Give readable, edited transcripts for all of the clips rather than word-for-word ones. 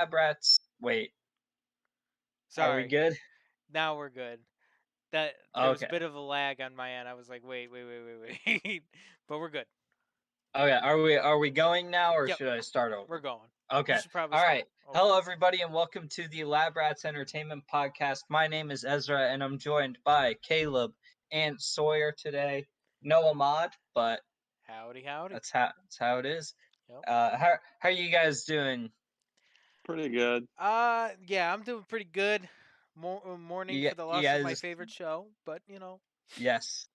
Lab Rats. Wait, are we Sorry. good? Now we're good. That there was a Okay. bit of a lag on my end. I was like, wait. But we're good. Okay. Are we going now, or Yep, should I start we're over? going. You Okay. should probably All start right. over. Hello, everybody, and welcome to the Lab Rats Entertainment Podcast. My name is Ezra, and I'm joined by Caleb and Sawyer today. No Ahmad, but Howdy, howdy. that's how it is. Yep. How are you guys doing? Pretty good. Yeah, I'm doing pretty good. Mourning for the You loss of my guys, favorite show, but yes.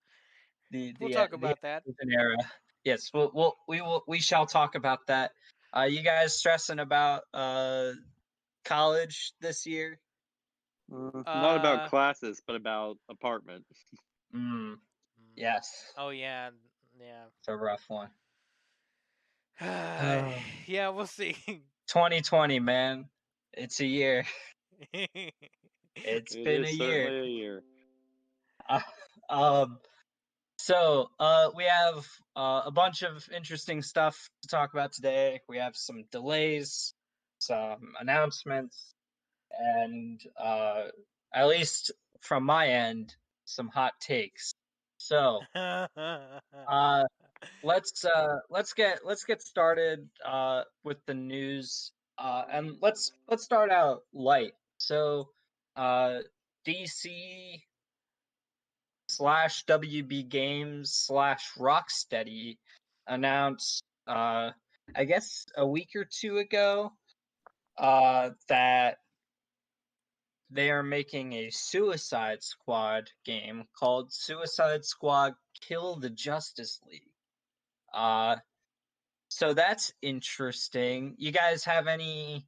The we'll the talk the about that. Elizabeth era. Yes, we shall talk about that. You guys stressing about college this year? Not about Uh, classes, but about apartment. Mm, mm, yes, oh yeah, yeah. it's a rough one. Uh, Yeah, we'll see. 2020, man, it's a year. It's It been a is year. certainly a year. Uh, um, we have a bunch of interesting stuff to talk about today. We have some delays, some announcements, and at least from my end, some hot takes. So uh, let's get started with the news, and let's start out light. So uh, DC slash WB Games slash Rocksteady announced, I guess a week or two ago, that they are making a Suicide Squad game called Suicide Squad Kill the Justice League. Uh, so that's interesting. You guys have any?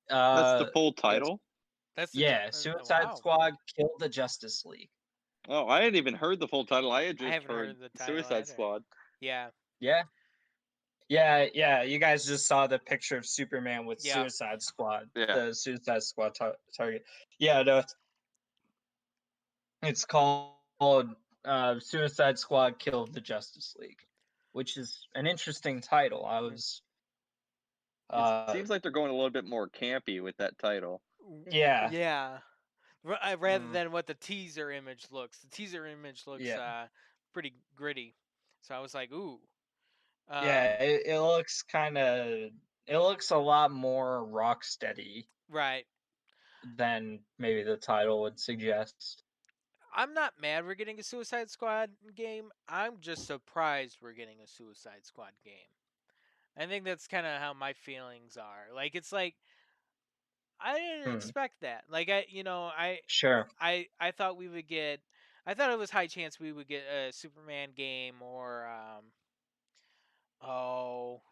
That's the Uh, full yes, title. That's the yeah, Suicide wow. Squad Kill the Justice League. Oh, I hadn't even heard the full title. I had I just haven't heard heard of the title Suicide either. Squad. Yeah, Yeah, yeah. You guys just saw the picture of Superman with yeah. Suicide Squad, Yeah. the Suicide Squad target. Yeah, no, it's called Suicide Squad Kill the Justice League, which is an interesting title. I Mhm. was, It uh, seems like they're going a little bit more campy with that title. yeah, Yeah. Rather mm, than what the teaser image looks. The teaser image looks yeah, pretty gritty. So I was like, ooh. yeah. It looks it looks a lot more rock steady Right. than maybe the title would suggest. I'm not mad we're getting a Suicide Squad game. I'm just surprised we're getting a Suicide Squad game. I think that's kind of how my feelings are. Like it's like I didn't Hmm, expect that. Like sure. I thought we would get I thought it was high chance we would get a Superman game or oh,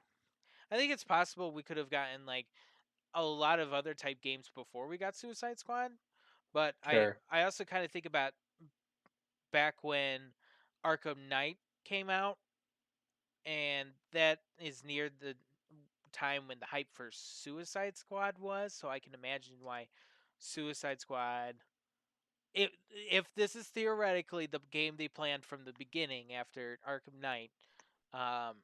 I think it's possible we could have gotten like a lot of other type games before we got Suicide Squad. But Sure. I also kind of think about back when Arkham Knight came out, and that is near the time when the hype for Suicide Squad was. So I can imagine why Suicide Squad. If this is theoretically the game they planned from the beginning after Arkham Knight, um,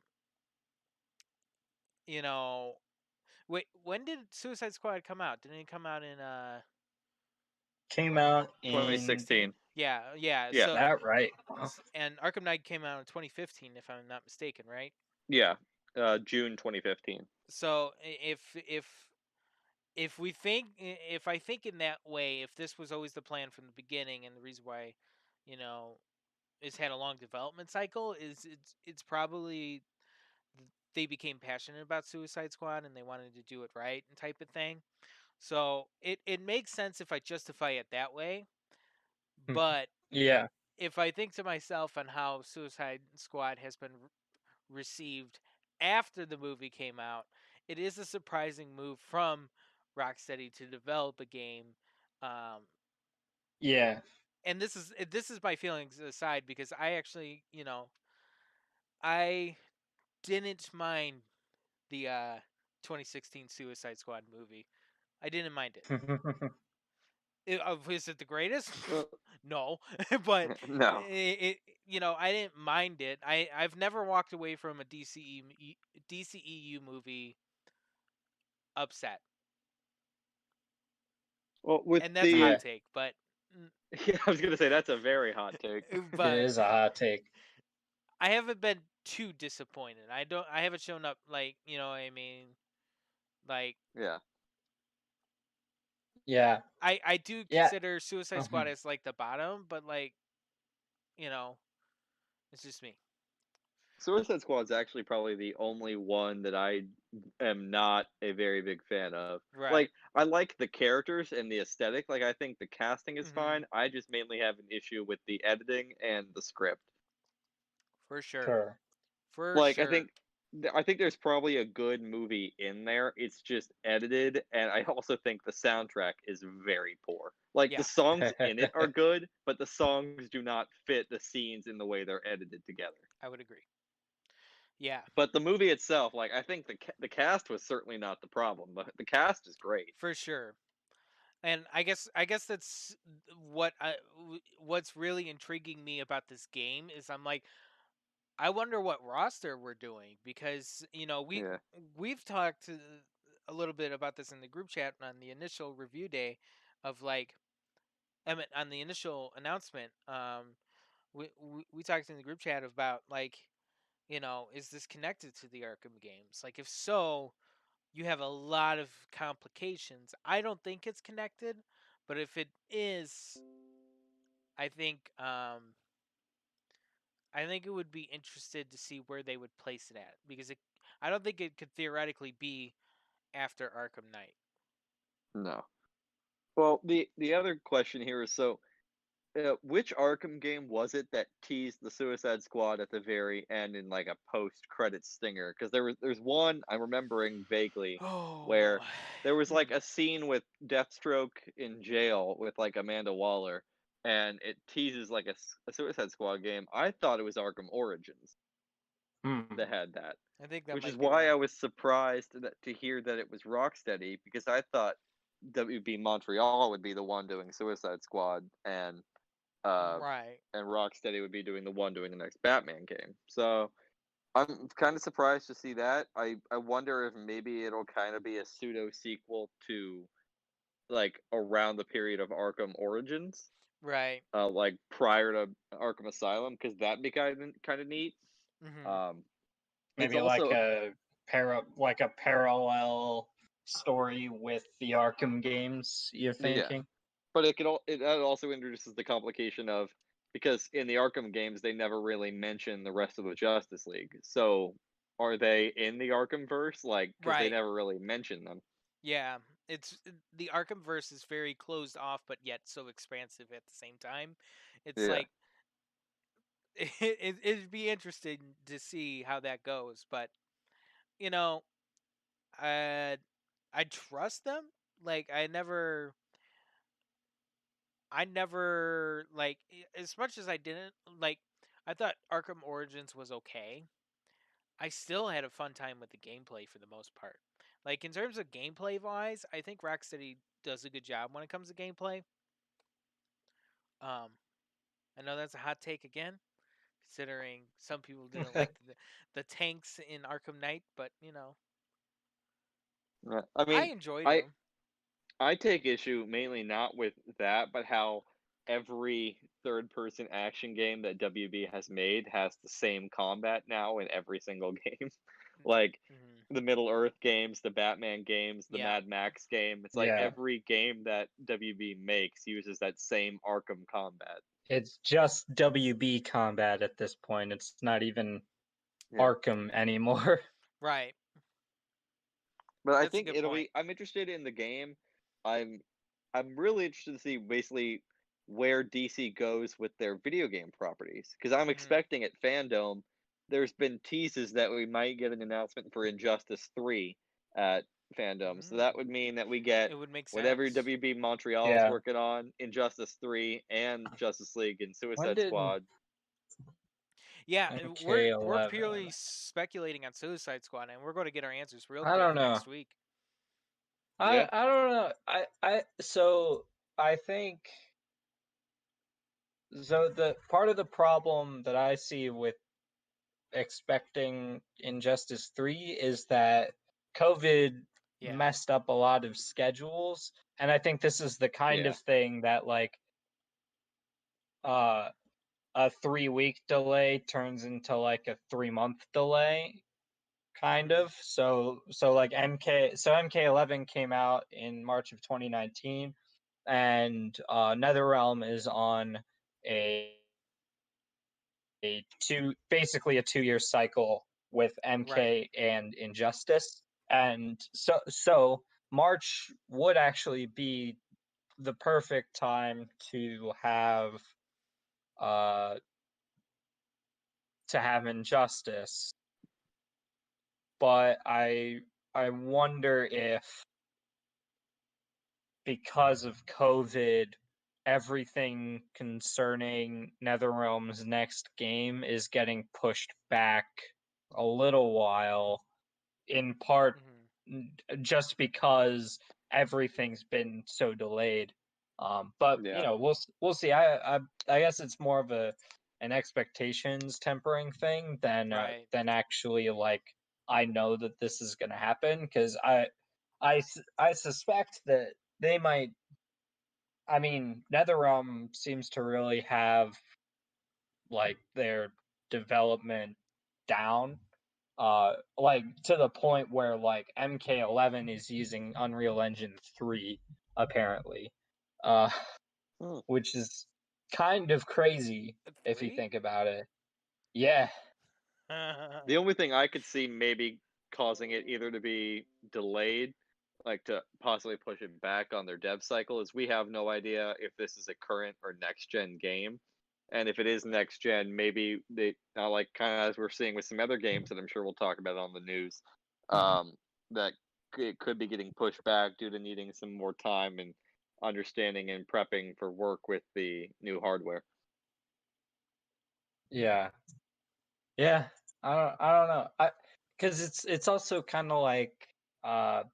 you know, wait, when did Suicide Squad come out? Didn't it come out in Came out in 2016? 2016. Yeah. Yeah. So that right. Huh? and Arkham Knight came out in 2015, if I'm not mistaken, right? Yeah. June 2015. So if we think if I think in that way, if this was always the plan from the beginning, and the reason why, you know, it's had a long development cycle, is it's probably they became passionate about Suicide Squad and they wanted to do it right and type of thing. So it makes sense if I justify it that way. But Yeah. if I think to myself on how Suicide Squad has been received after the movie came out, it is a surprising move from Rocksteady to develop a game. Um, Yeah. and this is my feelings aside because I actually, I didn't mind the 2016 Suicide Squad movie. I didn't mind it. Is it the greatest? Well, No, but no. I didn't mind it. I've never walked away from a DCEU movie upset. Well, with and that's a the hot take, but yeah, I was gonna say that's a very hot take. It but is a hot take. I haven't been too disappointed. I haven't shown up like, you know what I mean? Like Yeah. Yeah. I do Yeah. consider Suicide Squad as like the bottom, but like, you know, it's just me. Suicide Squad's actually probably the only one that I am not a very big fan of. Right. Like, I like the characters and the aesthetic. Like, I think the casting is Mhm. fine. I just mainly have an issue with the editing and the script. For sure. Sure. For Like, sure. I think there's probably a good movie in there. It's just edited, and I also think the soundtrack is very poor. Like, Yeah. the songs in it are good, but the songs do not fit the scenes in the way they're edited together. I would agree. Yeah. But the movie itself, like I think the cast was certainly not the problem. The cast is great. For sure. And I guess that's what's really intriguing me about this game is I'm like, I wonder what roster we're doing, because you know Yeah. we've talked a little bit about this in the group chat on the initial review day of like, I mean, on the initial announcement. We talked in the group chat about like, you know, is this connected to the Arkham games? Like, if so, you have a lot of complications. I don't think it's connected, but if it is, I think it would be interested to see where they would place it at, because I don't think it could theoretically be after Arkham Knight. No. Well, the other question here is so which Arkham game was it that teased the Suicide Squad at the very end in like a post-credit stinger? Because there's one I'm remembering vaguely Oh, where there was like a scene with Deathstroke in jail with like Amanda Waller, and it teases like a Suicide Squad game. I thought it was Arkham Origins that had that, I think that which is might be why I right. was surprised to hear that it was Rocksteady because I thought WB Montreal would be the one doing Suicide Squad Right. and Rocksteady would be doing the one doing the next Batman game. So I'm kind of surprised to see that. I wonder if maybe it'll kind of be a pseudo sequel to like around the period of Arkham Origins, Right. like prior to Arkham Asylum, because that'd be kind of neat. Hmm. It's Maybe like also a parallel story with the Arkham games, you're yeah, thinking? but that also introduces the complication of because in the Arkham games they never really mention the rest of the Justice League. So are they in the Arkham verse? Like because they Right. never really mention them. Yeah. The Arkham verse is very closed off, but yet so expansive at the same time. It's Yeah. like it'd be interesting to see how that goes, but you know, I trust them. Like I never like as much as I didn't like. I thought Arkham Origins was okay. I still had a fun time with the gameplay for the most part. Like in terms of gameplay wise, I think Rocksteady does a good job when it comes to gameplay. Um, I know that's a hot take again, considering some people didn't like the tanks in Arkham Knight, but you know, Yeah. I I mean, enjoyed I them. I take issue mainly not with that, but how every third person action game that WB has made has the same combat now in every single game. Like Mm-hmm. the Middle Earth games, the Batman games, the Yeah, Mad Max game. It's like Yeah. every game that WB makes uses that same Arkham combat. It's just WB combat at this point. It's not even Yeah. Arkham anymore. right. But I That's a think good it'll point. be I'm interested in the game. I'm I'm really interested to see basically where DC goes with their video game properties because I'm Mm-hmm. expecting at Fandom there's been teases that we might get an announcement for Injustice 3 at Fandom. So that would mean that we get It would make whatever sense. WB Montreal is Yeah. working on, Injustice 3 and Justice League and When Suicide did Squad. Yeah, we're MK11? purely speculating on Suicide Squad, and we're going to get our answers real I quick don't know. next week. Yeah. I don't know. So I think the part of the problem that I see with expecting Injustice 3 is that COVID Yeah. messed up a lot of schedules, and I think this is the kind Yeah. of thing that like a 3-week delay turns into like a 3-month delay, kind Mhm. of. So like MK11 came out in March of 2019, and NetherRealm is on basically a 2-year cycle with MK Right. and Injustice, and so March would actually be the perfect time to have Injustice, but I wonder if because of COVID, everything concerning NetherRealm's next game is getting pushed back a little while, in part just because everything's been so delayed. But Yeah. we'll see. I guess it's more of an expectations tempering thing than Right. actually like I know that this is going to happen, because I suspect that they might. I mean, NetherRealm seems to really have like their development down, like to the point where like MK11 is using Unreal Engine 3 apparently, uh, Hmm. which is kind of crazy if you 3? think about it. Yeah, The only thing I could see maybe causing it either to be delayed, like to possibly push it back on their dev cycle, is we have no idea if this is a current or next gen game. And if it is next gen, maybe they like kind of as we're seeing with some other games that I'm sure we'll talk about on the news, that it could be getting pushed back due to needing some more time and understanding and prepping for work with the new hardware. yeah, yeah. I don't know. Because it's also kind of like uh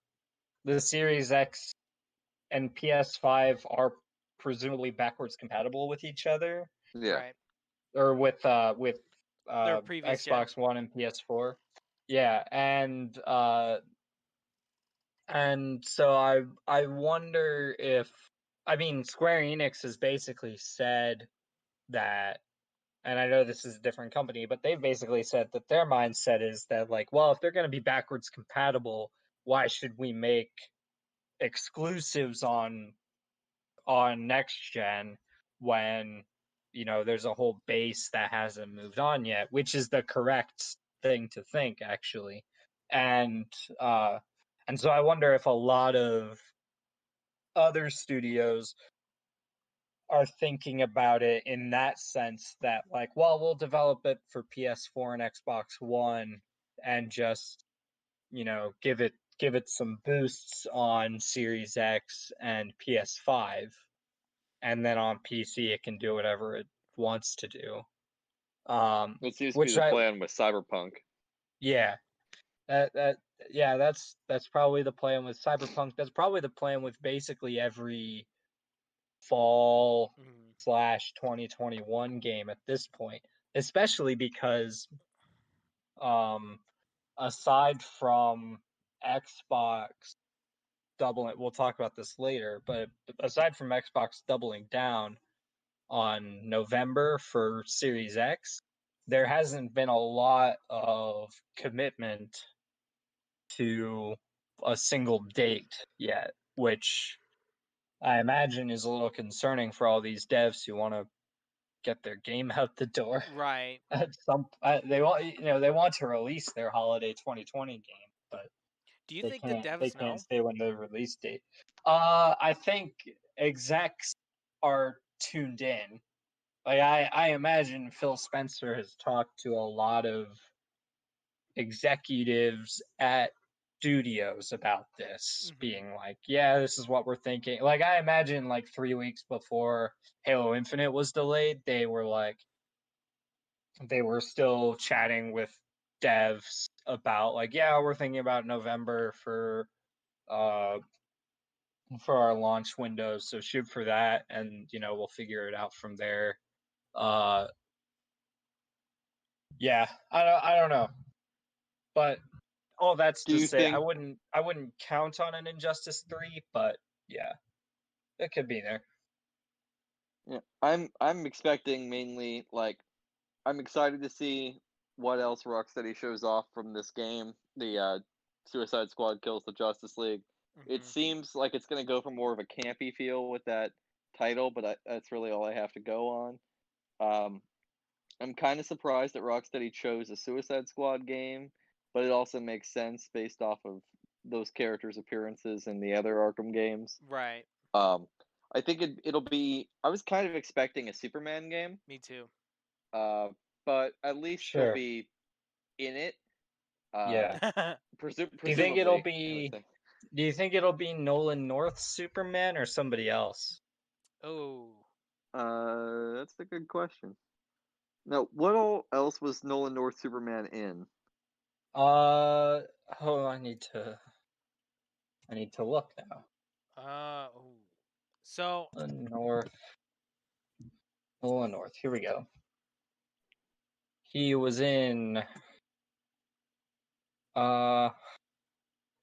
the Series X and PS5 are presumably backwards compatible with each other, Yeah. Right. or with Their previous gen. Xbox One and PS4. Yeah, and so I wonder if, I mean, Square Enix has basically said that, and I know this is a different company, but they've basically said that their mindset is that like, well, if they're going to be backwards compatible, why should we make exclusives on next gen when there's a whole base that hasn't moved on yet, which is the correct thing to think, actually. And uh and so I wonder if a lot of other studios are thinking about it in that sense, that like, well, we'll develop it for PS4 and Xbox One and just give it some boosts on Series X and PS5, and then on PC it can do whatever it wants to do. That seems to be Which the plan with Cyberpunk. yeah, that yeah, that's probably the plan with Cyberpunk. That's probably the plan with basically every fall / 2021 game at this point, especially because aside from Xbox doubling, we'll talk about this later, but aside from Xbox doubling down on November for Series X, there hasn't been a lot of commitment to a single date yet, which I imagine is a little concerning for all these devs who want to get their game out the door. Right. At they want to release their holiday 2020 game, but Do you they think the can't devs know? stay when the release date. I think execs are tuned in. Like I imagine Phil Spencer has talked to a lot of executives at studios about this, being like, yeah, this is what we're thinking. Like I imagine like 3 weeks before Halo Infinite was delayed, they were still chatting with devs about like, yeah, we're thinking about November for our launch windows, so shoot for that, and we'll figure it out from there. Yeah, I don't know, but all that's Do to you say, think? I wouldn't count on an Injustice 3, but yeah, it could be there. Yeah, I'm expecting mainly like I'm excited to see what else Rocksteady shows off from this game. The Suicide Squad kills the Justice League. It Mhm. seems like it's going to go for more of a campy feel with that title, but that's really all I have to go on. I'm kind of surprised that Rocksteady chose a Suicide Squad game, but it also makes sense based off of those characters' appearances in the other Arkham games. Right. I think it'll be. I was kind of expecting a Superman game, Me too. but at least he'll Sure. be in it. Uh, Yeah. Do you think it'll presumably, I would be? think. Do you think it'll be Nolan North Superman or somebody else? Oh. That's a good question. Now, what all else was Nolan North Superman in? Oh, I need to look now. Oh. So Nolan North. Here we go. He was in.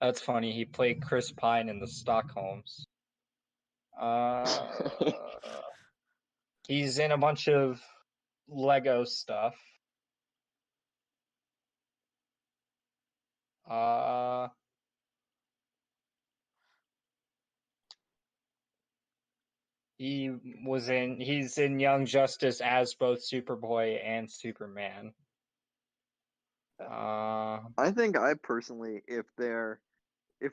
That's funny. He played Chris Pine in the Stockholms. He's in a bunch of Lego stuff. He's in Young Justice as both Superboy and Superman. I think I personally, if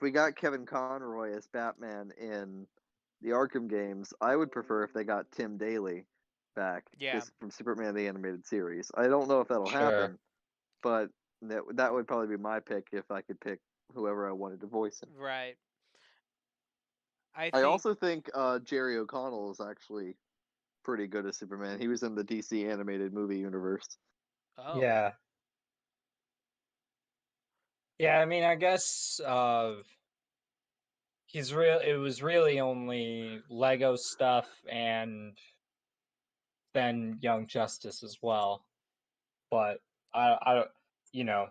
we got Kevin Conroy as Batman in the Arkham games, I would prefer if they got Tim Daly back yeah. from Superman the Animated Series. I don't know if that'll Sure. happen, but that would probably be my pick if I could pick whoever I wanted to voice him. Right. I I think. also think Jerry O'Connell is actually pretty good as Superman. He was in the DC animated movie universe. Oh. Yeah. Yeah, I mean, I guess it was really only Lego stuff and then Young Justice as well. But I you know,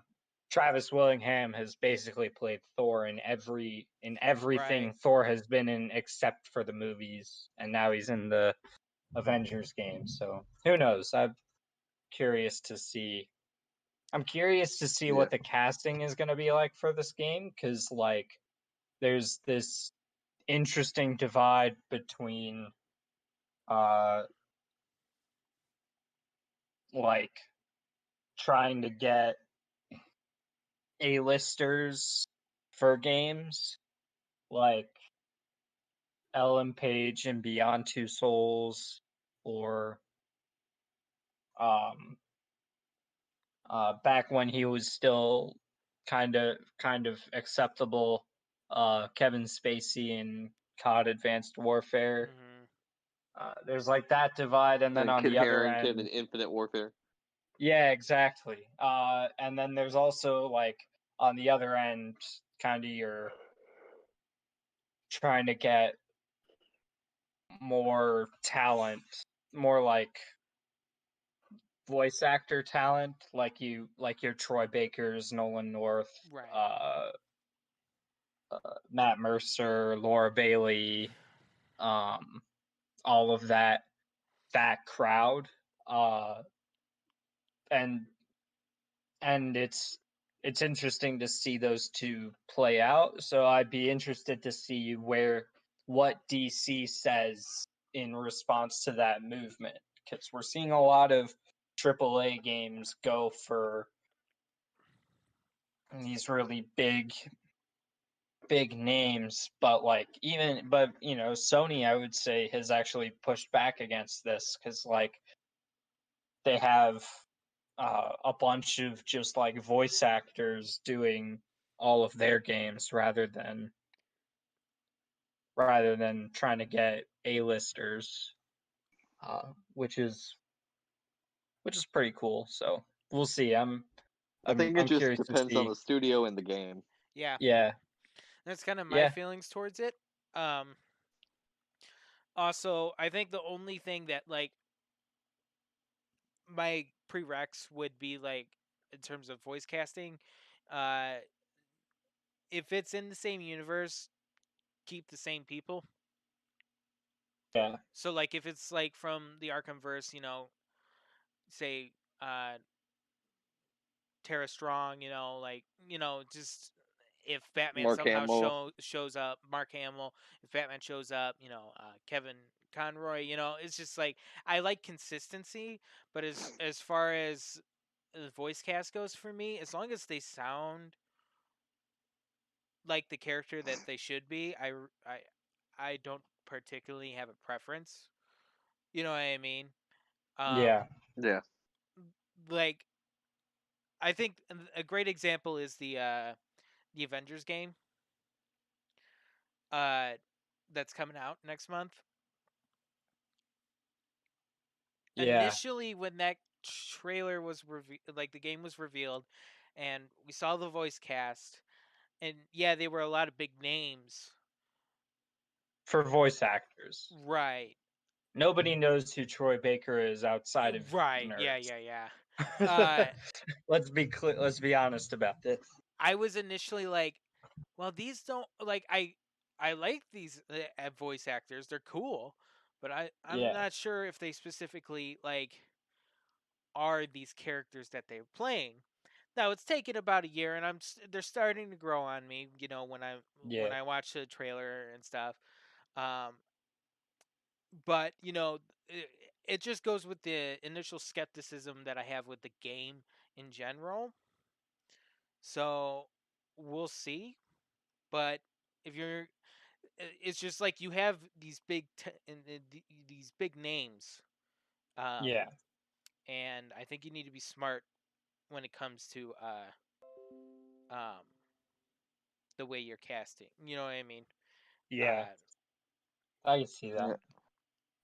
Travis Willingham has basically played Thor in everything Right. Thor has been in except for the movies, and now he's in the Avengers game. So who knows? I'm curious to see. I'm curious to see Yeah. what the casting is going to be like for this game, because like there's this interesting divide between like trying to get A-listers for games like Ellen Page and Beyond Two Souls, or back when he was still kind of acceptable, Kevin Spacey in COD Advanced Warfare. Mhm. There's like that divide, and then on Kid the other Harington end, in Infinite Warfare. yeah, exactly. And then there's also like on the other end, kind of you're trying to get more talent, more like voice actor talent, like your Troy Bakers, Nolan North, Right. Matt Mercer, Laura Bailey, all of that crowd, and it's interesting to see those two play out. So I'd be interested to see what DC says in response to that movement, because we're seeing a lot of AAA games go for these really big names, but Sony, I would say, has actually pushed back against this, because like they have a bunch of just like voice actors doing all of their games rather than trying to get A-listers, which is pretty cool. So we'll see. I think it I'm just curious to depends on see. the studio and the game. Yeah. Yeah, That's kind of my yeah, feelings towards it. Um. Also, I think the only thing that like my prereqs would be like in terms of voice casting, uh, if it's in the same universe, keep the same people. Yeah. So like if it's like from the Arkhamverse, say Tara Strong, just if Batman Mark somehow Hamill. shows up, Mark Hamill, if Batman shows up, Kevin Conroy, it's just like I like consistency, but as far as the voice cast goes for me, as long as they sound like the character that they should be, I don't particularly have a preference. You know what I mean? Yeah. Yeah. Like I think a great example is the Avengers game uh that's coming out next month. Yeah. Initially when that trailer was like the game was revealed and we saw the voice cast, and yeah, they were a lot of big names. For voice actors. Right. Nobody knows who Troy Baker is outside of Right. nerds. Yeah. Uh Let's be honest about this. I was initially like, well, these don't like I like these voice actors. They're cool, but I'm Yeah. not sure if they specifically like are these characters that they're playing. Now it's taken about a year, and they're starting to grow on me. When Yeah. I watch the trailer and stuff, um, but it just goes with the initial skepticism that I have with the game in general. So we'll see. But if you're, it's just like you have these these big names, um, Yeah. and I think you need to be smart when it comes to um, the way you're casting. You know what I mean? Yeah. Uh, I can see Yeah. that.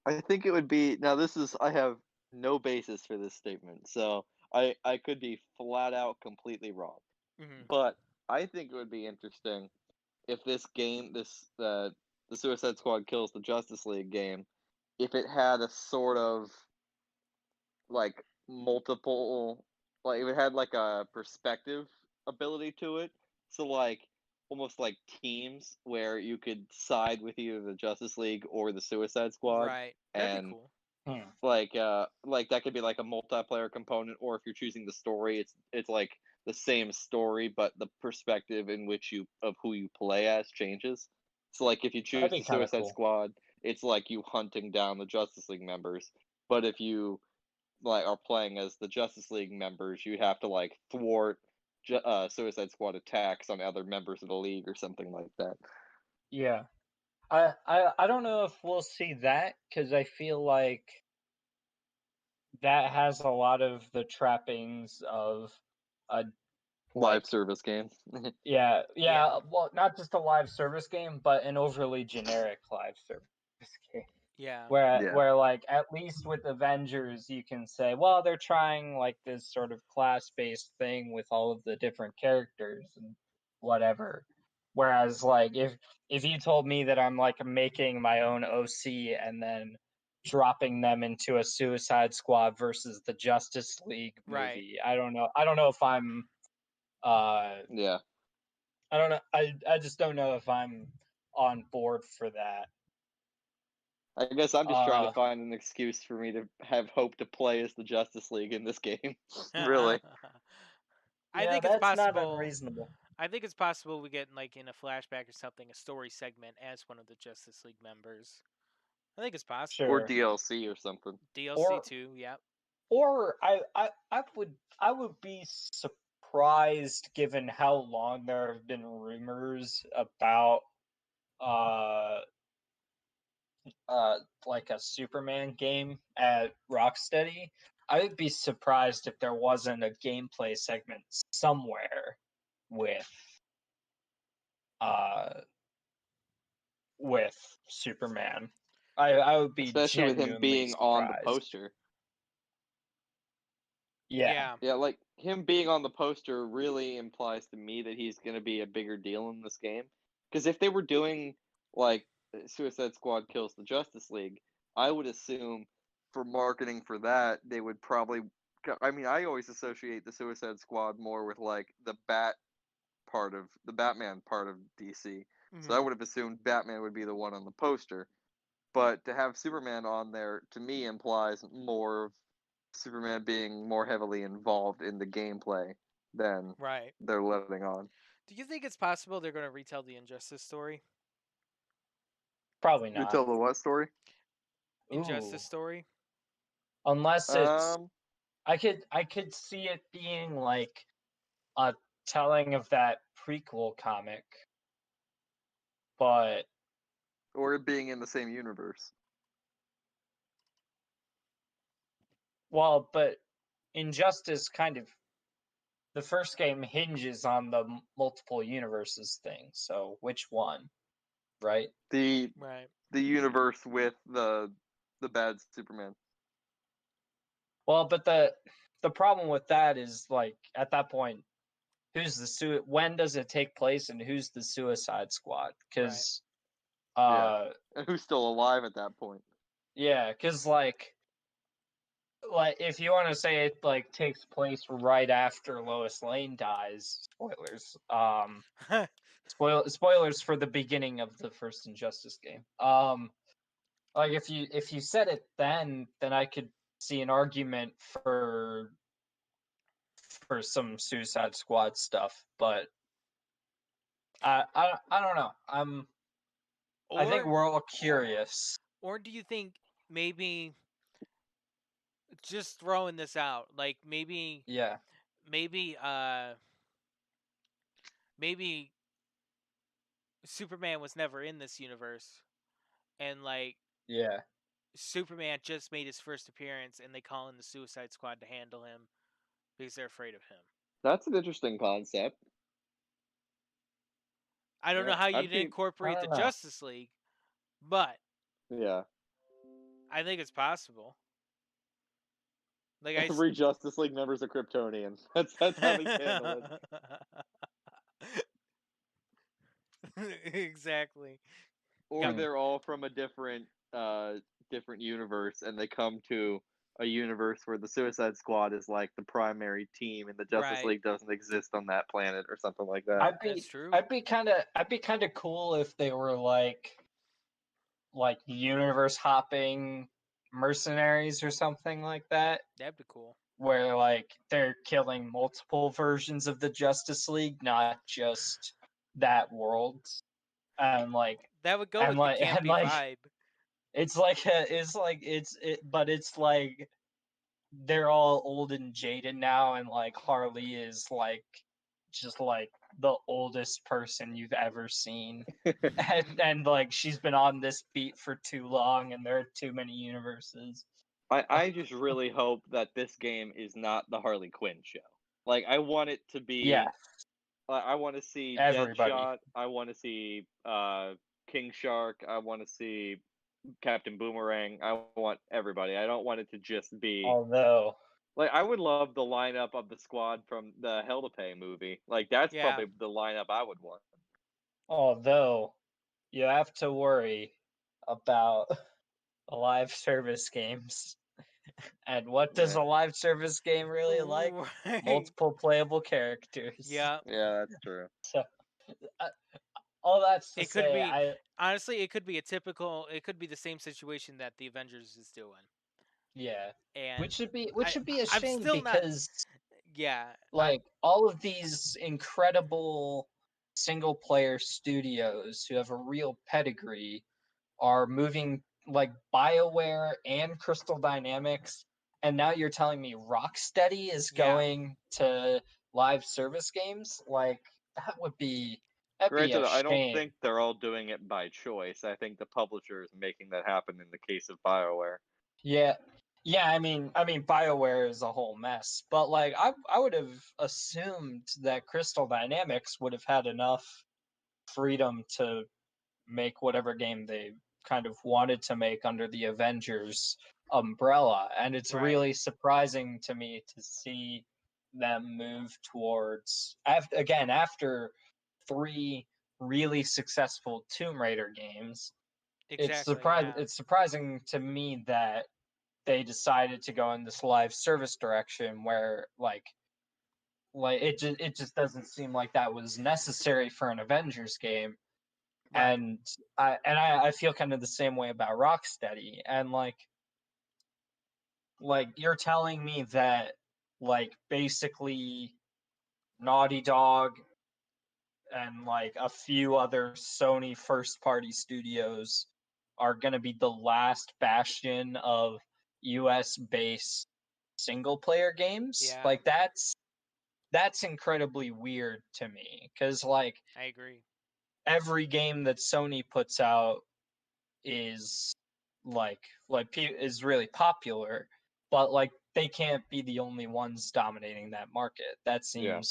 I think it would be now. I have no basis for this statement, so I could be flat out completely wrong. mhm. But I think it would be interesting if this game, the Suicide Squad kills the Justice League game, if it had a sort of like multiple, like if it had like a perspective ability to it. So like almost like teams where you could side with either the Justice League or the Suicide Squad, Right. That'd be and cool. like that could be like a multiplayer component, or if you're choosing the story, it's like the same story, but the perspective in which you of who you play as changes. So like if you That'd choose be the kind of Suicide cool. Squad, it's like you hunting down the Justice League members. But if you like are playing as the Justice League members, you have to like thwart Suicide Squad attacks on other members of the league or something like that. Yeah. I don't know if we'll see that because I feel like that has a lot of the trappings of a Live like service game. yeah, Yeah. well, not just a live service game, but an overly generic live service game. Yeah. Yeah. Where like at least with Avengers you can say, well, they're trying like this sort of class-based thing with all of the different characters and whatever. Whereas like if you told me that I'm like making my own OC and then dropping them into a Suicide Squad versus the Justice League Right. movie, I don't know. I don't know if I'm Yeah. I don't know. I just don't know if I'm on board for that. I guess I'm just trying to Uh find an excuse for me to have hope to play as the Justice League in this game. I Really. yeah, think it's that's not possible. unreasonable. I think it's possible we get like in a flashback or something a story segment as one of the Justice League members. I think it's possible. Or Sure. DLC or something. DLC Or too. Yep. I would be surprised given how long there have been rumors about uh like a Superman game at Rocksteady. I would be surprised if there wasn't a gameplay segment somewhere with uh with Superman. I would be Especially with him genuinely being on the surprised. poster. Yeah. Yeah. Yeah, like him being on the poster really implies to me that he's going to be a bigger deal in this game. Because if they were doing like Suicide Squad kills the Justice League, I would assume for marketing for that, they would probably. I mean, I always associate the Suicide Squad more with like the part of DC. So I Mhm. would have assumed Batman would be the one on the poster. But to have Superman on there, to me, implies more of Superman being more heavily involved in the gameplay than Right. they're letting on. Do you think it's possible they're going to retell the Injustice story? Probably You not. tell the what story? Injustice Ooh. story? Unless it's Um, I could see it being like a telling of that prequel comic, but or it being in the same universe. but Injustice kind of the first game hinges on the multiple universes thing. So which one, right? The Right. the universe with the bad Superman. Well, but the problem with that is like at that point, when does it take place and who's the Suicide Squad? Because Yeah. And who's still alive at that point? yeah, because like if you want to say it like takes place right after Lois Lane dies, spoilers for the beginning of the first Injustice game. Like if you said it then I could see an argument for some Suicide Squad stuff, but I don't know. I think or we're all curious. or do you think maybe just throwing this out, like maybe Yeah, maybe maybe Superman was never in this universe, and like yeah. Superman just made his first appearance and they call in the Suicide Squad to handle him because they're afraid of him. That's an interesting concept. I don't know Yeah, how I'd you'd be. incorporate I the don't know. Justice League, but Yeah. I think it's possible. Like I Every Justice League member's a Kryptonian. That's how they handle it. Exactly. Or they're all from a different universe, and they come to a universe where the Suicide Squad is like the primary team, and the Justice Right. League doesn't exist on that planet or something like that. That's true. I'd be kind of cool if they were like universe hopping mercenaries or something like that, That'd be cool. where like they're killing multiple versions of the Justice League, not just that world. And like That would go and with like the and campy like vibe. but it's like they're all old and jaded now, and like Harley is like just like the oldest person you've ever seen. and like she's been on this beat for too long and there are too many universes. I just really hope that this game is not the Harley Quinn show. Like, I want it to be. Yeah, I want to see everybody. Deadshot. I want to see King Shark. I want to see Captain Boomerang. I want everybody. I don't want it to just be Although like, I would love the lineup of the squad from the Hell to Pay movie. Like, that's Yeah. probably the lineup I would want. you have to worry about live service games. And what does Yeah. a live service game really like? Right. Multiple playable characters. Yeah. Yeah, that's true. So, all that's to It could say, be honestly, it could be the same situation that the Avengers is doing. yeah, And which should be a I'm shame still not because yeah. like all of these incredible single player studios who have a real pedigree are moving, like BioWare and Crystal Dynamics, and now you're telling me Rocksteady is Yeah. going to live service games? Like that'd be a Granted, I don't shame. think they're all doing it by choice. I think the publisher is making that happen in the case of BioWare. Yeah. Yeah, I mean BioWare is a whole mess, but like I would have assumed that Crystal Dynamics would have had enough freedom to make whatever game they kind of wanted to make under the Avengers umbrella, and it's Right. really surprising to me to see them move towards after 3 really successful Tomb Raider games. Exactly. Yeah. It's surprising to me that they decided to go in this live service direction where like like it just doesn't seem like that was necessary for an Avengers game. Right. And I feel kind of the same way about Rocksteady. And like you're telling me that like basically Naughty Dog and like a few other Sony first party studios are going to be the last bastion of US based single player games. Yeah. Like that's incredibly weird to me, cuz like I agree. every game that Sony puts out is is really popular, but like they can't be the only ones dominating that market. That Yeah.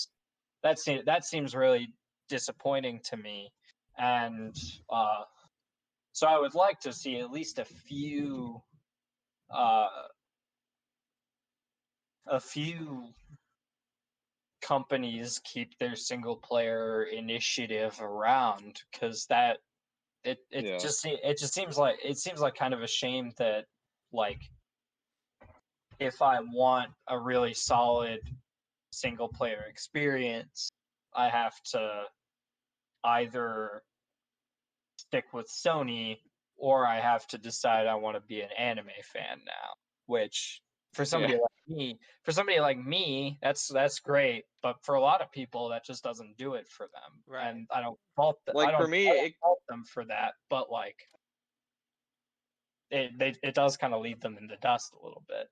seems really disappointing to me. And so I would like to see at least uh a few companies keep their single player initiative around, because that Yeah. it just seems like kind of a shame that like if I want a really solid single player experience, I have to either stick with Sony or I have to decide I want to be an anime fan now, which for somebody Yeah. for somebody like me, that's great, but for a lot of people that just doesn't do it for them. Right. And I don't fault Like for me, fault them for that, but like it does kind of leave them in the dust a little bit.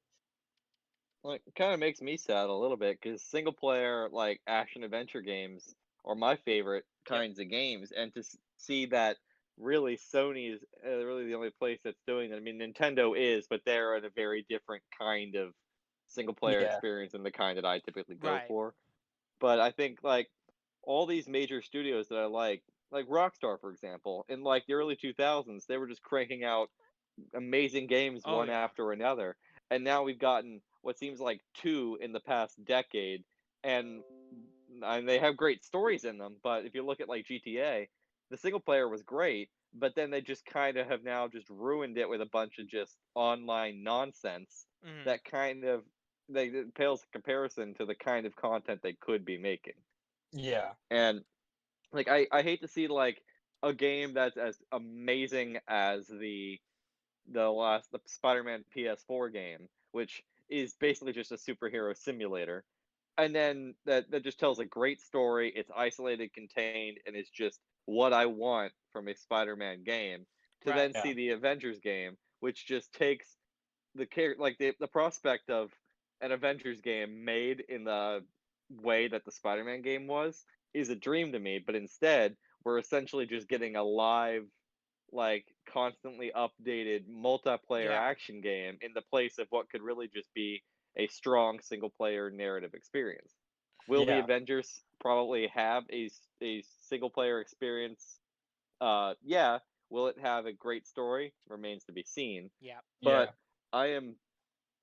like kind of makes me sad a little bit because single player like action adventure games are my favorite kinds of games, and to see that really Sony is really the only place that's doing it. I mean, Nintendo is, but they're in a very different kind of single player Yeah. experience than the kind that I typically go Right. for. But I think like all these major studios that I like Rockstar, for example, in like the early 2000s, they were just cranking out amazing games Oh, one yeah. after another. And now we've gotten what seems like two in the past decade, and they have great stories in them. But if you look at like GTA, the single player was great, but then they just kind of have now just ruined it with a bunch of just online nonsense Mhm. that kind of it pales in comparison to the kind of content they could be making. Yeah. And like I hate to see like a game that's as amazing as the Spider-Man PS4 game, which is basically just a superhero simulator, and then that just tells a great story. It's isolated, contained, and it's just what I want from a Spider-Man game. To Right. then see the Avengers game, which just takes the prospect of an Avengers game made in the way that the Spider-Man game was is a dream to me. But instead, we're essentially just getting a live, like constantly updated multiplayer Yeah. action game in the place of what could really just be a strong single player narrative experience. Will the Yeah. Avengers probably have a single player experience? Yeah. Will it have a great story? Remains to be seen. Yeah. Yeah. But I am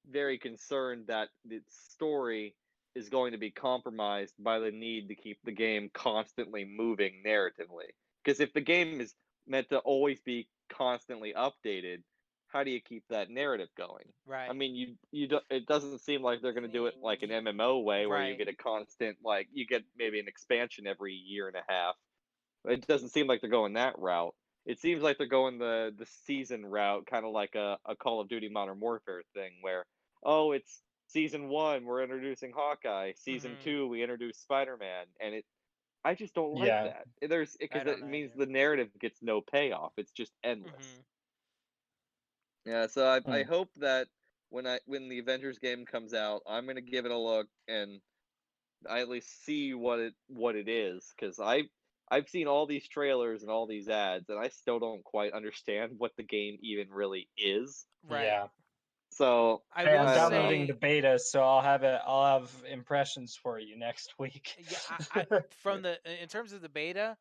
very concerned that the story is going to be compromised by the need to keep the game constantly moving narratively. Because if the game is meant to always be constantly updated, how do you keep that narrative going? I Right. mean, it doesn't seem like they're going to do it like an MMO way where you Right. get a constant like you get maybe an expansion every year and a half. It doesn't seem like they're going that route. It seems like they're going the season route, kind of like a Call of Duty Modern Warfare thing, where oh, it's season one, we're introducing Hawkeye. Season Mhm. two, we introduce Spider Man, and I just don't like Yeah. that. There's I because don't it means either. the narrative gets no payoff. It's just endless. Mhm. Yeah, so I Hmm. hope that when the Avengers game comes out, I'm gonna give it a look and I at least see what it is, because I've seen all these trailers and all these ads, and I still don't quite understand what the game even really is. Right. Yeah. So I Hey, will I'm I don't know. downloading the say, beta, so I'll have impressions for you next week. yeah. From in terms of the beta,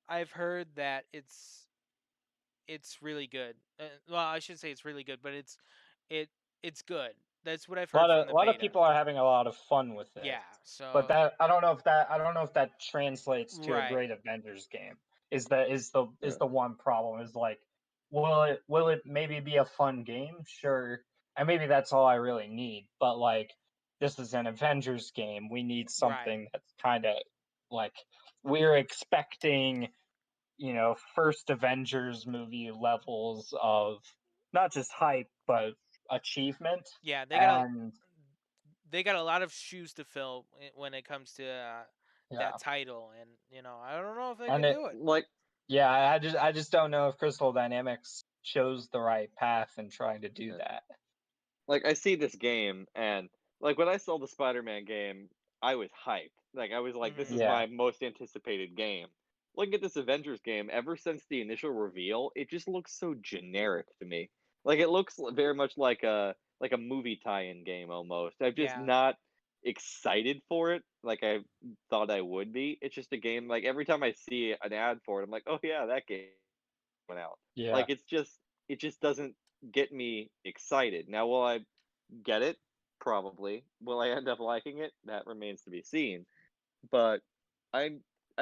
I've heard that it's really good. Well, I should say it's really good, but it it's good. That's what I've heard from A the lot of beta. people are having a lot of fun with it. Yeah. But So that I don't know if that translates to a right. great Avengers game. Is Yeah. the one problem, is like will it maybe be a fun game? Sure. And maybe that's all I really need. But like this is an Avengers game. We need Right. something that's kind of like we're expecting, first Avengers movie levels of not just hype but achievement. Yeah, And they got a lot of shoes to fill when it comes to yeah, that title, and I don't know if they and can do it. Like, yeah, I just don't know if Crystal Dynamics chose the right path in trying to do Yeah. that. like I see this game, and like when I saw the Spider-Man game, I was hyped. Like I was like, this is Yeah. my most anticipated game. Looking at this Avengers game, ever since the initial reveal, it just looks so generic to me. Like it looks very much like a movie tie-in game almost. I'm just Yeah. not excited for it like I thought I would be. It's just a game like every time I see an ad for it, I'm like, oh yeah, that game went out. Yeah. Like it just doesn't get me excited. Now, will I get it? Probably. Will I end up liking it? That remains to be seen. But I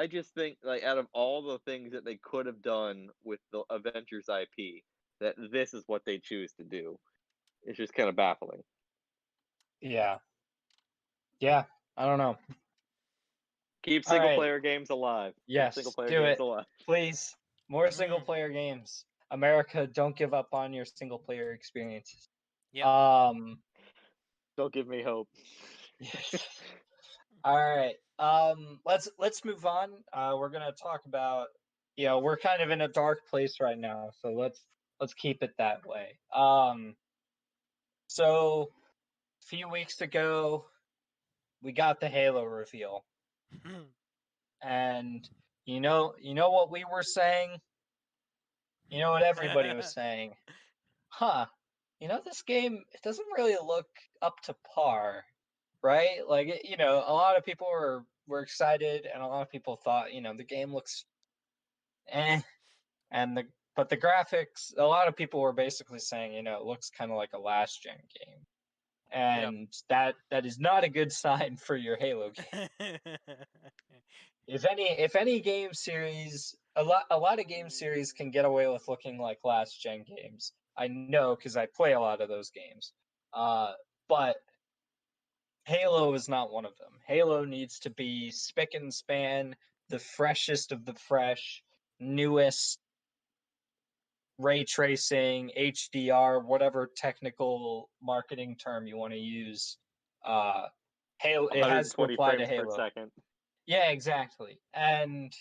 just think like out of all the things that they could have done with the Avengers IP, that this is what they choose to do. It's just kind of baffling. Yeah. Yeah. I don't know. Keep All right. single player games alive. Yes, Keep single player do games it. alive. Please. More single player games. America, don't give up on your single player experiences. Yep. Don't give me hope. All right. Let's move on. We're gonna talk about, we're kind of in a dark place right now, so let's keep it that way. So a few weeks ago, we got the Halo reveal, and you know what we were saying. You know what everybody was saying. Huh? This game, it doesn't really look up to par, right? Like a lot of people were excited, and a lot of people thought the game looks but the graphics, a lot of people were basically saying it looks kind of like a last gen game, and that is not a good sign for your Halo game. If any game series, a lot of game series can get away with looking like last gen games. I know because I play a lot of those games. But Halo is not one of them. Halo needs to be spick and span, the freshest of the fresh, newest ray tracing, HDR, whatever technical marketing term you want to use. Halo, it has to 120 apply to frames per Halo. second. Yeah, exactly. And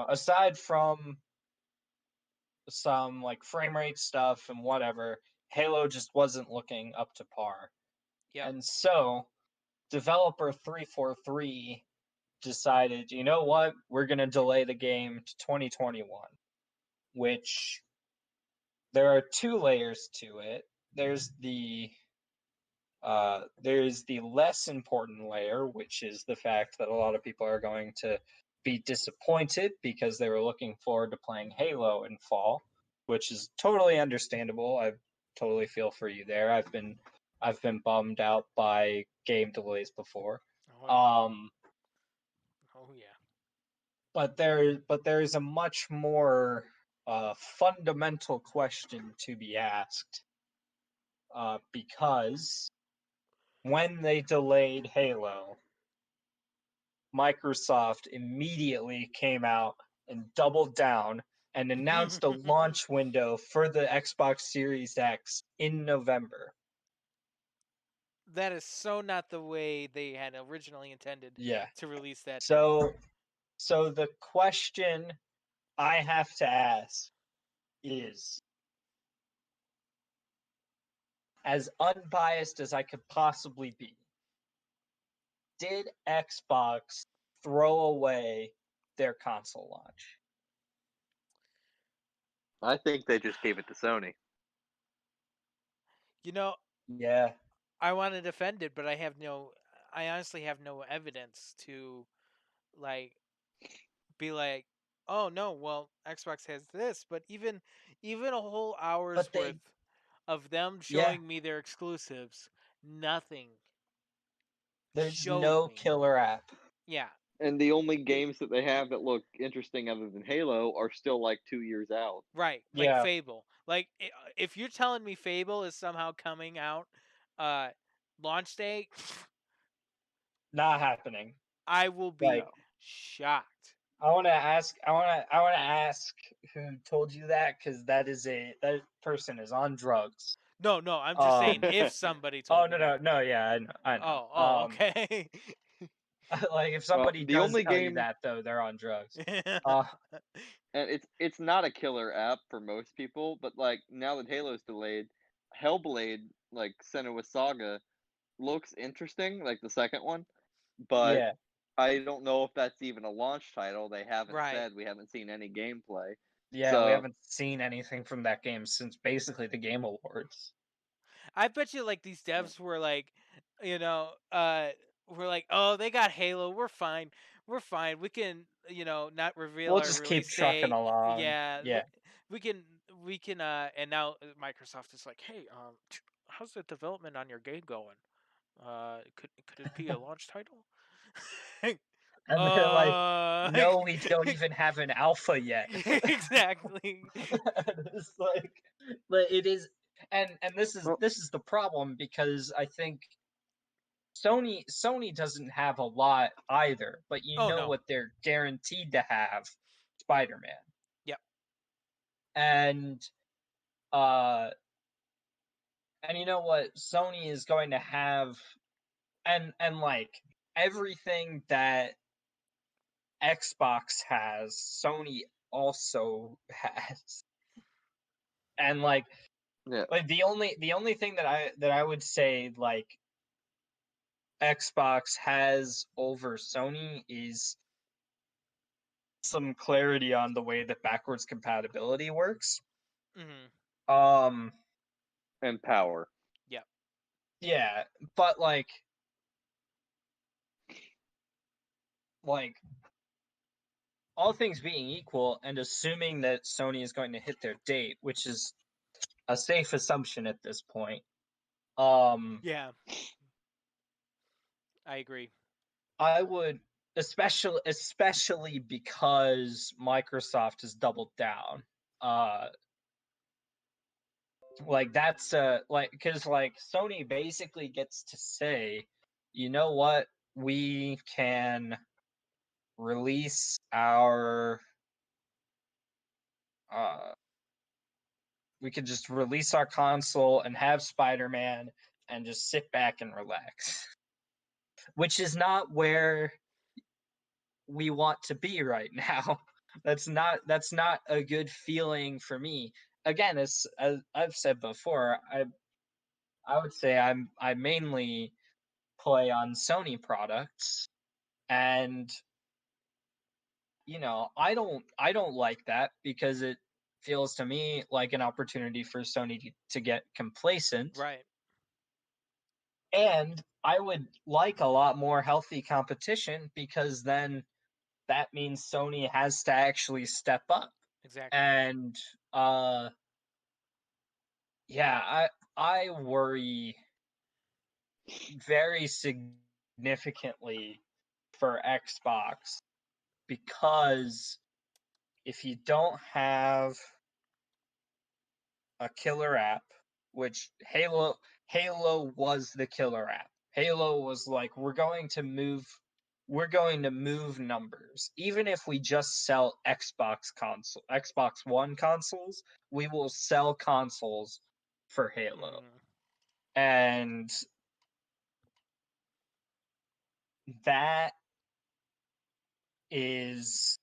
aside from some like frame rate stuff and whatever, Halo just wasn't looking up to par. Yep. And so developer 343 decided, you know what, we're going to delay the game to 2021, which there are two layers to it. There's the less important layer, which is the fact that a lot of people are going to be disappointed because they were looking forward to playing Halo in fall, which is totally understandable. I totally feel for you there. I've been bummed out by game delays before. Oh yeah. But there's a much more fundamental question to be asked, because when they delayed Halo, Microsoft immediately came out and doubled down and announced a launch window for the Xbox Series X in November. That is so not the way they had originally intended to release that. So the question I have to ask is, as unbiased as I could possibly be, did Xbox throw away their console launch? I think they just gave it to Sony. Yeah. I want to defend it, but I honestly have no evidence to be like, oh no, well, Xbox has this, but even a whole hour's worth of them showing me their exclusives, nothing. There's no killer app. Yeah. And the only games that they have that look interesting other than Halo are still like 2 years out. Right. Like Fable. Like if you're telling me Fable is somehow coming out Launch day, Not happening. I will be Like, shocked. I want to ask. I want to ask who told you that, because that person is on drugs. No, I'm just saying Um. if somebody Oh told me no, that. yeah, I know. Oh, okay. Like if Well, somebody the does only tell you game, that, though, they're on drugs. Uh, and it's not a killer app for most people, but like now that Halo's delayed, Hellblade, like Senua's Saga, looks interesting, like the second one, but yeah, I don't know if that's even a launch title. They haven't Right. said. We haven't seen any gameplay. yeah, we So haven't seen anything from that game since basically the Game Awards. I bet you like these devs were like, you know, we're like, oh, they got Halo, we're fine. We're fine. We can, not reveal We'll our just keep release trucking date. along. Yeah, Yeah, we can and now Microsoft is like, hey, how's the development on your game going? Could it be a launch title? and they're like, uh no, we don't even have an alpha yet. exactly. It's like, but it is, and this well, is the problem, because I think Sony doesn't have a lot either, but you Oh know no. what they're guaranteed to have: Spider-Man. Yep. And uh and you know what Sony is going to have, and like everything that Xbox has, Sony also has. And like yeah, the only thing that I would say, like, Xbox has over Sony is some clarity on the way that backwards compatibility works. Mm-hmm. Um, and power. Yep. yeah, but like all things being equal, and assuming that Sony is going to hit their date, which is a safe assumption at this point. Yeah. I agree. I would, especially because Microsoft has doubled down. Like that's like, because like Sony basically gets to say, you know what, we can release our we could just release our console and have Spider-Man and just sit back and relax. Which is not where we want to be right now. That's not a good feeling for me. Again, as I've said before, I would say I mainly play on Sony products, and I don't like that, because it feels to me like an opportunity for Sony to get complacent. Right. And I would like a lot more healthy competition, because then that means Sony has to actually step up. Exactly. And yeah, I worry very significantly for Xbox, because if you don't have a killer app, which Halo was the killer app. Halo was like, we're going to move numbers. Even if we just sell Xbox One consoles, we will sell consoles for Halo. And that is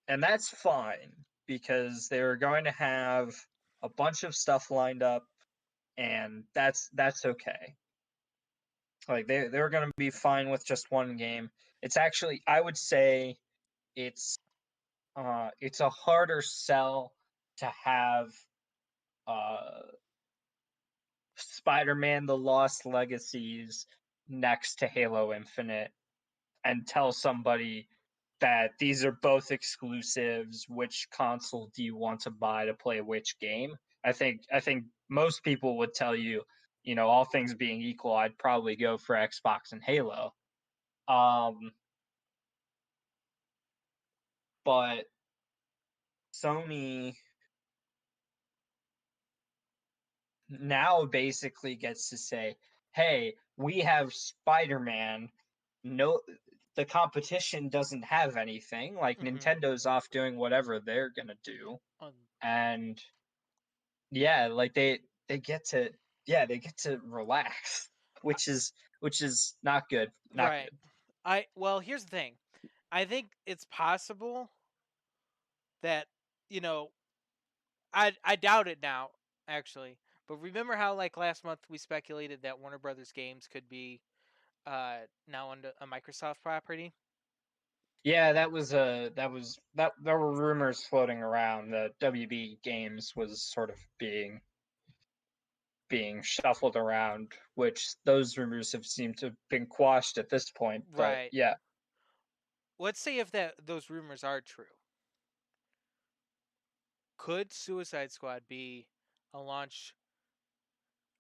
and that's fine, because they're going to have a bunch of stuff lined up, and that's okay. Like they're going to be fine with just one game. It's actually, I would say, it's a harder sell to have uh Spider-Man: The Lost Legacies next to Halo Infinite, and tell somebody that these are both exclusives. Which console do you want to buy to play which game? I think most people would tell you, all things being equal, I'd probably go for Xbox and Halo. But Sony now basically gets to say, hey, we have Spider-Man. No, the competition doesn't have anything. Like, Mhm. Nintendo's off doing whatever they're gonna do, Um, and yeah, like they get to relax, which is not good. Not right. Well, here's the thing. I think it's possible that, you know, I doubt it now, actually. But remember how like last month we speculated that Warner Brothers games could be now under a Microsoft property? Yeah, that there were rumors floating around that WB Games was sort of being shuffled around, which those rumors have seemed to have been quashed at this point. But Right. yeah, Let's say if those rumors are true. Could Suicide Squad be a launch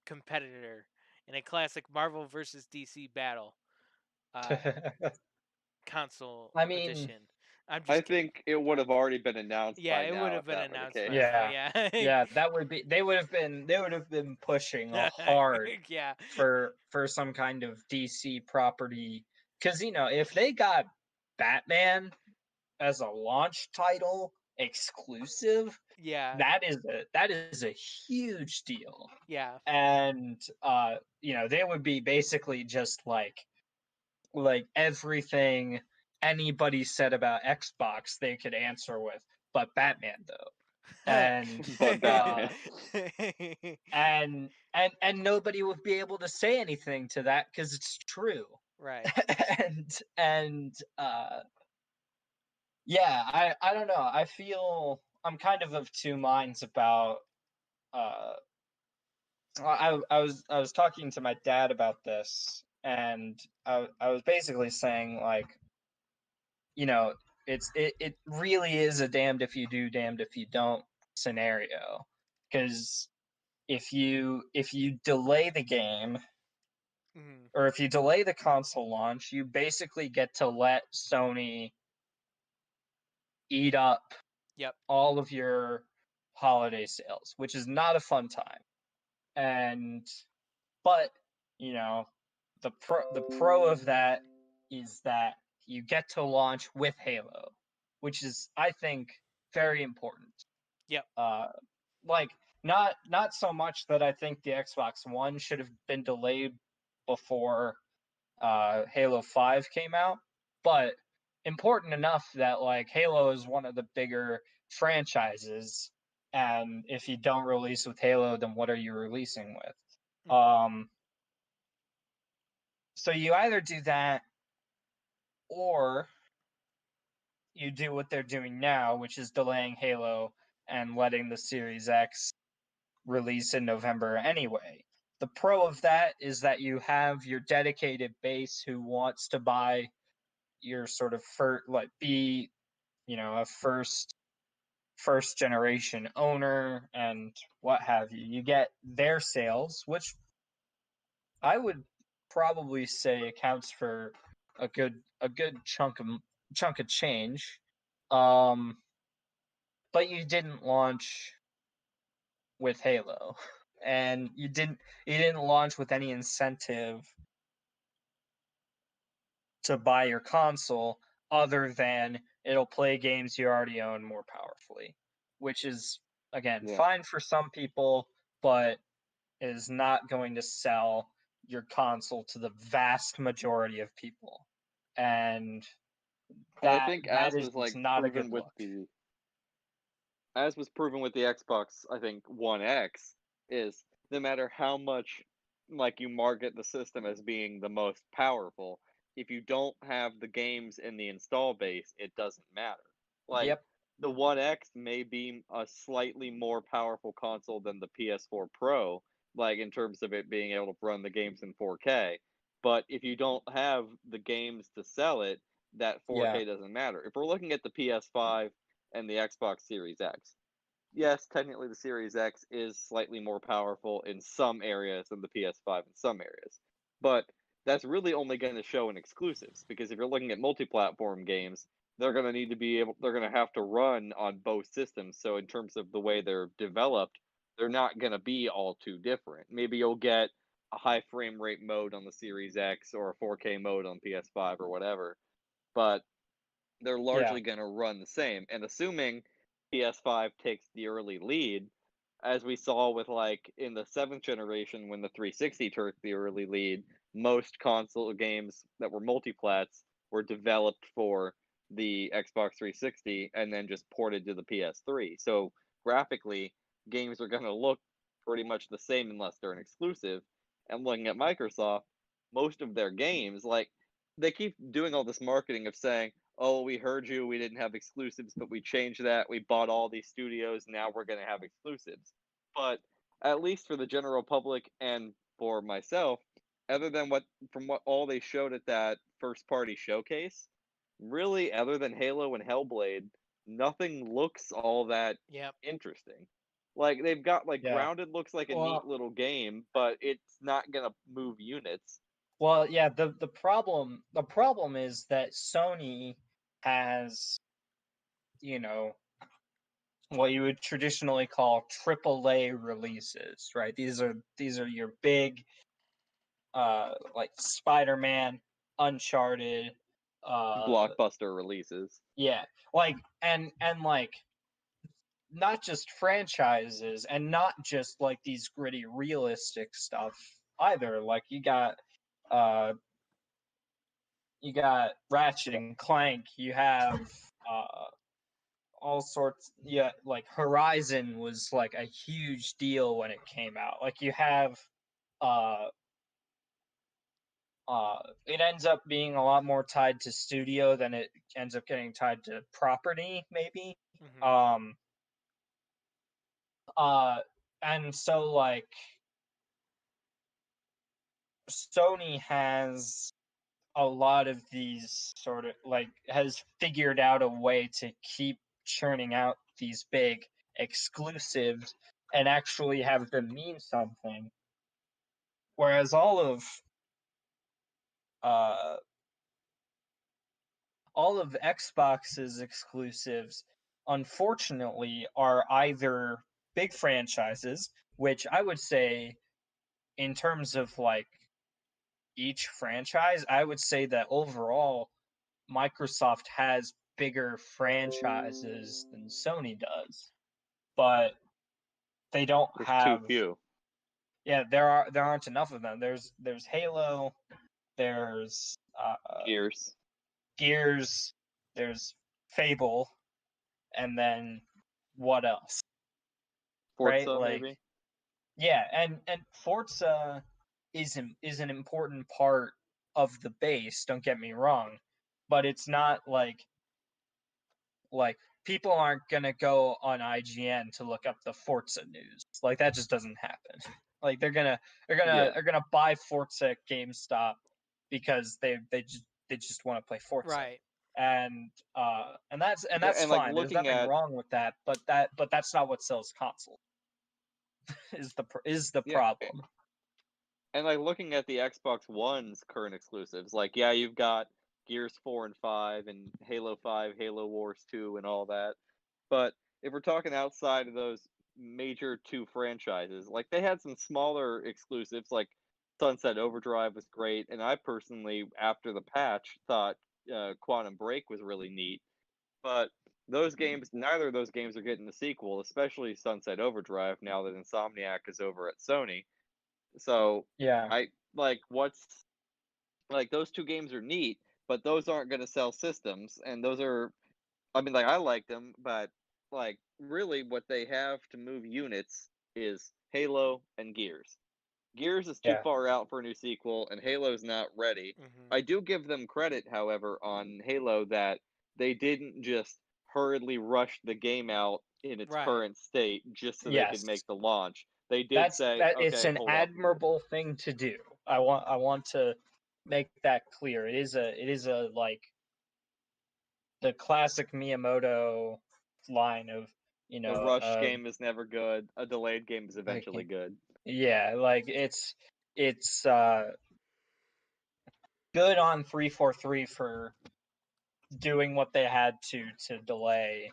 competitor in a classic Marvel versus DC battle console I mean, edition? I'm I just kidding. think it would have already been announced Yeah, by it would now have if been that were the announced case. by now. yeah, Yeah. yeah, that would be they would have been pushing hard Yeah. for some kind of DC property, because if they got Batman as a launch title exclusive, Yeah. that is a huge deal. Yeah. And they would be basically just like everything anybody said about Xbox they could answer with, but Batman though. And But Batman. and nobody would be able to say anything to that because it's true. Right. And yeah, I don't know. I feel I'm kind of two minds about uh I was talking to my dad about this, and I was basically saying, like, it really is a damned if you do, damned if you don't scenario, because if you delay the game, Mhm. or if you delay the console launch, you basically get to let Sony eat up Yep. all of your holiday sales, which is not a fun time. But the pro of that is that you get to launch with Halo, which is, I think, very important. Yep. Like, not so much that I think the Xbox One should have been delayed before Halo 5 came out, but important enough that, like, Halo is one of the bigger franchises, and if you don't release with Halo, then what are you releasing with? Mhm. So you either do that, or you do what they're doing now, which is delaying Halo and letting the Series X release in November anyway. The pro of that is that you have your dedicated base who wants to buy your sort of be, a first generation owner and what have you. You get their sales, which I would probably say accounts for a good chunk of change. But you didn't launch with Halo, and you didn't launch with any incentive to buy your console other than it'll play games you already own more powerfully, which is, again, Yeah. fine for some people, but is not going to sell your console to the vast majority of people. And And I think that is just not a good look. as was proven with the Xbox, I think One X, is no matter how much like you market the system as being the most powerful, if you don't have the games in the install base, it doesn't matter. Like Yep. the One X may be a slightly more powerful console than the PS4 Pro, like in terms of it being able to run the games in 4K. But if you don't have the games to sell it, that Yeah. 4K doesn't matter. If we're looking at the PS5 and the Xbox Series X, yes, technically the Series X is slightly more powerful in some areas than the PS5 in some areas. But that's really only going to show in exclusives, because if you're looking at multi-platform games, they're going to need to be able they're going to have to run on both systems. So in terms of the way they're developed, they're not going to be all too different. Maybe you'll get a high frame rate mode on the Series X or a 4K mode on PS5 or whatever, but they're Yeah. largely going to run the same. And assuming PS5 takes the early lead, as we saw with like in the 7th generation when the 360 took the early lead, most console games that were multiplats were developed for the Xbox 360 and then just ported to the PS3. So graphically, games are going to look pretty much the same unless they're an exclusive. And looking at Microsoft, most of their games, like, they keep doing all this marketing of saying, oh, we heard you, we didn't have exclusives, but we changed that. We bought all these studios, now we're going to have exclusives. But at least for the general public and for myself, other than what all they showed at that first party showcase, really, other than Halo and Hellblade, nothing looks all that Yep. interesting. Like, they've got, like, Yeah. Grounded looks like a Well- neat little game, but it's not gonna move units. Well, yeah, the problem is that Sony has, you know, what you would traditionally call AAA releases, right? These are your big like Spider-Man, Uncharted, Blockbuster releases. yeah, like and like not just franchises and not just like these gritty realistic stuff either. Like you got Ratchet and Clank, you have all sorts. Yeah, like Horizon was like a huge deal when it came out. Like you have it ends up being a lot more tied to studio than it ends up getting tied to property, maybe. Mhm. And so like Sony has a lot of these sort of like has figured out a way to keep churning out these big exclusives and actually have them mean something. Whereas uh all of Xbox's exclusives unfortunately are either big franchises, which I would say in terms of like each franchise, I would say that overall Microsoft has bigger franchises than Sony does. But they don't There's have too few. Yeah, there aren't enough of them. There's Halo, there's Gears. there's Fable, and then what else? Forza, Right? Like maybe? yeah, and Forza is an important part of the base, don't get me wrong, but it's not like people aren't gonna go on IGN to look up the Forza news. Like that just doesn't happen. Like they're gonna Yeah. buy Forza at GameStop because they just want to play Forza. Right. And that's and, fine. like, There's looking nothing at wrong with that, but that's not what sells consoles. is the Yeah, problem. and like looking at the Xbox One's current exclusives, like, yeah, you've got Gears 4 and 5 and Halo 5, Halo Wars 2 and all that. But if we're talking outside of those major two franchises, like, they had some smaller exclusives, like Sunset Overdrive was great, and I personally, after the patch, thought Quantum Break was really neat. But those games, neither of those games are getting a sequel, especially Sunset Overdrive, now that Insomniac is over at Sony. So Yeah. I like what's like those two games are neat, but those aren't going to sell systems, and those are, I mean, like, I like them, but like really what they have to move units is Halo and Gears. Gears is too Yeah. far out for a new sequel, and Halo's not ready. Mhm. I do give them credit, however, on Halo that they didn't just hurriedly rush the game out in its Right. current state just so they Yes. could make the launch. They did say, it's okay, an hold on. admirable thing to do. I want to make that clear. It is a like the classic Miyamoto line of, you know, A rushed game is never good. A delayed game is eventually good. Yeah, like it's good on 343 for doing what they had to delay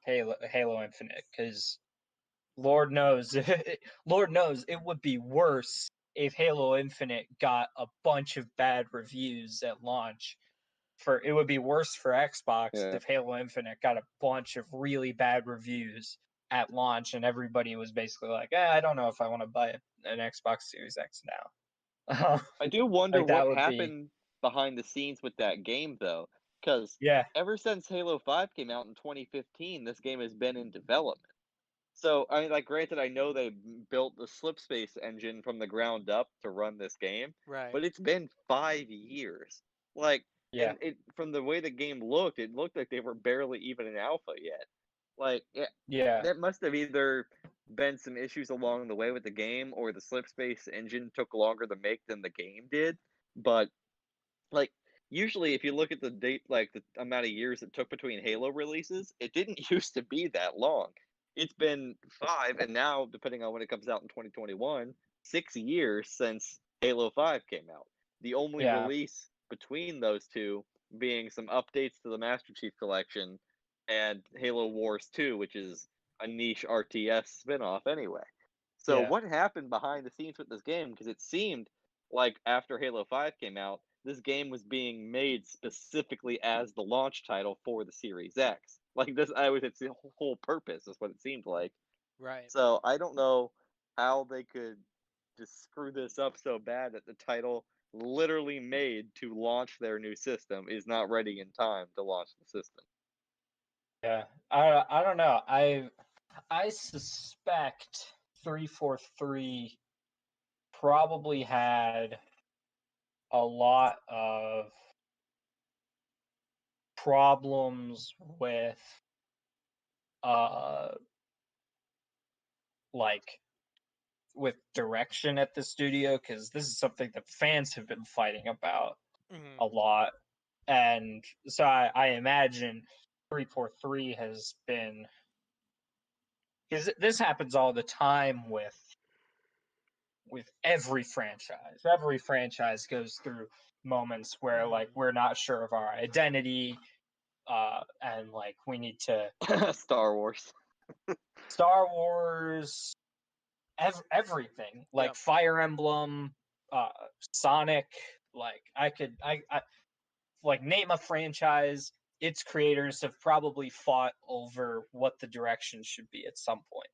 Halo Infinite, because Lord knows, Lord knows it would be worse if Halo Infinite got a bunch of bad reviews at launch. It would be worse for Xbox Yeah. if Halo Infinite got a bunch of really bad reviews at launch and everybody was basically like, I don't know if I want to buy an Xbox Series X now. I do wonder Like, that what would be, happened behind the scenes with that game, though, because yeah, ever since Halo 5 came out in 2015, this game has been in development. So, I mean, like, granted, I know they built the Slipspace engine from the ground up to run this game, Right. but it's been 5 years. Like, yeah, and it from the way the game looked, it looked like they were barely even in alpha yet. Like, yeah, that must have either been some issues along the way with the game, or the Slipspace engine took longer to make than the game did. But like, usually, if you look at the date, like the amount of years it took between Halo releases, it didn't used to be that long. It's been 5, and now, depending on when it comes out in 2021, 6 years since Halo 5 came out. The only yeah, release between those two being some updates to the Master Chief Collection and Halo Wars 2, which is a niche RTS spinoff anyway. So, yeah, what happened behind the scenes with this game? Because it seemed like after Halo 5 came out, this game was being made specifically as the launch title for the Series X. Like this, it's the whole purpose, is what it seemed like. Right. So I don't know how they could just screw this up so bad that the title literally made to launch their new system is not ready in time to launch the system. yeah. I don't know. I suspect 343 probably had a lot of problems with uh like with direction at the studio, because this is something that fans have been fighting about Hmm. a lot. And so I imagine 343 has been, because this happens all the time with every franchise. Every franchise goes through moments where like we're not sure of our identity, and like we need to Star Wars. Star Wars, everything, like Yep. Fire Emblem, uh, Sonic. Like I like name a franchise. Its creators have probably fought over what the direction should be at some point,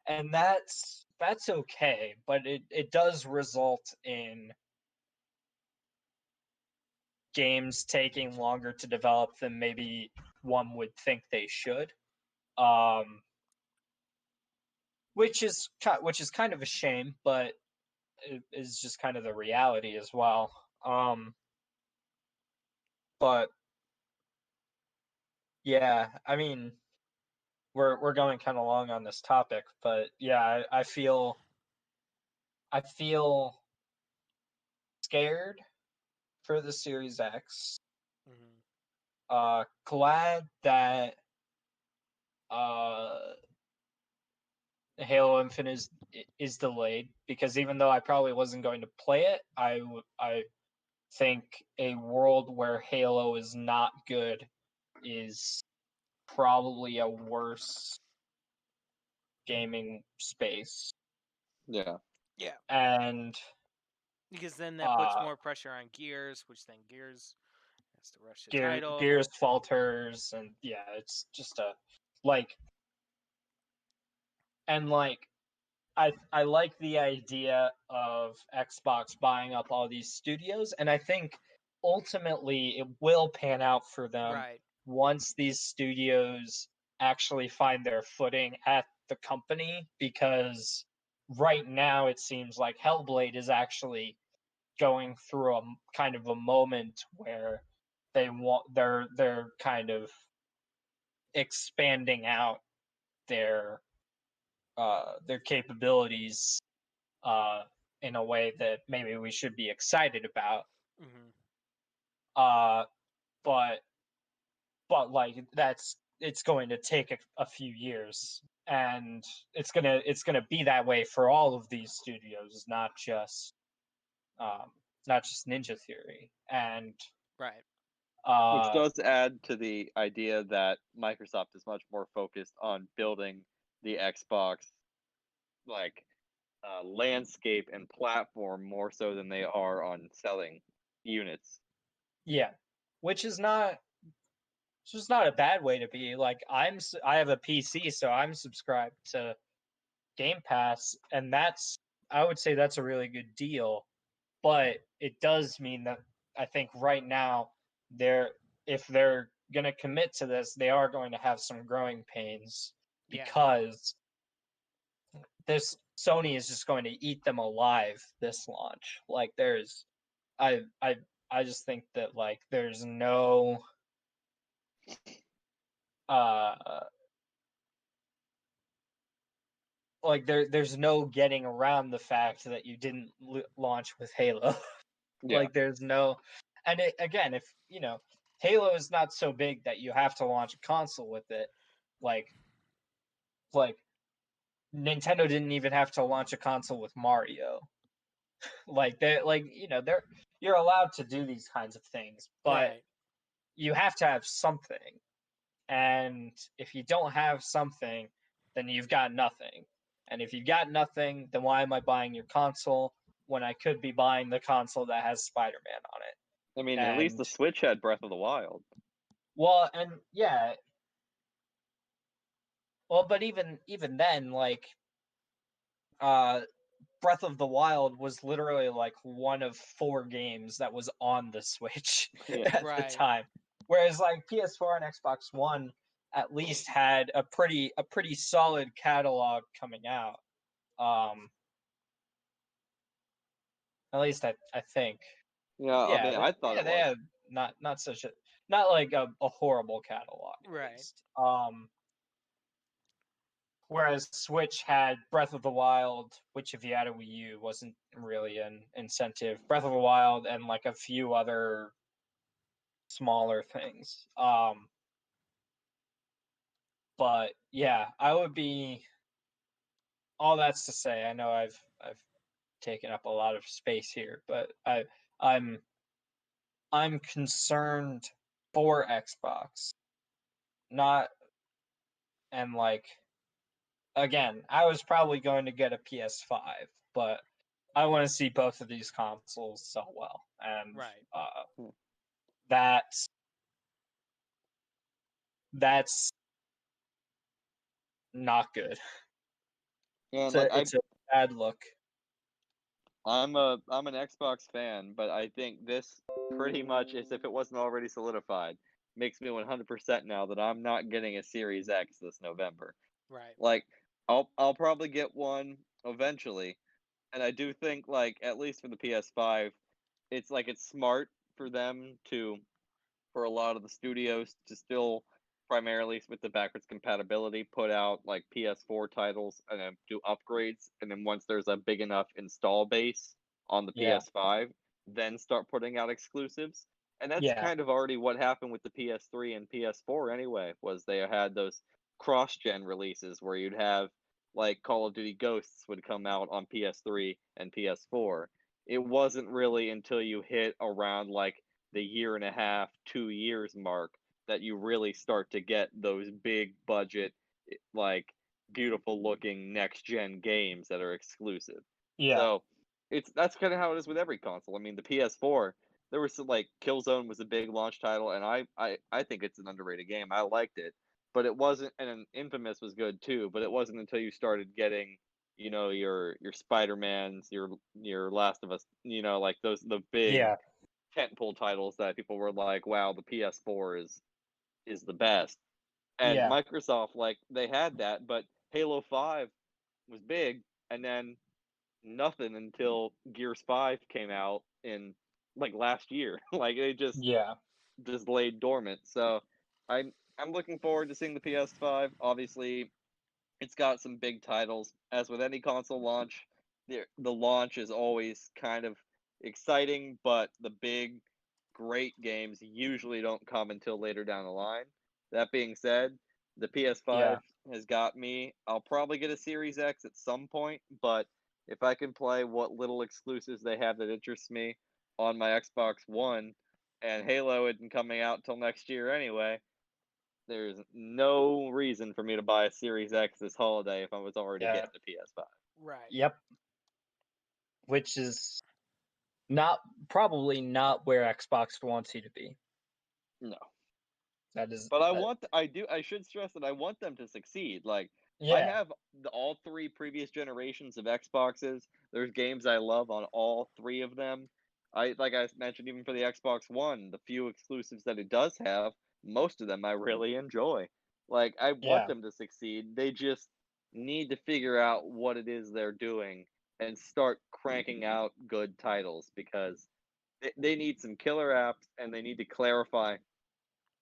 and that's okay, but it does result in games taking longer to develop than maybe one would think they should, um, which is kind of a shame, but it is just kind of the reality as well. But yeah, I mean, we're going kind of long on this topic, but yeah, I feel scared for the Series X. Hmm. Glad that uh Halo Infinite is delayed, because even though I probably wasn't going to play it, I think a world where Halo is not good is probably a worse gaming space. Yeah. Yeah. And Because then that puts uh more pressure on Gears, which then Gears has to rush the title. Gears falters, and yeah, it's just a like, and like I like the idea of Xbox buying up all these studios, and I think ultimately it will pan out for them Right. once these studios actually find their footing at the company, because right now it seems like Hellblade is actually going through a kind of a moment where they're kind of expanding out their capabilities uh, in a way that maybe we should be excited about. Hmm. Uh, but like it's going to take a few years, and it's gonna be that way for all of these studios, um, not just Ninja Theory. And Right. Which Uh, does add to the idea that Microsoft is much more focused on building the Xbox like landscape and platform more so than they are on selling units. yeah, which is not it's just not a bad way to be. Like I have a PC, so I'm subscribed to Game Pass, and I would say that's a really good deal. But it does mean that I think right now they're if they're gonna commit to this, they are going to have some growing pains Yeah. because this Sony is just going to eat them alive this launch. Like I I I just think that like there's no uh like there's no getting around the fact that you didn't launch with Halo. Yeah. Like there's no and again if you know Halo is not so big that you have to launch a console with it. Like like Nintendo didn't even have to launch a console with Mario. Like they're you're allowed to do these kinds of things, but Right. you have to have something. And if you don't have something, then you've got nothing. And if you've got nothing, then why am I buying your console when I could be buying the console that has Spider-Man on it? I mean, at least the And Switch had Breath of the Wild. well, and yeah, well, but even then, like uh Breath of the Wild was literally like one of 4 games that was on the Switch Yeah. at the Right. time. Whereas like PS4 and Xbox One at least had a pretty solid catalog coming out. Um at least I think. Yeah, I Yeah, mean, I thought yeah, it they was. had not such a not like a horrible catalog at Right. least. Whereas Switch had Breath of the Wild, which if you had a Wii U wasn't really an incentive. Breath of the Wild and like a few other smaller things. But yeah, I would be all that's to say, I know I've taken up a lot of space here, but I'm I'm concerned for Xbox. Not and like again, I was probably going to get a PS5, but I want to see both of these consoles sell well, and Right. Hmm. that's that's not good. And like It's a bad look. I'm an Xbox fan, but I think this pretty much, as if it wasn't already solidified, makes me 100% now that I'm not getting a Series X this November. Right. Like, I'll probably get one eventually, and I do think like at least for the PS5, it's smart for them to for a lot of the studios to still primarily with the backwards compatibility put out like PS4 titles and then do upgrades, and then once there's a big enough install base on the Yeah, PS5, then start putting out exclusives. And that's yeah, kind of already what happened with the PS3 and PS4 anyway, was they had those cross-gen releases where you'd have like Call of Duty Ghosts would come out on PS3 and PS4. It wasn't really until you hit around like the year and a half, 2 years mark that you really start to get those big budget, like beautiful looking next gen games that are exclusive. yeah, So that's kind of how it is with every console. I mean, the PS4, there was some like Killzone was a big launch title, and I think it's an underrated game. I liked it, but it wasn't. And Infamous was good too, but it wasn't until you started getting your Spider-Mans, your Last of Us, like those the big yeah, tentpole titles that people were like, "Wow, the PS4 is the best." And yeah, Microsoft, like, they had that, but Halo 5 was big, and then nothing until Gears 5 came out in like last year. Like they yeah, just laid dormant. So I'm looking forward to seeing the PS5. Obviously, it's got some big titles. As with any console launch, the launch is always kind of exciting, but the big, great games usually don't come until later down the line. That being said, the yeah, PS5 has got me. I'll probably get a Series X at some point, but if I can play what little exclusives they have that interests me on my Xbox One, and Halo isn't coming out till next year anyway. There's no reason for me to buy a Series X this holiday if I was already Yeah. getting a PS5. Right. Yep. Which is probably not where Xbox wants you to be. No. That is. But I should stress that I want them to succeed. Like, I Yeah. have all 3 previous generations of Xboxes. There's games I love on all 3 of them. Like I mentioned, even for the Xbox One, the few exclusives that it does have, most of them I really enjoy. Like, I want Yeah. them to succeed. They just need to figure out what it is they're doing and start cranking out good titles, because they need some killer apps, and they need to clarify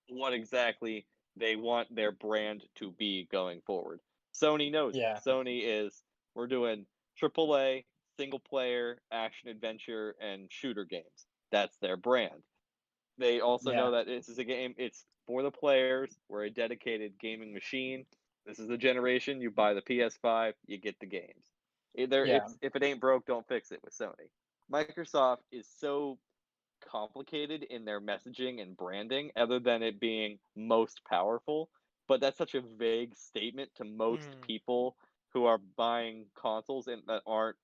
what exactly they want their brand to be going forward. Sony knows it. Yeah. Sony is, we're doing AAA, single player, action adventure, and shooter games. That's their brand. They also Yeah. know that this is a game, it's for the players. We're a dedicated gaming machine. This is the generation, you buy the PS5, you get the games. Yeah. If it ain't broke, don't fix it with Sony. Microsoft is so complicated in their messaging and branding, other than it being most powerful. But that's such a vague statement to most people who are buying consoles and that aren't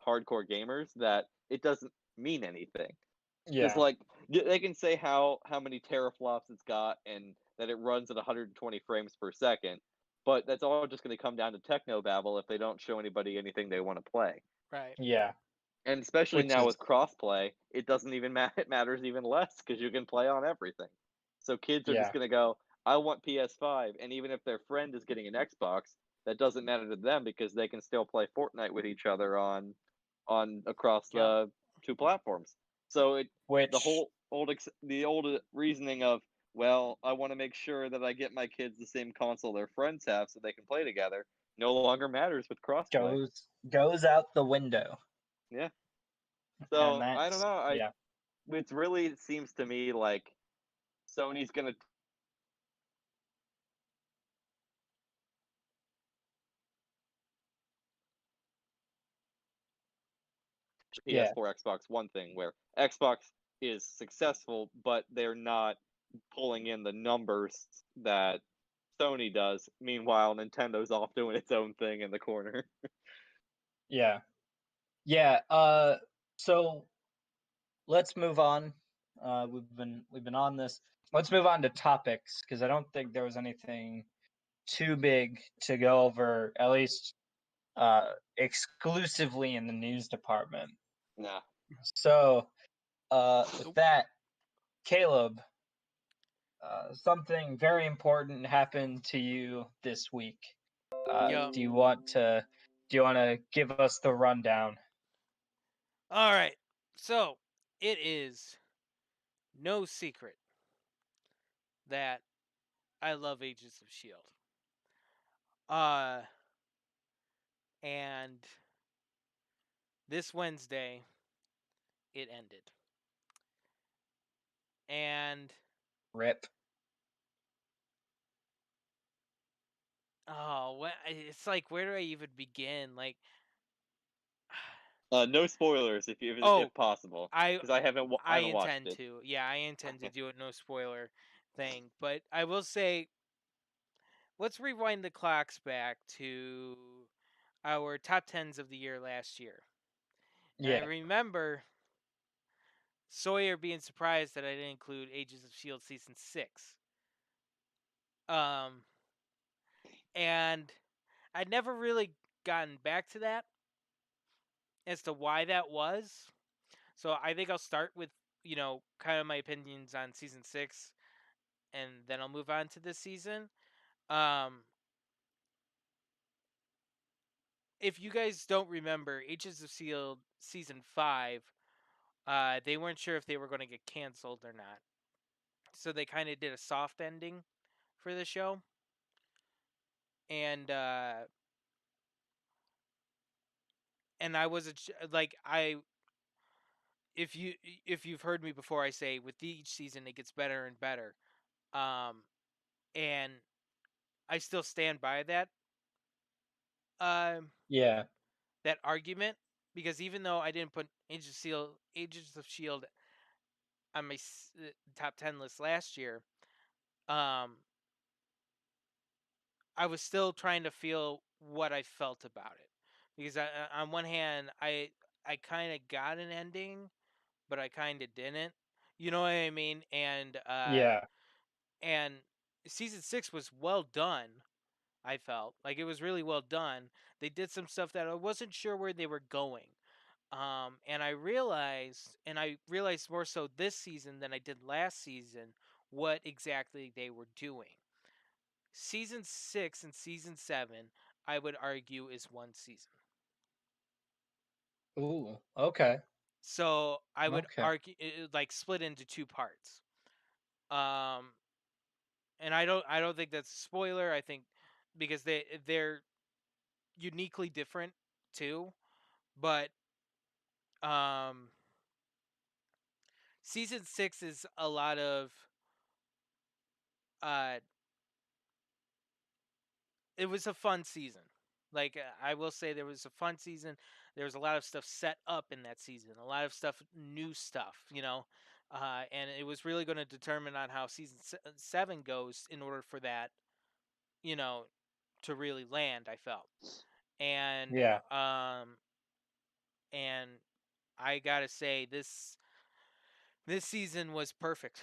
hardcore gamers, that it doesn't mean anything. Because Yeah. like they can say how many teraflops it's got and that it runs at 120 frames per second, but that's all just going to come down to technobabble if they don't show anybody anything they want to play. Right. Yeah. And especially Which now is. with crossplay, it doesn't even matter. It matters even less because you can play on everything. So kids are Yeah. just gonna go, "I want PS5," and even if their friend is getting an Xbox, that doesn't matter to them because they can still play Fortnite with each other on across Yep. the 2 platforms. So the Which. whole the old reasoning of, well, I want to make sure that I get my kids the same console their friends have so they can play together, no longer matters with crossplay. goes out the window. Yeah. And So I don't that's. know. Yeah. It seems to me like Sony's gonna Yeah. PS4, Xbox One thing where Xbox is successful, but they're not pulling in the numbers that Sony does. Meanwhile, Nintendo's off doing its own thing in the corner. Yeah. Yeah. So let's move on. We've been on this. Let's move on to topics, because I don't think there was anything too big to go over, at least exclusively in the news department. Nah. So with that, Caleb, something very important happened to you this week. Yep. Do you want to give us the rundown? All right. So it is no secret that I love Agents of Shield. And this Wednesday it ended. And Rip. it's like, where do I even begin? Like, No spoilers if Oh, possible, I because I haven't watched intend it. to. Yeah, I intend to do it, no spoiler thing. But I will say, let's rewind the clocks back to our top 10s of the year last year. And I Yeah. remember Sawyer being surprised that I didn't include Agents of Shield season 6. And I'd never really gotten back to that as to why that was. So I think I'll start with, kind of my opinions on season 6, and then I'll move on to this season. If you guys don't remember, Agents of Shield season 5, they weren't sure if they were going to get canceled or not, so they kind of did a soft ending for the show. And I was if you've heard me before, I say with each season it gets better and better. And I still stand by that. Yeah. That argument, because even though I didn't put Agents of Shield on my top 10 list last year, um, I was still trying to feel what I felt about it because on one hand, I kind of got an ending, but I kind of didn't. You know what I mean? Yeah. And season 6 was well done. I felt like it was really well done. They did some stuff that I wasn't sure where they were going. And I realized more so this season than I did last season what exactly they were doing. Season 6 and season 7, I would argue, is one season. Ooh. Okay. So I would Okay. argue like split into two parts. Um, and I don't think that's a spoiler. I think because they're uniquely different too. But um, season 6 is a lot of uh, it was a fun season. Like I will say, there was a fun season. There was a lot of stuff set up in that season. A lot of stuff, new stuff, and it was really going to determine on how season 7 goes in order for that, you know, to really land. I felt, and Yeah. um, and I gotta say this season was perfect.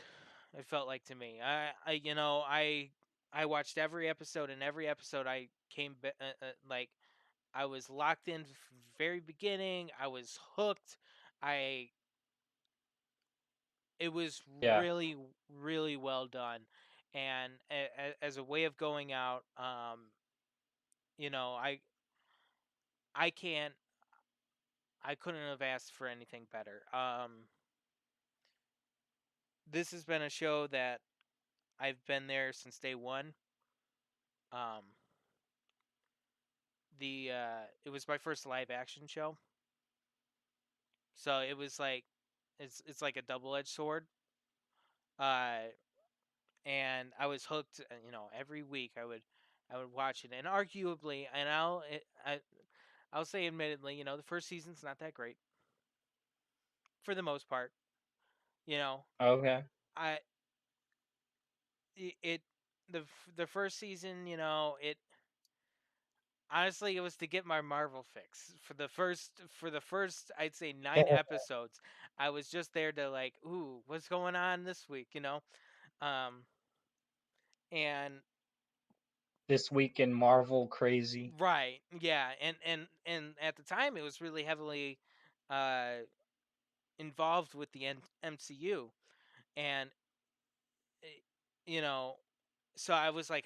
It felt like to me. I watched every episode, and every episode I came like I was locked in from the very beginning. I was hooked. I It was Yeah. really really well done, and as a way of going out, you know, I can't I couldn't have asked for anything better. This has been a show that I've been there since day one. Um, the It was my first live action show, so it was like it's like a double edged sword. Uh, and I was hooked. Every week I would watch it, and arguably, and I'll say admittedly, the first season's not that great for the most part. You know, Okay. I it the first season, it honestly, it was to get my Marvel fix for the first I'd say 9 episodes. I was just there to like, ooh, what's going on this week, um, and This week in Marvel crazy. right, yeah, and at the time it was really heavily uh involved with the MCU, and eh, you know, so I was like,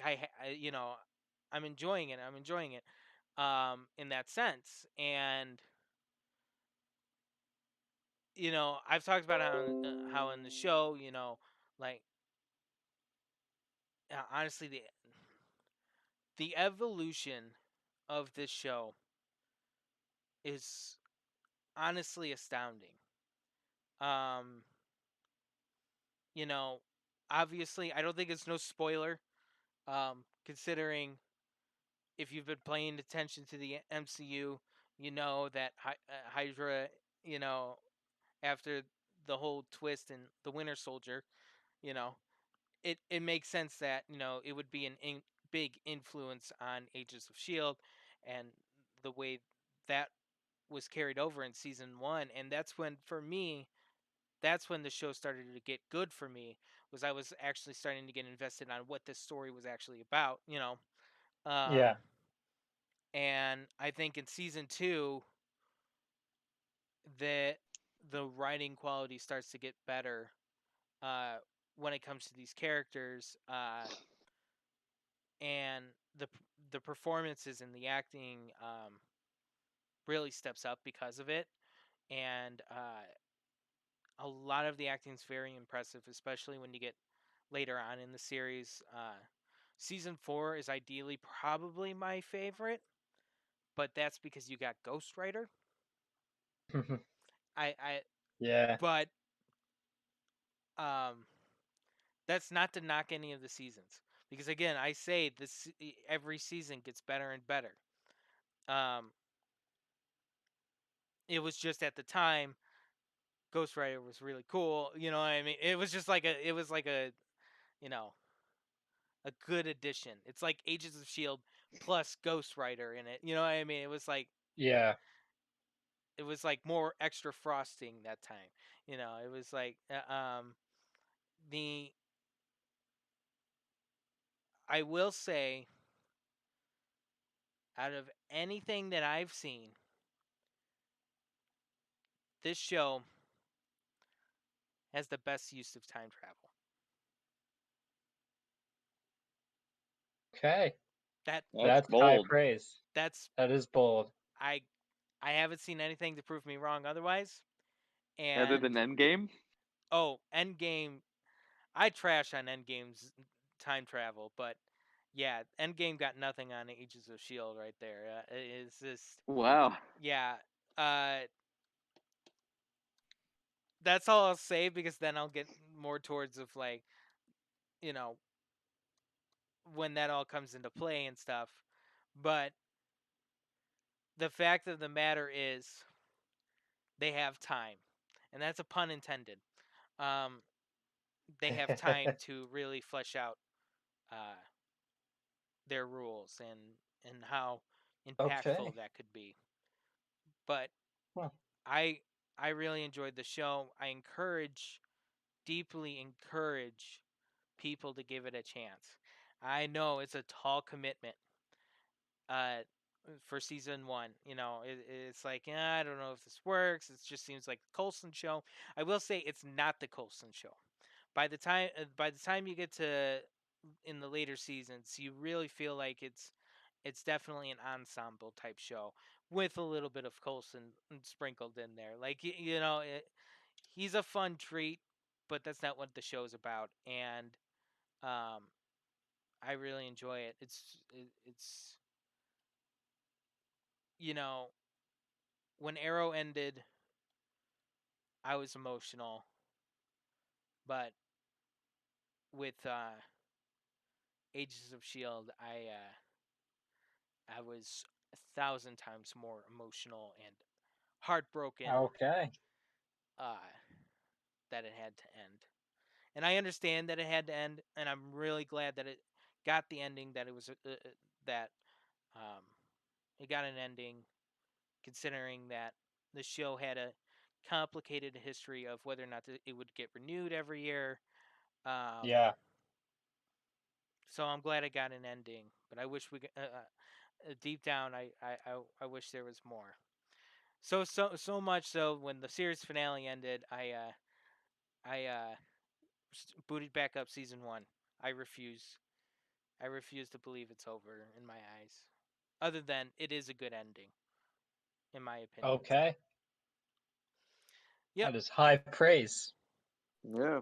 I'm enjoying it. I'm enjoying it, in that sense, and I've talked about how in the show, like honestly, the evolution of this show is honestly astounding. Um, you know, Obviously, I don't think it's no spoiler, considering if you've been paying attention to the MCU, you know that Hydra, you know, after the whole twist in the Winter Soldier, you know, it makes sense that it would be big influence on Agents of Shield, and the way that was carried over in season 1, and that's when the show started to get good for me. Was I was actually starting to get invested on what this story was actually about, Yeah. um, and I think in season 2 that the writing quality starts to get better, uh, when it comes to these characters, and the performances and the acting, really steps up because of it, and a lot of the acting is very impressive, especially when you get later on in the series. Season 4 is ideally probably my favorite, but that's because you got Ghost Rider. I Yeah. But um, that's not to knock any of the seasons, because again, I say every season gets better and better. Um, it was just at the time Ghost Rider was really cool. You know what I mean? It was just like a you know, a good addition. It's like Agents of Shield plus Ghost Rider in it. You know what I mean? Yeah. It was like more extra frosting that time. You know, it was like the I will say, out of anything that I've seen, this show has the best use of time travel. Okay. That That's That's high bold. praise. that's That is bold. I haven't seen anything to prove me wrong otherwise. Other And than Endgame, Endgame, I trash on Endgame's time travel, but yeah, Endgame got nothing on Agents of Shield right there. It's just wow. yeah. Uh, that's all I'll say because then I'll get more towards of like, you know, when that all comes into play and stuff. But the fact of the matter is, they have time, and that's a pun intended. Um, they have time to really flesh out uh, their rules and how Okay. impactful that could be. But Well, I I really enjoyed the show. I deeply encourage people to give it a chance. I know it's a tall commitment uh for season 1. You know, it's like, I don't know if this works. It just seems like the Coulson show. I will say it's not the Coulson show. By the time you get to in the later seasons, you really feel like it's definitely an ensemble type show with a little bit of Coulson sprinkled in there. Like you know, he's a fun treat, but that's not what the show's about. And um, I really enjoy it. It's you know, when Arrow ended, I was emotional, but with Agents of Shield, I was 1,000 times more emotional and heartbroken okay. uh, that it had to end. And I understand that it had to end, and I'm really glad that it got the ending that it was that um, it got an ending, considering that the show had a complicated history of whether or not it would get renewed every year. Um, Yeah. so I'm glad it got an ending, but I wish deep down, I wish there was more. So much so when the series finale ended, I booted back up season 1. I refuse. I refuse to believe it's over in my eyes. Other than it is a good ending, in my opinion. Okay. Yep. That is high praise. Yeah.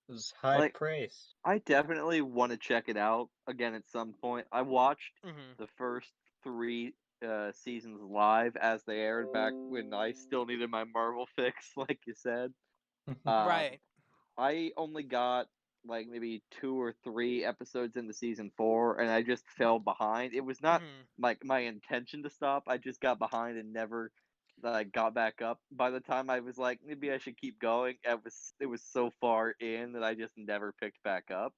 That is high Like, praise. I definitely want to check it out again at some point. I watched Mm-hmm. the first three seasons live as they aired back when I still needed my Marvel fix, like you said. Um, Right. I only got like maybe 2 or 3 episodes into season 4, and I just fell behind. It was not Mm-hmm. like my intention to stop. I just got behind and never like got back up. By the time I was like, maybe I should keep going, it was so far in that I just never picked back up.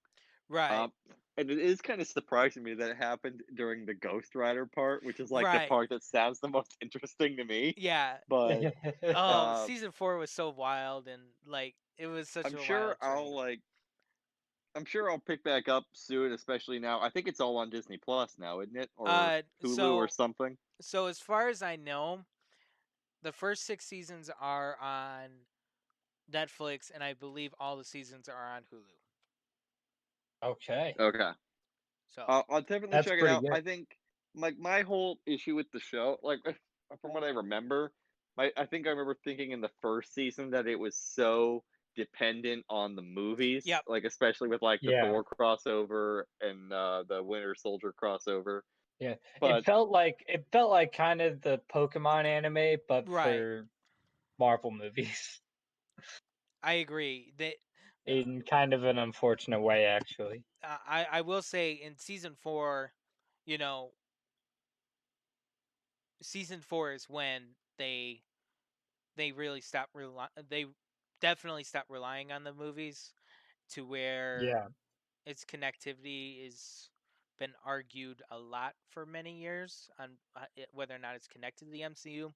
Right. Um, and it is kind of surprising me that it happened during the Ghost Rider part, which is like the Right. part that sounds the most interesting to me. Yeah. But Oh, uh, season 4 was so wild and like it was such I'm a sure wild train. I'm sure I'll pick back up soon, especially now. I think it's all on Disney Plus now, isn't it? Or Uh, Hulu or so something. so as far as I know, the first 6 seasons are on Netflix, and I believe all the seasons are on Hulu. Okay. Okay. So I'll definitely That's check it pretty out. good. I think like my whole issue with the show, like from what I remember, I think I remember thinking in the first season that it was so dependent on the movies, yep. like especially with like the Yeah. Thor crossover and the Winter Soldier crossover. Yeah. But It felt like kind of the Pokemon anime, but Right. for Marvel movies. I agree. That In kind of an unfortunate way, actually. I will say in season 4, you know, season 4 is when they really stop definitely stopped relying on the movies to where Yeah. its connectivity is been argued a lot for many years on whether or not it's connected to the MCU.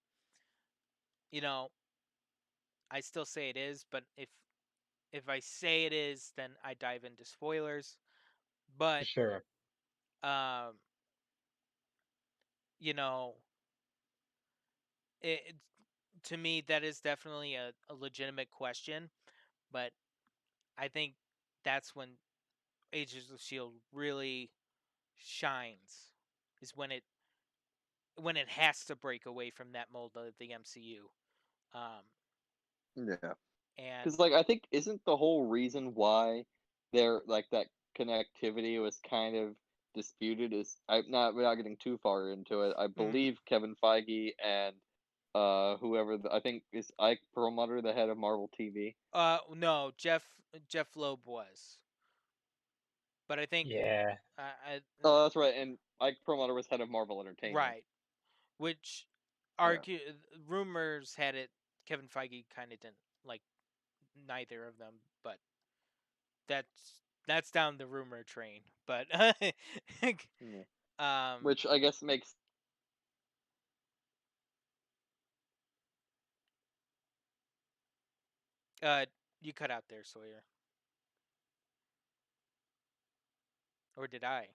You know, I still say it is, but if I say it is, then I dive into spoilers. But Sure. um, you know, it to me that is definitely a legitimate question, but I think that's when Agents of Shield really shines, is when it has to break away from that mold of the MCU. Um, Yeah. and Because like I think isn't the whole reason why there like that connectivity was kind of disputed is I'm not without getting too far into it. I believe Kevin Feige and whoever I think is Ike Perlmutter, the head of Marvel TV. no, Jeff Loeb was, but I think Yeah. Oh, that's right. And Ike Perlmutter was head of Marvel Entertainment. right, which Yeah. rumors had it Kevin Feige kind of didn't like neither of them, but that's down the rumor train. But Yeah. Which I guess makes you cut out there, Sawyer, or did I?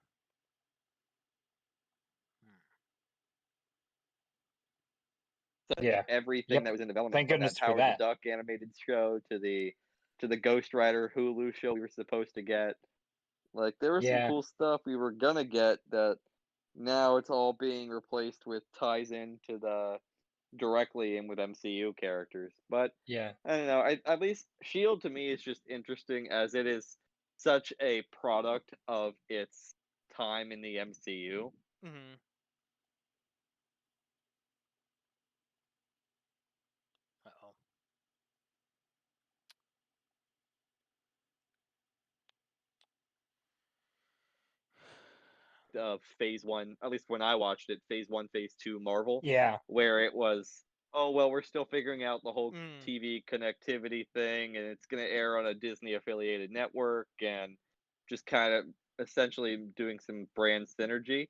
Yeah. everything Yep. that was in development Thank from that goodness for Howard the that. Duck animated show to the Ghost Rider Hulu show we were supposed to get. Like there was some Yeah. cool stuff we were gonna get that now it's all being replaced with ties into the directly in with MCU characters. But Yeah. I don't know. At least Shield to me is just interesting as it is such a product of its time in the MCU. Mm-hmm. Uh-oh. Phase one, at least when I watched it, phase one, phase two Marvel, Yeah. where it was, oh, well, we're still figuring out the whole Mm. TV connectivity thing, and it's going to air on a Disney affiliated network, and just kind of essentially doing some brand synergy.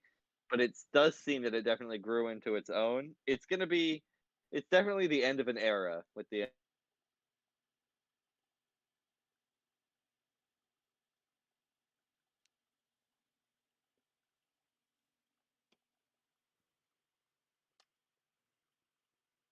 But it does seem that it definitely grew into its own. It's definitely the end of an era with the.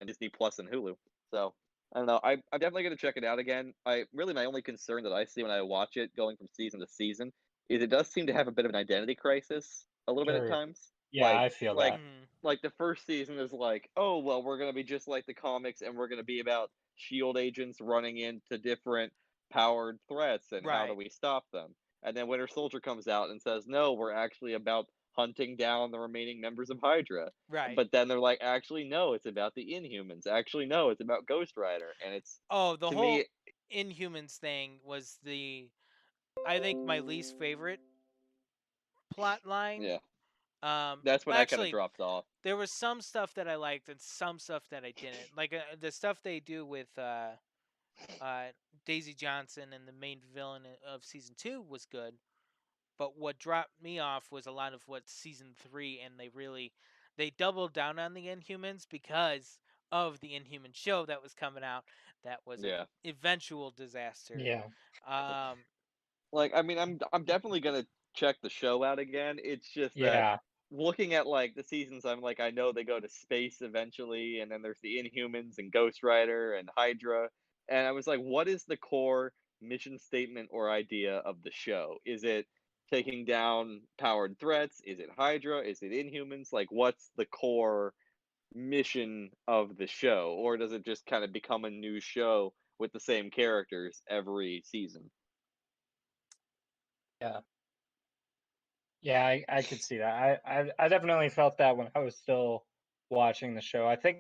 Disney Plus and Hulu. So I don't know. I'm definitely going to check it out again. My only concern that I see when I watch it going from season to season is it does seem to have a bit of an identity crisis a little bit at Sure. times. Yeah, I feel Like that. Mm-hmm. like the first season is like, oh well, we're going to be just like the comics, and we're going to be about Shield agents running into different powered threats and how do Right. we stop them. And then Winter Soldier comes out and says, no, we're actually about hunting down the remaining members of Hydra. Right. But then they're like, actually, no, it's about the Inhumans. Actually, no, it's about Ghost Rider. And it's, Oh, the to whole me, Inhumans thing was I think my least favorite plot line. yeah, that's when I kind of Actually, dropped off. there was some stuff that I liked and some stuff that I didn't. Like the stuff they do with Daisy Johnson and the main villain of season 2 was good. But what dropped me off was a lot of what season 3, and they doubled down on the Inhumans because of the Inhuman show that was coming out. That was an Yeah. eventual disaster. Yeah. Like, I mean, I'm definitely gonna check the show out again. It's just that Yeah. looking at like the seasons, I'm like, I know they go to space eventually, and then there's the Inhumans and Ghost Rider and Hydra, and I was like, what is the core mission statement or idea of the show? Is it taking down powered threats? Is it Hydra? Is it Inhumans? Like, what's the core mission of the show, or does it just kind of become a new show with the same characters every season? Yeah. Yeah, I could see that. I definitely felt that when I was still watching the show. I think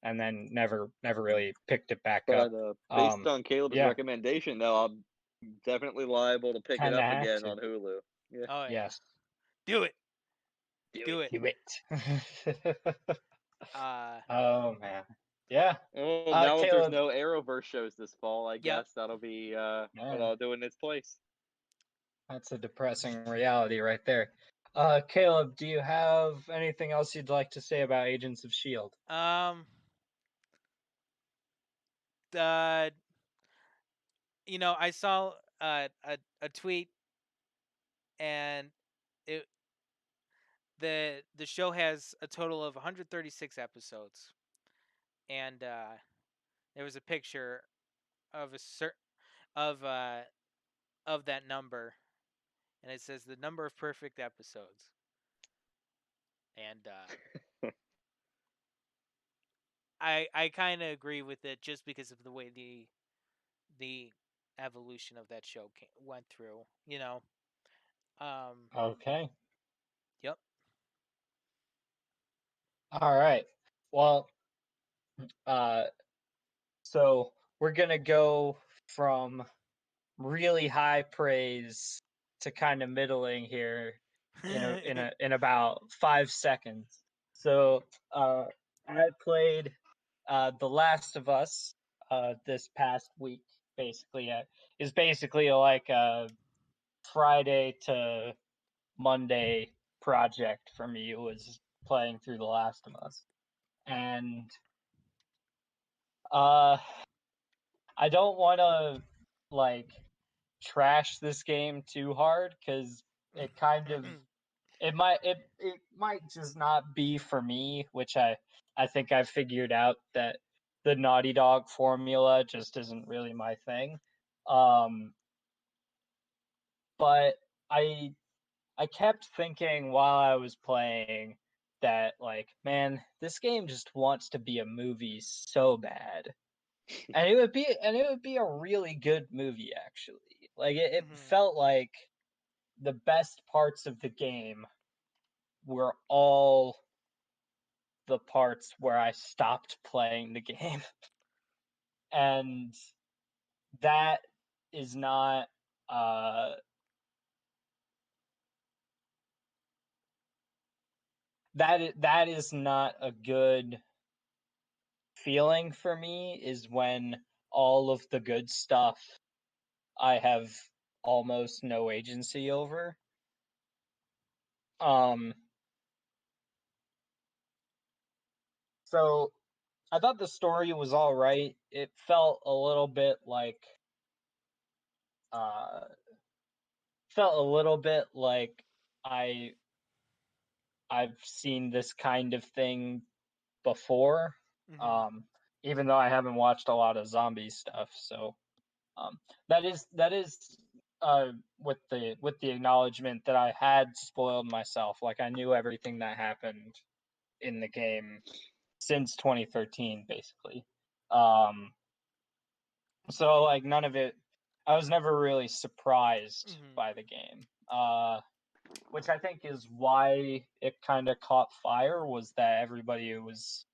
and then never really picked it back up. But based on Caleb's Yeah, recommendation, though, I'm definitely liable to pick it kind of up have again to. on Hulu. Yeah. Oh yeah, Yes. do it. Do it. Do it. Uh, Oh man. Yeah. Well, now if there's Caleb. no Arrowverse shows this fall, I Yep. guess that'll be what Yeah. I'll do in its place. That's a depressing reality right there. Caleb, do you have anything else you'd like to say about Agents of Shield? You know, I saw a tweet, and it the show has a total of 136 episodes, and there was a picture of of uh of that number, and it says the number of perfect episodes, and I kind of agree with it just because of the way the evolution of that show went through. You know. Okay. Yep. All right. Well, so we're gonna go from really high praise to kind of middling here in about 5 seconds. So I played The Last of Us this past week. Basically, is basically like a Friday to Monday project for me. It was playing through The Last of Us, and uh, I don't want to like trash this game too hard because it kind of it might just not be for me, which I think I've figured out that the Naughty Dog formula just isn't really my thing. But I kept thinking while I was playing that like, man, this game just wants to be a movie so bad. And it would be a really good movie actually. Like it felt like the best parts of the game were all the parts where I stopped playing the game. And that is not that is not a good feeling for me, is when all of the good stuff I have almost no agency over. So I thought the story was all right. It felt a little bit like uh I I've seen this kind of thing before. Even though I haven't watched a lot of zombie stuff, so that is with the acknowledgement that I had spoiled myself. Like I knew everything that happened in the game since 2013, basically. So like none of it. I was never really surprised by the game. Which I think is why it kind of caught fire, was that everybody was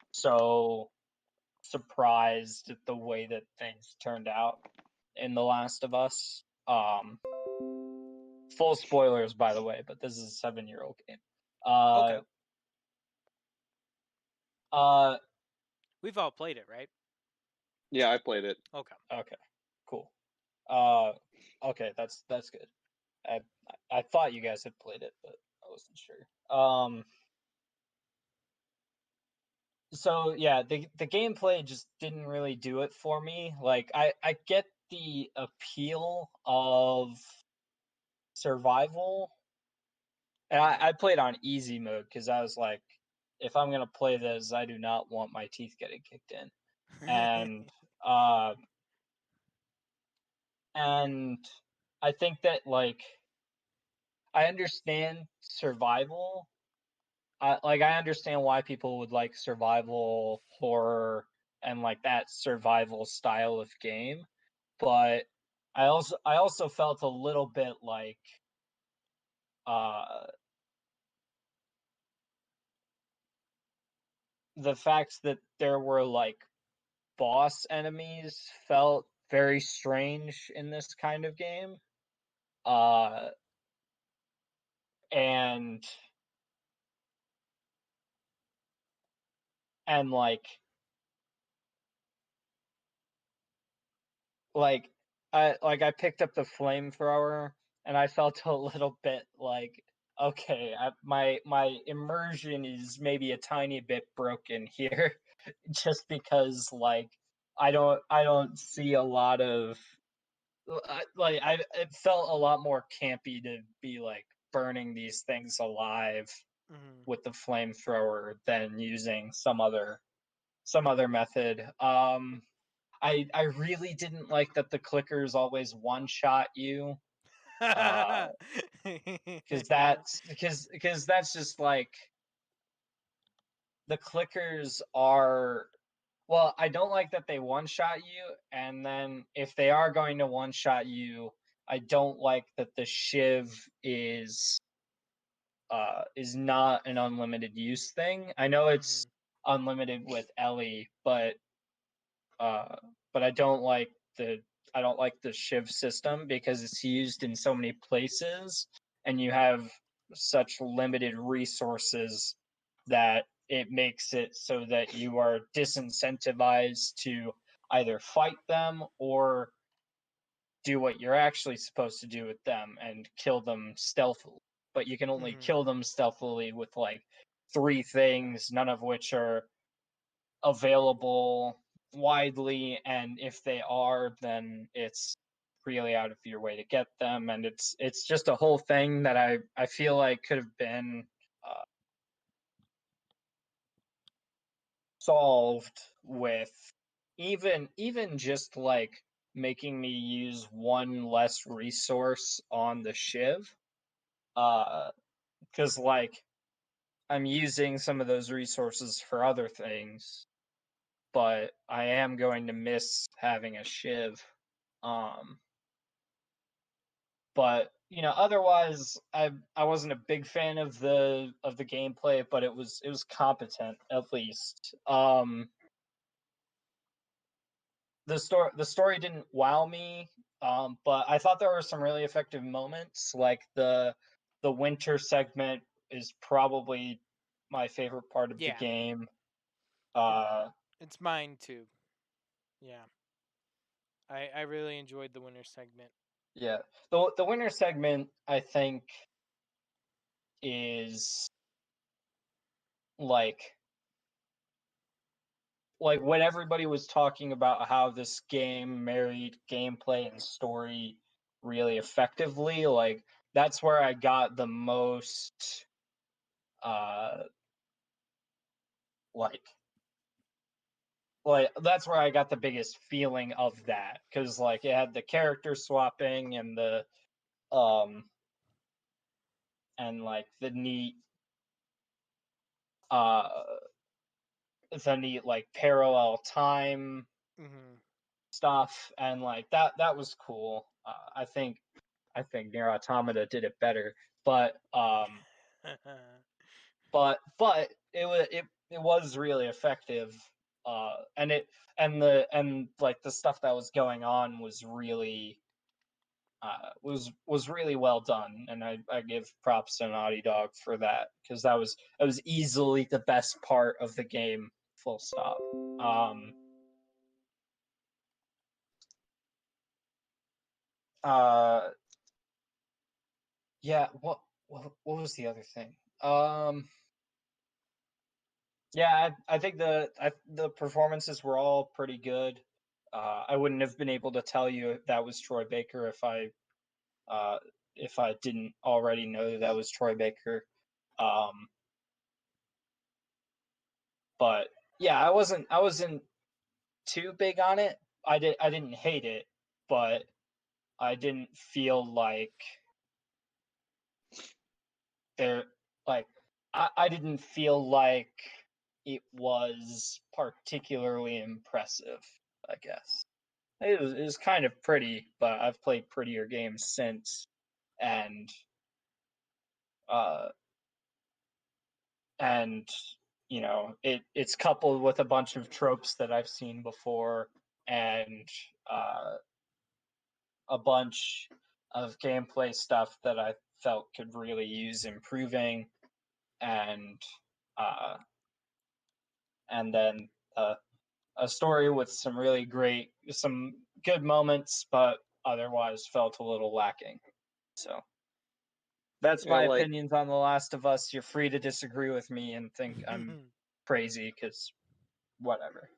so surprised at the way that things turned out in The Last of Us. Full spoilers, by the way, but this is a 7-year-old game. Okay. We've all played it, right? Yeah, I played it. Okay. Okay. Cool. Okay, that's good. I thought you guys had played it, but I wasn't sure. So yeah, the gameplay just didn't really do it for me. Like I get the appeal of survival, and I played on easy mode because I was like, if I'm gonna play this, I do not want my teeth getting kicked in, and and I think that like I understand survival. I understand why people would like survival horror and like that survival style of game, but I also felt a little bit like uh the fact that there were like boss enemies felt very strange in this kind of game. And and like I picked up the flamethrower and I felt a little bit like, okay, my immersion is maybe a tiny bit broken here, just because like I don't see a lot of it felt a lot more campy to be like burning these things alive Mhm. with the flamethrower than using some other method. I really didn't like that the clickers always one shot you. Because that's just like the clickers are. Well, I don't like that they one shot you, and then if they are going to one shot you, I don't like that the shiv is not an unlimited use thing. I know it's unlimited with Ellie, but I don't like the shiv system because it's used in so many places, and you have such limited resources that it makes it so that you are disincentivized to either fight them or do what you're actually supposed to do with them and kill them stealthily. But you can only kill them stealthily with like 3 things, none of which are available widely, and if they are, then it's really out of your way to get them, and it's just a whole thing that I feel like could have been solved with even just like making me use one less resource on the shiv, because like I'm using some of those resources for other things, but I am going to miss having a shiv. But otherwise, I wasn't a big fan of the gameplay, but it was competent at least. The story didn't wow me, but I thought there were some really effective moments. Like the winter segment is probably my favorite part of the game. It's mine too. Yeah. I really enjoyed the winter segment. Yeah. The winter segment, I think, is like when everybody was talking about how this game married gameplay and story really effectively, like that's where I got the most like that's where I got the biggest feeling of that, because like it had the character swapping and the like the neat like parallel time stuff, and like that was cool. I think Nier Automata did it better, but it was really effective, and like the stuff that was going on was really really well done, and I give props to Naughty Dog for that, because that was easily the best part of the game, full stop. Yeah, what was the other thing? Yeah, I think the performances were all pretty good. I wouldn't have been able to tell you that was Troy Baker if I didn't already know that was Troy Baker. But yeah, I wasn't too big on it. I didn't hate it, but I didn't feel like there like I didn't feel like it was particularly impressive, I guess. It was kind of pretty, but I've played prettier games since, and it's coupled with a bunch of tropes that I've seen before, and a bunch of gameplay stuff that I felt could really use improving, and and then a story with some good moments, but otherwise felt a little lacking. So that's Yeah, my like opinions on The Last of Us. You're free to disagree with me and think I'm crazy, because whatever.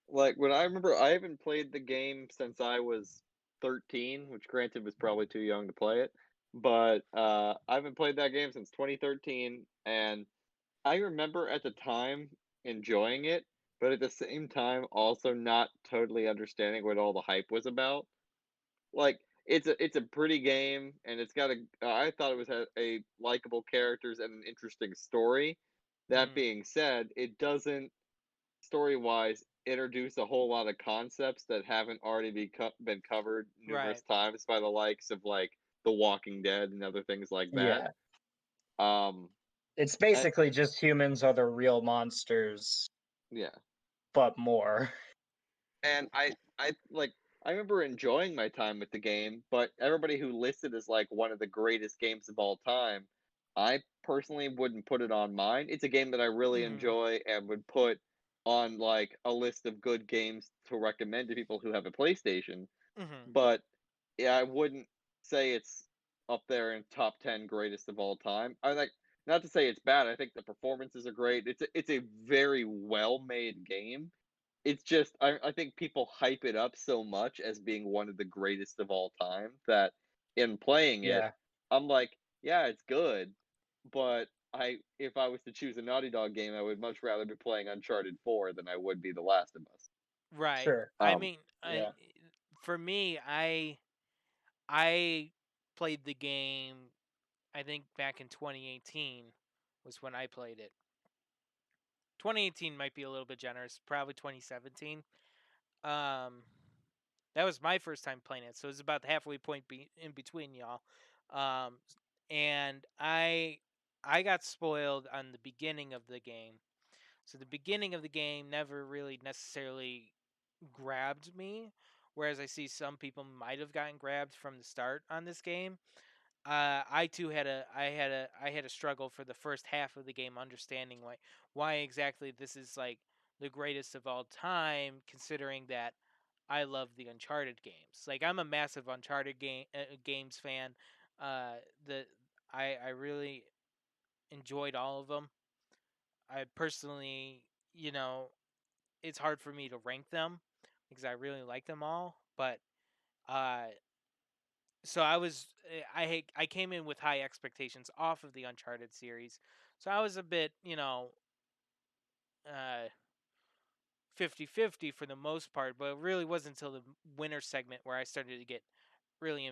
like when I remember, I haven't played the game since I was 13, which granted was probably too young to play it, but I haven't played that game since 2013, and I remember at the time enjoying it, but at the same time also not totally understanding what all the hype was about. Like it's a pretty game, and it's got I thought it was a likable characters and an interesting story. That being said, it doesn't story wise introduce a whole lot of concepts that haven't already been covered Right. numerous times by the likes of like The Walking Dead and other things like that. Yeah. Um, It's and, basically just humans are the real monsters, yeah. but more. And I like I remember enjoying my time with the game, but everybody who listed as like one of the greatest games of all time, I personally wouldn't put it on mine. It's a game that I really enjoy and would put on like a list of good games to recommend to people who have a PlayStation, but yeah, I wouldn't say it's up there in top 10 greatest of all time. I like not to say it's bad. I think the performances are great. It's a very well made game. It's just I think people hype it up so much as being one of the greatest of all time that in playing it, Yeah. I'm like, yeah, it's good, but I if I was to choose a Naughty Dog game, I would much rather be playing Uncharted 4 than I would be The Last of Us. Right. Sure. I mean, Yeah. for me, I played the game. I think back in 2018 was when I played it. 2018 might be a little bit generous. Probably 2017. That was my first time playing it, so it was about the halfway point in between y'all. Um, and I got spoiled on the beginning of the game. So the beginning of the game never really necessarily grabbed me, whereas I see some people might have gotten grabbed from the start on this game. I too had a struggle for the first half of the game, understanding why exactly this is like the greatest of all time, considering that I love the Uncharted games. Like I'm a massive Uncharted games fan. The I really enjoyed all of them. I personally, it's hard for me to rank them because I really like them all. But uh, so I came in with high expectations off of the Uncharted series, so I was a bit, uh 50-50 for the most part, but it really wasn't until the winter segment where I started to get really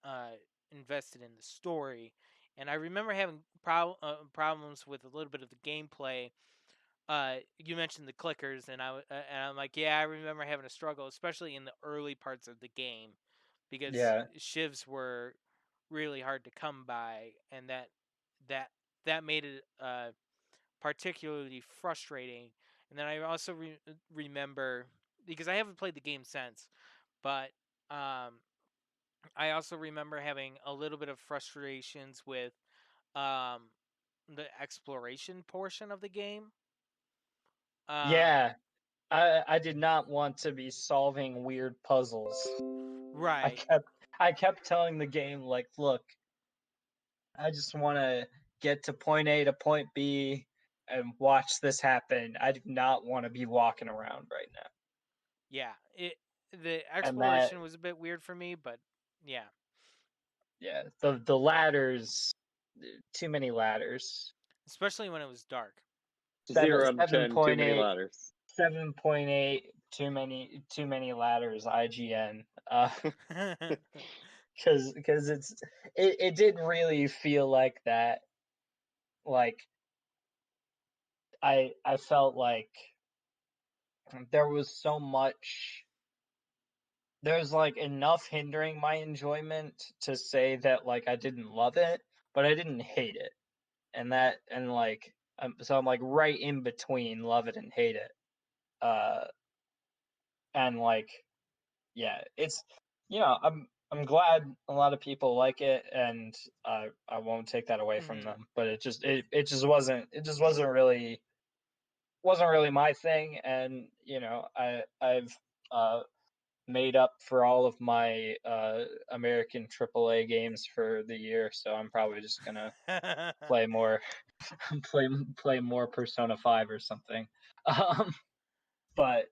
uh, invested in the story. And I remember having problems with a little bit of the gameplay. You mentioned the clickers, and I'm like, yeah, I remember having a struggle, especially in the early parts of the game, because Yeah. shivs were really hard to come by, and that that made it particularly frustrating. And then I also remember, because I haven't played the game since, but I also remember having a little bit of frustrations with um, the exploration portion of the game. Yeah. I did not want to be solving weird puzzles. Right. I kept telling the game, like, look, I just want to get to point A to point B and watch this happen. I do not want to be walking around right now. Yeah. The And that, exploration was a bit weird for me, but yeah. yeah, the ladders, too many ladders. Especially when it was dark. 0 out of 10, too many 7.8, ladders. 7.8, too many ladders. IGN. Because it did really feel like that. Like I felt like there was so much. There's like enough hindering my enjoyment to say that like I didn't love it, but I didn't hate it, and like so I'm like right in between love it and hate it, and like yeah, it's I'm glad a lot of people like it, and I won't take that away from them, but it just wasn't really wasn't really my thing, and I've made up for all of my American AAA games for the year, so I'm probably just gonna play more play more Persona 5 or something. But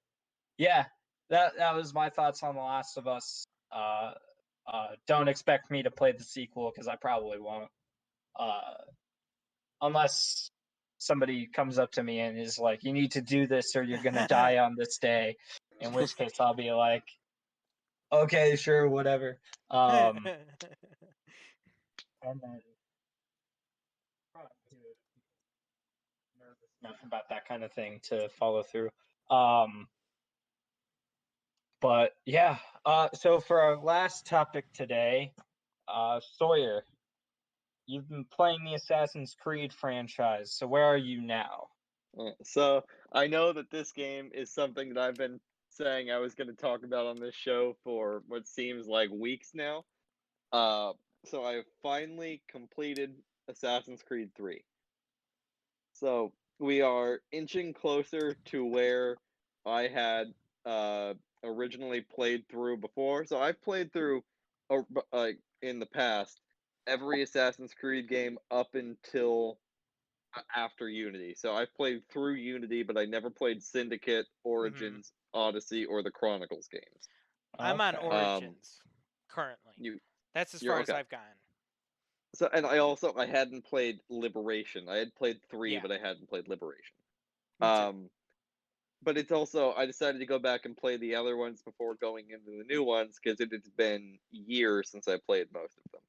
yeah, that was my thoughts on The Last of Us. Don't expect me to play the sequel because I probably won't. Unless somebody comes up to me and is like, "You need to do this or you're gonna die on this day," in which case I'll be like, "Okay, sure, whatever." And then nervous enough about that kind of thing to follow through. But yeah, so for our last topic today, Sawyer, you've been playing the Assassin's Creed franchise. So where are you now? So I know that this game is something that I've been saying I was going to talk about on this show for what seems like weeks now. So I finally completed Assassin's Creed 3. So we are inching closer to where I had originally played through before. So I've played through, in the past, every Assassin's Creed game up until after Unity. So I've played through Unity, but I never played Syndicate, Origins, Odyssey, or the Chronicles games. I'm on Okay. Origins currently. That's as you're far as okay. I've gotten. So, and I hadn't played Liberation. I had played 3, Yeah. but I hadn't played Liberation. Me too. But it's also, I decided to go back and play the other ones before going into the new ones because it had been years since I played most of them.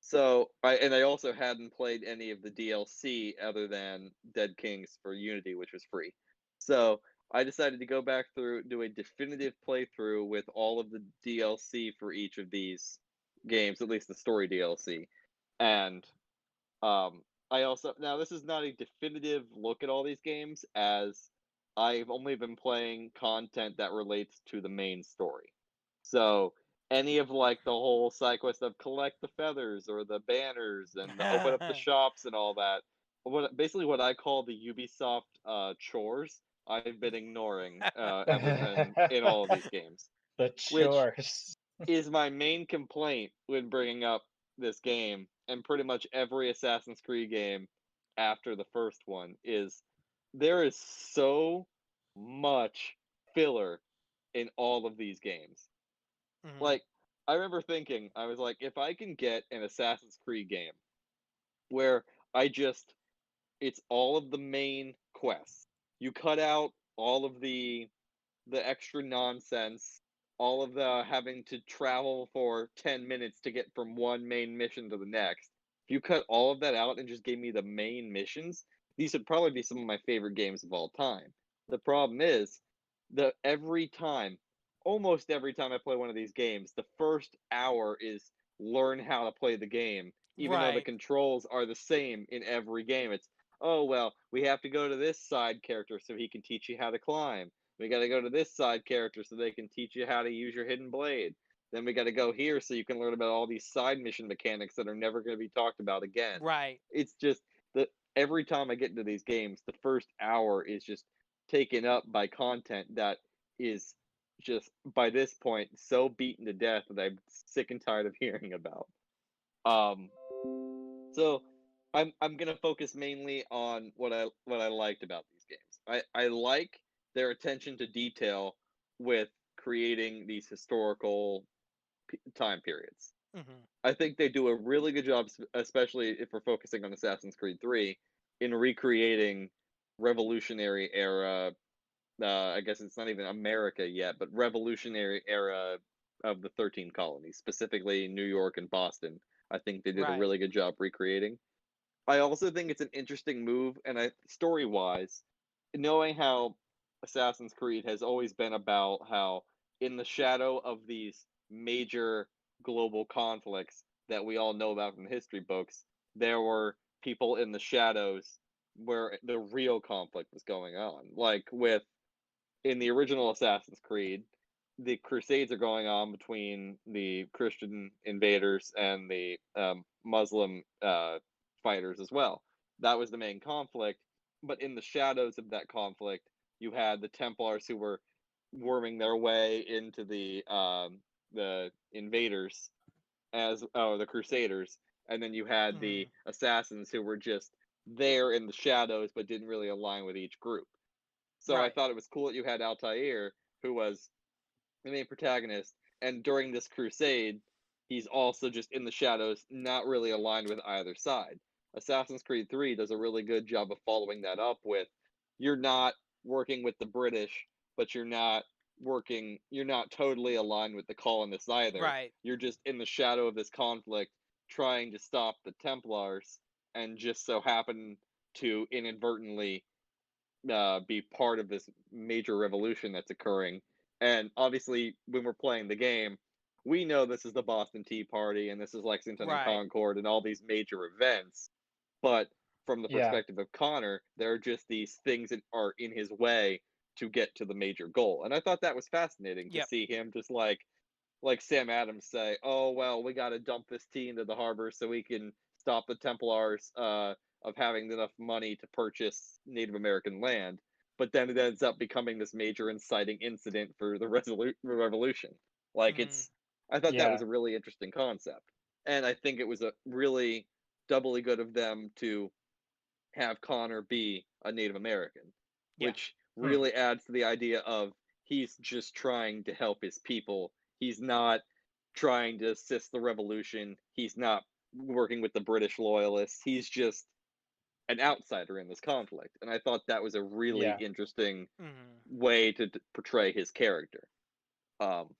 So I also hadn't played any of the DLC other than Dead Kings for Unity, which was free. So I decided to go back through, do a definitive playthrough with all of the DLC for each of these games, at least the story DLC. And I also, now this is not a definitive look at all these games, as I've only been playing content that relates to the main story. So any of like the whole side quest of collect the feathers or the banners and the open up the shops and all that, basically what I call the Ubisoft chores, I've been ignoring in all of these games. The chores. Is my main complaint when bringing up this game, and pretty much every Assassin's Creed game after the first one, is there is so much filler in all of these games. Like, I remember thinking, I was like, if I can get an Assassin's Creed game where it's all of the main quests, you cut out all of the extra nonsense, all of the having to travel for 10 minutes to get from one main mission to the next. If you cut all of that out and just gave me the main missions, these would probably be some of my favorite games of all time. The problem is that almost every time I play one of these games, the first hour is learn how to play the game, even though the Right. controls are the same in every game. It's, oh, well, we have to go to this side character so he can teach you how to climb. We got to go to this side character so they can teach you how to use your hidden blade. Then we got to go here so you can learn about all these side mission mechanics that are never going to be talked about again. Right. It's just that every time I get into these games, the first hour is just taken up by content that is just, by this point, so beaten to death that I'm sick and tired of hearing about. So I'm gonna focus mainly on what I liked about these games. I like their attention to detail with creating these historical time periods. I think they do a really good job, especially if we're focusing on Assassin's Creed 3, in recreating Revolutionary era. I guess it's not even America yet, but Revolutionary era of the 13 colonies, specifically New York and Boston. I think they did a really good job recreating. I also think it's an interesting move, and story-wise, knowing how Assassin's Creed has always been about how, in the shadow of these major global conflicts that we all know about from the history books, there were people in the shadows where the real conflict was going on. Like in the original Assassin's Creed, the Crusades are going on between the Christian invaders and the Muslim fighters as well. That was the main conflict. but in the shadows of that conflict, you had the Templars who were worming their way into the invaders the Crusaders, and then you had the assassins who were just there in the shadows but didn't really align with each group. So I Right. thought it was cool that you had Altair, who was the main protagonist, and during this crusade, he's also just in the shadows, not really aligned with either side. Assassin's Creed 3 does a really good job of following that up with you're not working with the British, but you're not totally aligned with the colonists either. Right. You're just in the shadow of this conflict trying to stop the Templars and just so happen to inadvertently be part of this major revolution that's occurring. And obviously, when we're playing the game, we know this is the Boston Tea Party and this is Lexington and Right. Concord and all these major events. But from the Yeah. perspective of Connor, there are just these things that are in his way to get to the major goal. And I thought that was fascinating to Yep. see him just like Sam Adams say, "Oh well, we got to dump this tea into the harbor so we can stop the Templars of having enough money to purchase Native American land." But then it ends up becoming this major inciting incident for the revolution. Like Mhm. I thought that was Yeah. a really interesting concept, and I think it was a really doubly good of them to have Connor be a Native American, Yeah. which Hmm. really adds to the idea of he's just trying to help his people. He's not trying to assist the revolution. He's not working with the British loyalists. He's just an outsider in this conflict. And I thought that was a really Yeah. interesting Mhm. way to portray his character. Um,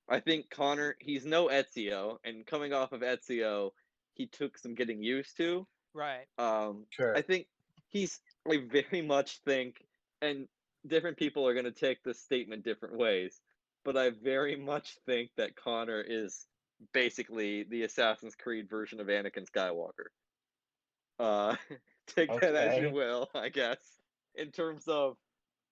I think Connor, he's no Ezio, and coming off of Ezio, he took some getting used to. Right. I Sure. think I very much think, and different people are going to take this statement different ways, but I very much think that Connor is basically the Assassin's Creed version of Anakin Skywalker. Uh, take that as you Okay. will, I guess. In terms of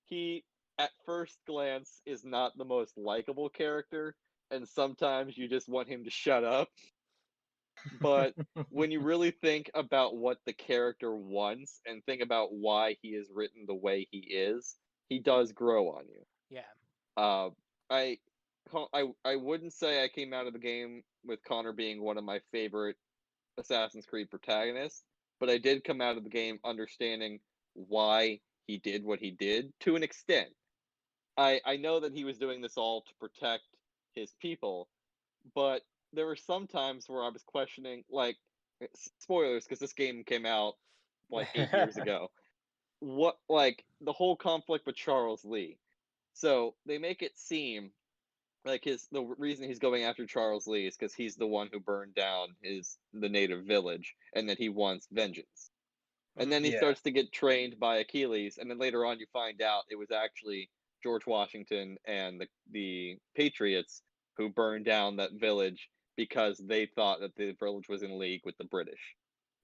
he, at first glance, is not the most likable character, and sometimes you just want him to shut up. But when you really think about what the character wants and think about why he is written the way he does grow on you. Yeah. Uh, I, I wouldn't say I came out of the game with Connor being one of my favorite Assassin's Creed protagonists, but I did come out of the game understanding why he did what he did to an extent. I know that he was doing this all to protect his people, but there were some times where I was questioning, like, spoilers, because this game came out like 8 years ago. What, like, the whole conflict with Charles Lee. So they make it seem like the reason he's going after Charles Lee is because he's the one who burned down the native village, and that he wants vengeance. And then Mhm. he Yeah. starts to get trained by Achilles, and then later on you find out it was actually George Washington and the Patriots who burned down that village because they thought that the village was in league with the British.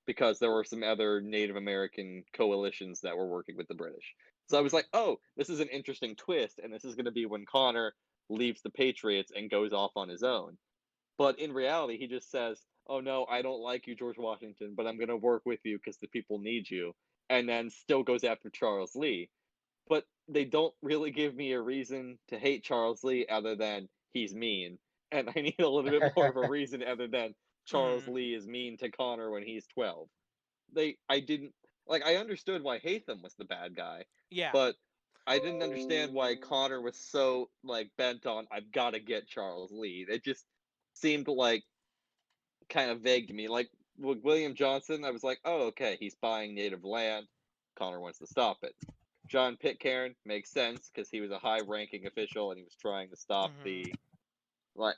Because there were some other Native American coalitions that were working with the British. So I was Mhm. like, oh, this is an interesting twist, and this is going to be when Connor leaves the Patriots and goes off on his own. But in reality, he just says, "Oh no, I don't like you, George Washington, but I'm going to work with you because the people need you." And then still goes after Charles Lee. But they don't really give me a reason to hate Charles Lee other than he's mean. And I need a little bit more of a reason other than Charles Mhm. Lee is mean to Connor when he's 12. I didn't I understood why Hatham was the bad guy, Yeah. but I didn't understand why Connor was so bent on I've got to get Charles Lee. It just seemed like kind of vague to me. Like with William Johnson, I was like, oh, okay, he's buying native land. Connor wants to stop it. John Pitcairn makes sense because he was a high-ranking official and he was trying to stop Mhm. the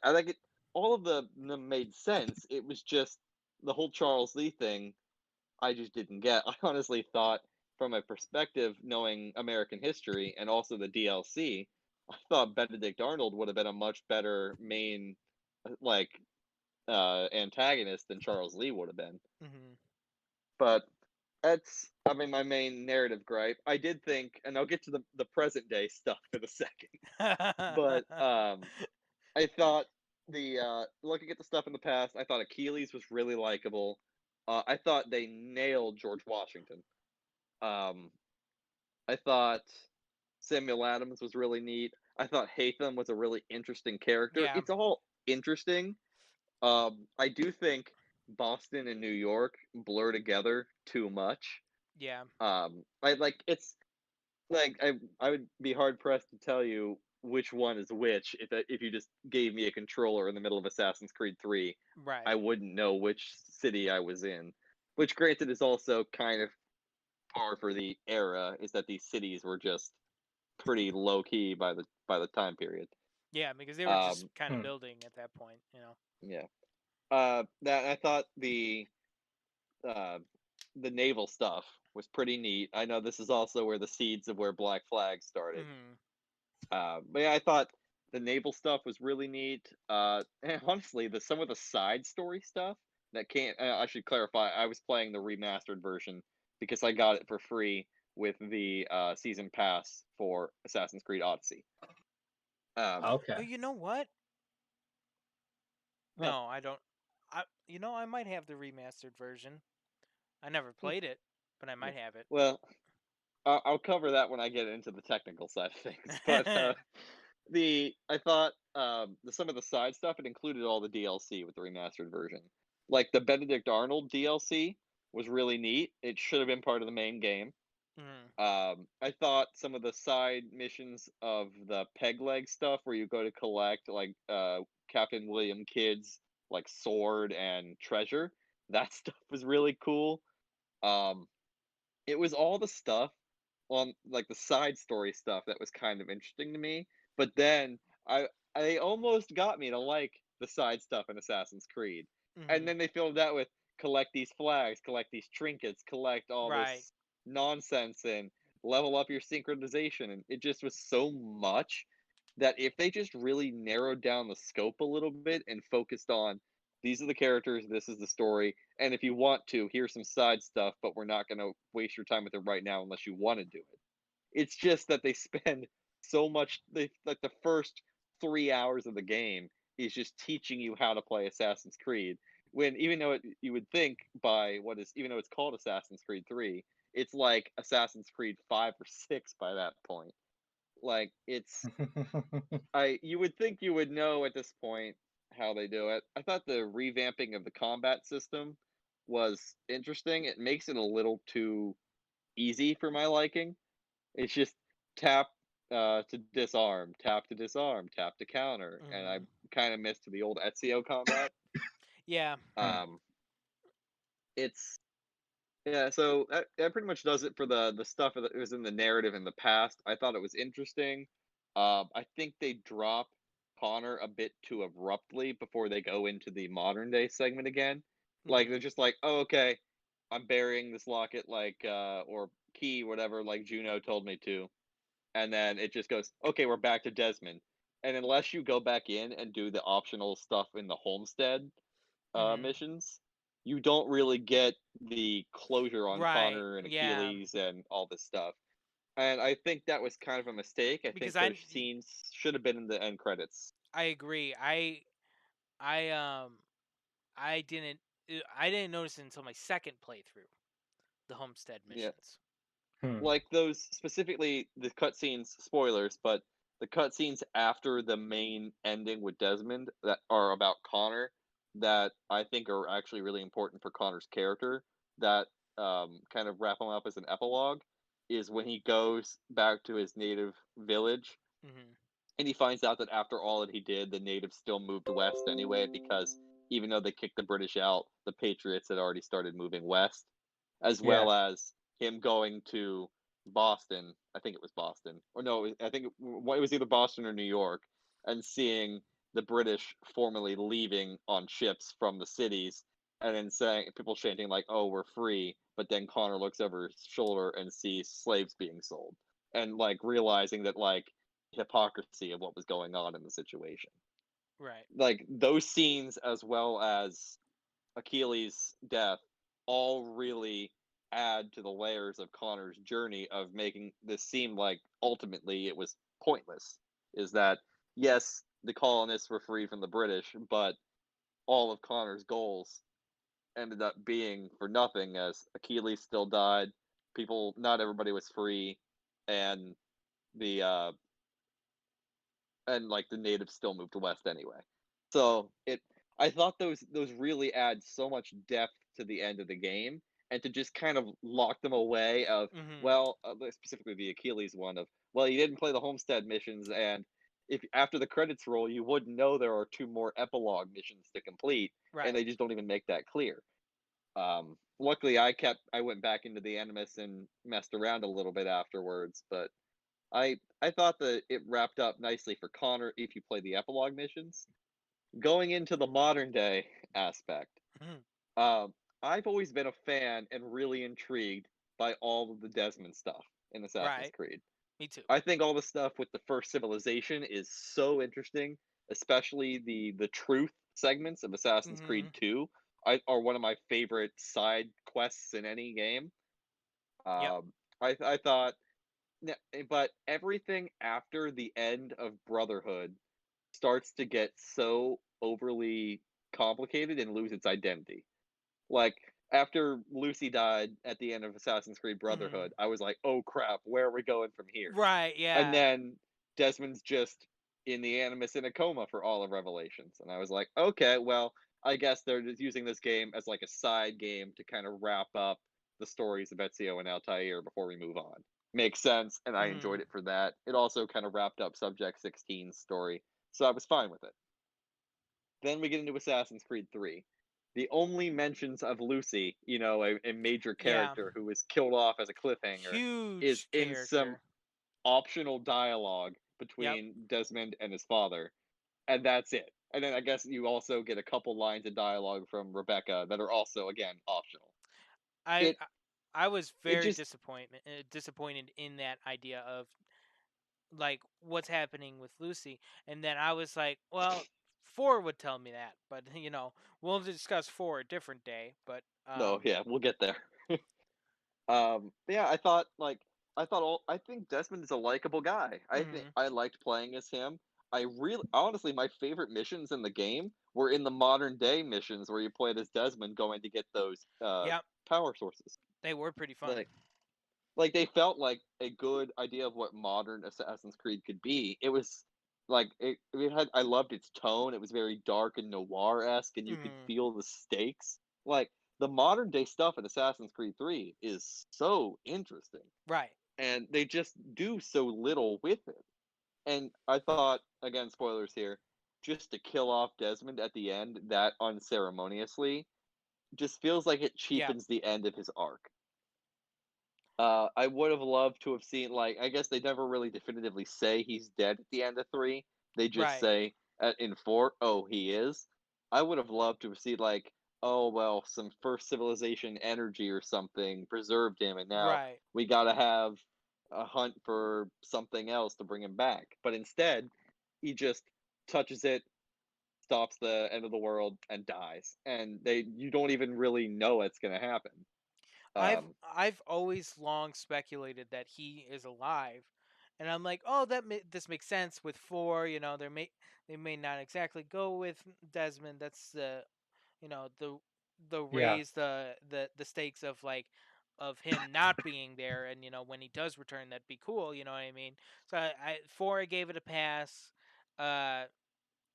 I think all of them made sense. It was just the whole Charles Lee thing. I just didn't get. I honestly thought, from a perspective, knowing American history and also the DLC, I thought Benedict Arnold would have been a much better main like antagonist than Charles Lee would have been. Mhm. But that's, I mean, my main narrative gripe. I did think, and I'll get to the present day stuff in a second. But I thought looking at the stuff in the past, I thought Achilles was really likable. I thought they nailed George Washington. Um, I thought Samuel Adams was really neat. I thought Hatham was a really interesting character. Yeah, It's all interesting. I do think Boston and New York blur together too much. yeah. I like it's like I would be hard pressed to tell you which one is which if you just gave me a controller in the middle of Assassin's Creed 3. Right. I wouldn't know which city I was in. Which granted is also kind of par for the era, is that these cities were just pretty low key by the time period. Yeah, because they were just Um, kind of Hmm. building at that point, you know. yeah. That I thought uh the naval stuff was pretty neat. I know this is also where the seeds of where Black Flag started. Hmm. But yeah, I thought the naval stuff was really neat. And honestly, the some of the side story stuff that can't. I should clarify. I was playing the remastered version because I got it for free with the season pass for Assassin's Creed Odyssey. Um, Oh, Okay. you know what? huh, No, I don't. I might have the remastered version. I never hmm, played it, but I yeah. might have it. Well, I'll cover that when I get into the technical side of things. But the I thought some of the side stuff, it included all the DLC with the remastered version. Like the Benedict Arnold DLC was really neat. It should have been part of the main game. Mhm. I thought some of the side missions of the peg leg stuff where you go to collect like Captain William Kidd's like sword and treasure, that stuff was really cool. Um, it was all the stuff on like the side story stuff that was kind of interesting to me. But then I I almost got me to like the side stuff in Assassin's Creed. And Mhm. then they filled that with collect these flags, collect these trinkets, collect all Right. this nonsense and level up your synchronization. And it just was so much that if they just really narrowed down the scope a little bit and focused on these are the characters, this is the story, and if you want to, here's some side stuff, but we're not going to waste your time with it right now unless you want to do it. It's just that they spend so much. They like the first 3 hours of the game is just teaching you how to play Assassin's Creed. When even though you would think by what is even though it's called Assassin's Creed 3, it's like Assassin's Creed 5 or 6 by that point. Like it's I you would think you would know at this point how they do it. I thought the revamping of the combat system was interesting. It makes it a little too easy for my liking. It's just tap to disarm, tap to disarm, tap to counter, and I Mhm. kind of missed the old Ezio combat. Yeah. Hmm. Um, it's yeah, so that pretty much does it for the stuff that was in the narrative in the past. I thought it was interesting. I think they drop Connor a bit too abruptly before they go into the modern day segment again. Like they're Mhm. just like, oh okay, I'm burying this locket like or key whatever like Juno told me to, and then it just goes, okay, we're back to Desmond. And unless you go back in and do the optional stuff in the homestead Mhm. missions, you don't really get the closure on Right. Connor and Yeah. Achilles and all this stuff. And I think that was kind of a mistake. I Because think those scenes should have been in the end credits. I agree. I I didn't I didn't notice it until my second playthrough, the homestead Yeah, missions. Hmm. like those specifically the cutscenes. Spoilers, but the cutscenes after the main ending with Desmond that are about Connor that I think are actually really important for Connor's character. That kind of wrap him up as an epilogue is when he goes back to his native village Mhm. and he finds out that after all that he did, the natives still moved west anyway because even though they kicked the British out, the Patriots had already started moving west, as Yeah. well as him going to Boston. I think it was Boston, or no, I think it was either Boston or New York, and seeing the British formally leaving on ships from the cities, and then saying people chanting like, "Oh, we're free," but then Connor looks over his shoulder and sees slaves being sold, and like realizing that like hypocrisy of what was going on in the situation. Right. Like those scenes, as well as Achilles' death, all really add to the layers of Connor's journey of making this seem like ultimately it was pointless. Is that yes, the colonists were free from the British, but all of Connor's goals ended up being for nothing as Achilles still died. People, not everybody was free. and the like the natives still moved west anyway. So I thought those really add so much depth to the end of the game, and to just kind of lock them away of Hmm. well, specifically the Achilles one of well, you didn't play the Homestead missions, and if after the credits roll, you wouldn't know there are 2 more epilogue missions to complete, and Right. they just don't even make that clear. Luckily, I went back into the Animus and messed around a little bit afterwards, but I thought that it wrapped up nicely for Connor if you play the epilogue missions. Going into the modern day aspect, Mhm. um, I've always been a fan and really intrigued by all of the Desmond stuff in Assassin's Right. Creed. Me too. I think all the stuff with the first civilization is so interesting, especially the truth segments of Assassin's Creed Hmm. 2 are one of my favorite side quests in any game. Yep. I thought, but everything after the end of Brotherhood starts to get so overly complicated and lose its identity. Like after Lucy died at the end of Assassin's Creed Hmm. Brotherhood, I was like, "Oh crap, where are we going from here?" Right. And Yeah. then Desmond's just in the Animus in a coma for all of Revelations, and I was like, "Okay, well, I guess they're just using this game as like a side game to kind of wrap up the stories of Ezio and Altair before we move on." Makes sense, and I Hmm. enjoyed it for that. It also kind of wrapped up Subject 16's story, so I was fine with it. Then we get into Assassin's Creed 3. The only mentions of Lucy, a major Yeah. character who was killed off as a cliffhanger, is Huge in some character. optional dialogue Yep. between Desmond and his father, and that's it. And then I guess you also get a couple lines of dialogue from Rebecca that are also again optional. I It I I was it very just disappointed in that idea of like what's happening with Lucy, and then I was like, well, 4 would tell me that, but we'll discuss 4 a different day. But no, yeah, we'll get there. Yeah, I think Desmond is a likable guy. I think mhm. I liked playing as him. I really honestly my favorite missions in the game were in the modern day missions where you played as Desmond going to get those Yep, power sources. they were pretty fun. Like like they felt like a good idea of what modern Assassin's Creed could be. It was like it had I loved its tone. It was very dark and noir-esque and you could Mhm. feel the stakes. Like the modern day stuff in Assassin's Creed 3 is so interesting Right. and they just do so little with it. And I thought, again, spoilers here, just to kill off Desmond at the end that unceremoniously just feels like it Yeah. cheapens the end of his arc. I would have loved to have seen, like, I guess they never really definitively say he's dead at the end of 3. They just Right. say in 4, oh, he is. I would have loved to have seen, like, oh, well, some first civilization energy or something preserved him, and now Right. we gotta have a hunt for something else to bring him back. But instead, he just touches it, stops the end of the world, and dies. And you don't even really know it's gonna happen. I've Um, I've always long speculated that he is alive, and I'm like, oh, this makes sense with 4. They may not exactly go with Desmond. That's the Yeah. raise the stakes of like of him not being there, and when he does return, that'd be cool. You know what I mean? So 4, I gave it a pass. Uh,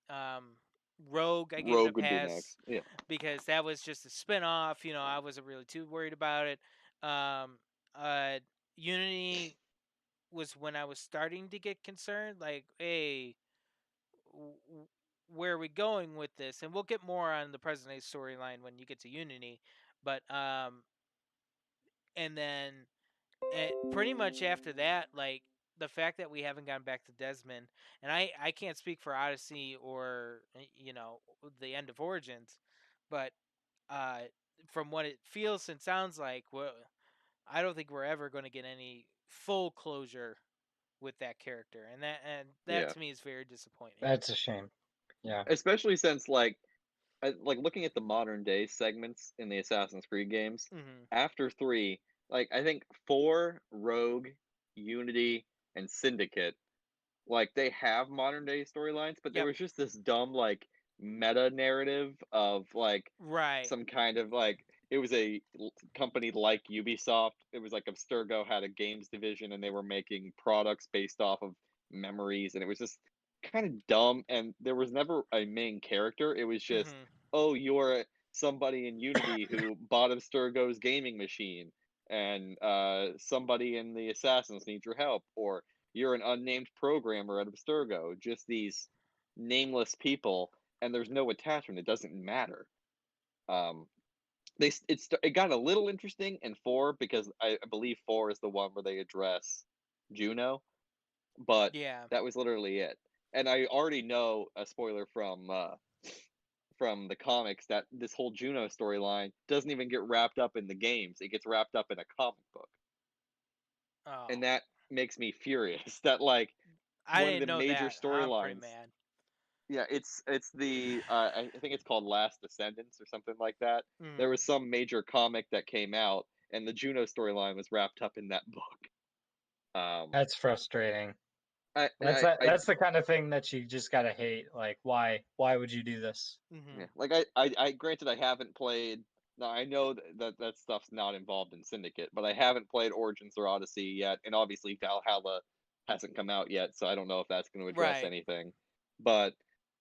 um, Rogue, I gave it a Rogue would be pass next. Yeah. because that was just a spin-off. I wasn't really too worried about it. Um, uh, Unity was when I was starting to get concerned, like, hey, where are we going with this? And we'll get more on the present day storyline when you get to Unity. But and then pretty much after that, like the fact that we haven't gone back to Desmond, and I can't speak for Odyssey or the end of Origins, but uh, from what it feels and sounds like, well, I don't think we're ever going to get any full closure with that character, and that Yeah. to me is very disappointing. That's a shame. Yeah. Especially since like looking at the modern day segments in the Assassin's Creed games, Hmm. after 3, like I think 4, Rogue, Unity, and Syndicate, like they have modern day storylines, but there Yep. was just this dumb like meta narrative of like Right. some kind of like it was a company like Ubisoft. It was like Abstergo had a games division, and they were making products based off of memories, and it was just kind of dumb. And there was never a main character. It was just, Mhm. oh, you're somebody in Unity who bought Abstergo's gaming machine, and somebody in the Assassins needs your help, or you're an unnamed programmer at Abstergo. Just these nameless people, and there's no attachment. It doesn't matter. Um, it got a little interesting in 4 because I believe 4 is the one where they address Juno, but Yeah. that was literally it. And I already know a spoiler from the comics that this whole Juno storyline doesn't even get wrapped up in the games. It gets wrapped up in a comic book. And Oh, that makes me furious that like I one of the didn't know major that. I'm pretty storylines. mad. Yeah, it's the I think it's called Last Descendants or something like that. There Mhm. was some major comic that came out, and the Juno storyline was wrapped up in that book. That's frustrating. And That's the kind of thing that you just gotta hate. Like, why would you do this? yeah, Mhm. like I granted I haven't played. Now I know that stuff's not involved in Syndicate, but I haven't played Origins or Odyssey yet, and obviously Valhalla hasn't come out yet, so I don't know if that's going to address Right. anything. But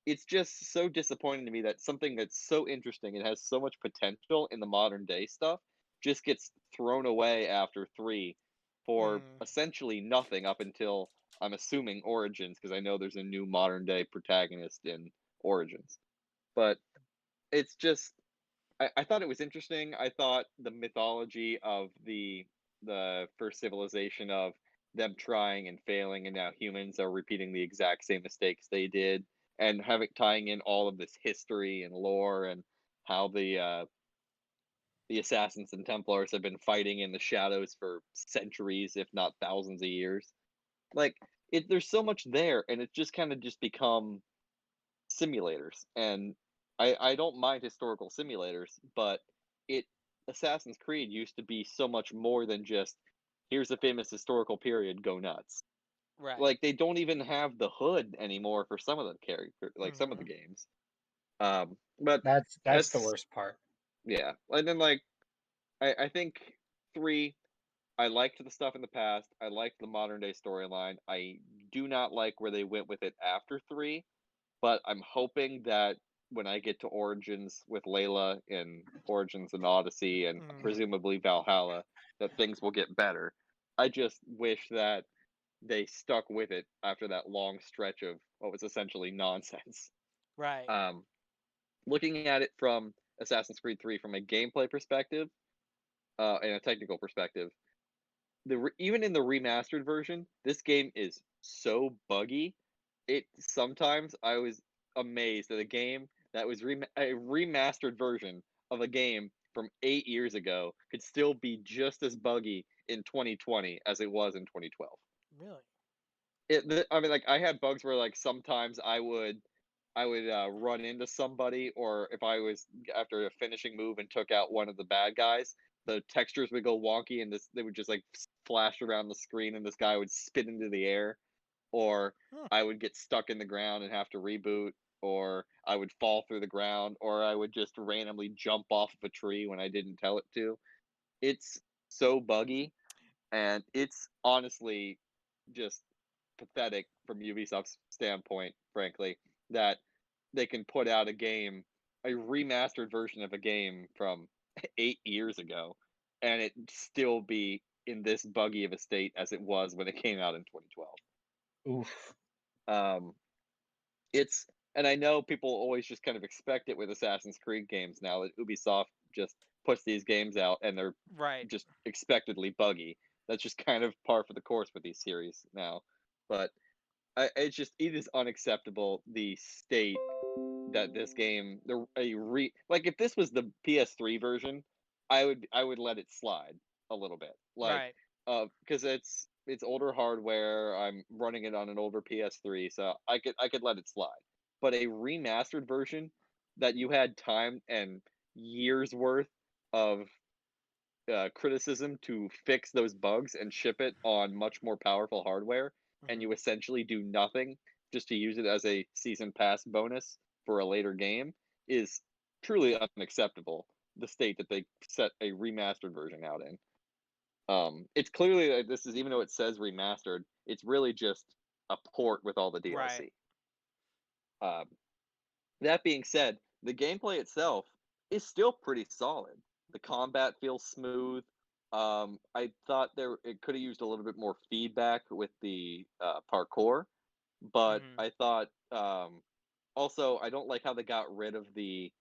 it's just so disappointing to me that something that's so interesting and has so much potential in the modern day stuff just gets thrown away after 3 for Mhm. essentially nothing up until I'm assuming Origins, because I know there's a new modern day protagonist in Origins. But it's just I thought it was interesting. I thought the mythology of the first civilization, of them trying and failing, and now humans are repeating the exact same mistakes they did, and having tying in all of this history and lore, and how the assassins and Templars have been fighting in the shadows for centuries, if not thousands of years. Like there's so much there, and it just kind of just become simulators. And I don't mind historical simulators, but it Assassin's Creed used to be so much more than just here's a famous historical period, go nuts. Right. Like they don't even have the hood anymore for some of the character, like some of the Mhm. games. But That's the that's worst part. yeah. And then like I think 3, I liked the stuff in the past. I liked the modern day storyline. I do not like where they went with it after 3, but I'm hoping that when I get to Origins with Layla, and Origins and Odyssey, and Mhm. presumably Valhalla, that things will get better. I just wish that they stuck with it after that long stretch of what was essentially nonsense. Right. Um, Looking at it from Assassin's Creed 3 from a gameplay perspective, and a technical perspective, even in the remastered version, this game is so buggy. It sometimes I was amazed at a game that was a remastered version of a game from 8 years ago could still be just as buggy in 2020 as it was in 2012. Really. I mean, like I had bugs where like sometimes I would run into somebody, or if I was after a finishing move and took out one of the bad guys, the textures would go wonky, and they would just like flash around the screen, and this guy would spit into the air, or Hmm. I would get stuck in the ground and have to reboot, or I would fall through the ground, or I would just randomly jump off of a tree when I didn't tell it to. It's so buggy, and it's honestly just pathetic from Ubisoft's standpoint, frankly, that they can put out a remastered version of a game from 8 years ago, and it still be in this buggy of a state as it was when it came out in 2012. Oof. Um, it's and I know people always just kind of expect it with Assassin's Creed games now that Ubisoft just puts these games out and they're Right. just expectedly buggy. That's just kind of par for the course with these series now. But it is unacceptable the state that this game like if this was the PS3 version, I would let it slide a little bit. Like Right. because it's older hardware. I'm running it on an older PS3, so I could let it slide. But a remastered version that you had time and years worth of criticism to fix those bugs and ship it on much more powerful hardware, and Mhm. you essentially do nothing just to use it as a season pass bonus for a later game, is truly unacceptable. the state that they set a remastered version out in. It's clearly like this is, even though it says remastered, it's really just a port with all the DLC. Right. That being said, the gameplay itself is still pretty solid. The combat feels smooth. I thought it could have used a little bit more feedback with the parkour, but Mhm. I thought also I don't like how they got rid of the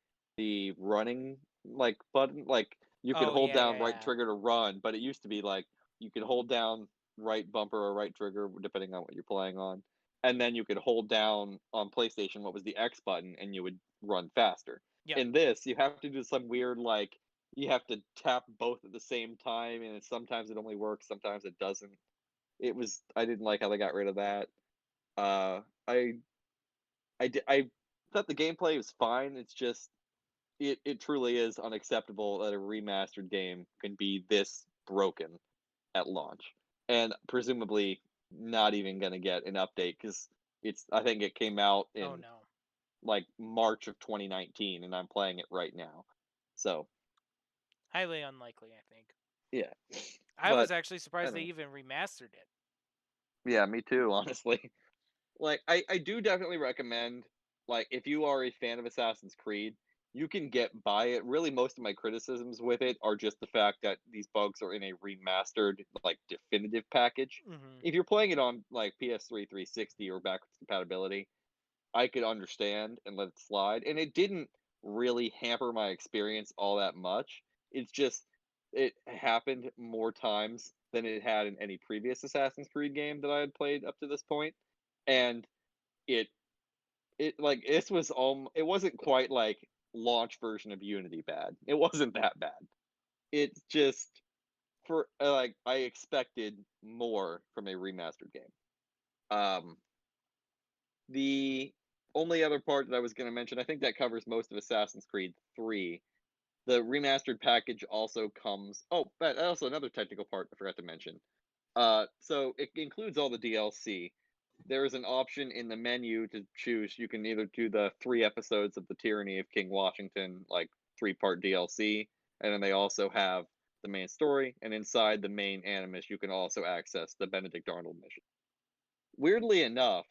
running like button. Like you could Oh, hold yeah, down yeah, right yeah. trigger to run, but it used to be like you could hold down right bumper or right trigger depending on what you're playing on, and then you could hold down on PlayStation what was the X button and you would run faster. Yep. In this, you have to do some weird like you have to tap both at the same time, and sometimes it only works, sometimes it doesn't. I didn't like how they got rid of that. Uh, I thought the gameplay was fine. It's just it truly is unacceptable that a remastered game can be this broken at launch, and presumably not even going to get an update because I think it came out Oh in no. like March of 2019, and I'm playing it right now. So Highly unlikely, I think. yeah, I was but actually I surprised don't they know. even remastered it. Yeah, me too, honestly. Like I do definitely recommend, like, if you are a fan of Assassin's Creed, you can get by it. Really, most of my criticisms with it are just the fact that these bugs are in a remastered, like, definitive package. Mhm. If you're playing it on like PS3 360 or backwards compatibility, I could understand and let it slide. And it didn't really hamper my experience all that much. It's just it happened more times than it had in any previous Assassin's Creed game that I had played up to this point. And it like this was it wasn't quite like launch version of Unity bad. It wasn't that bad. It's just for like I expected more from a remastered game. Um the only other part that I was going to mention, I think that covers most of Assassin's Creed 3. The remastered package also comes. Oh, but also another technical part I forgot to mention. So it includes all the DLC. There is an option in the menu to choose. You can either do the 3 episodes of the Tyranny of King Washington, like 3-part DLC, and then they also have the main story. And inside the main Animus, you can also access the Benedict Arnold mission. Weirdly enough,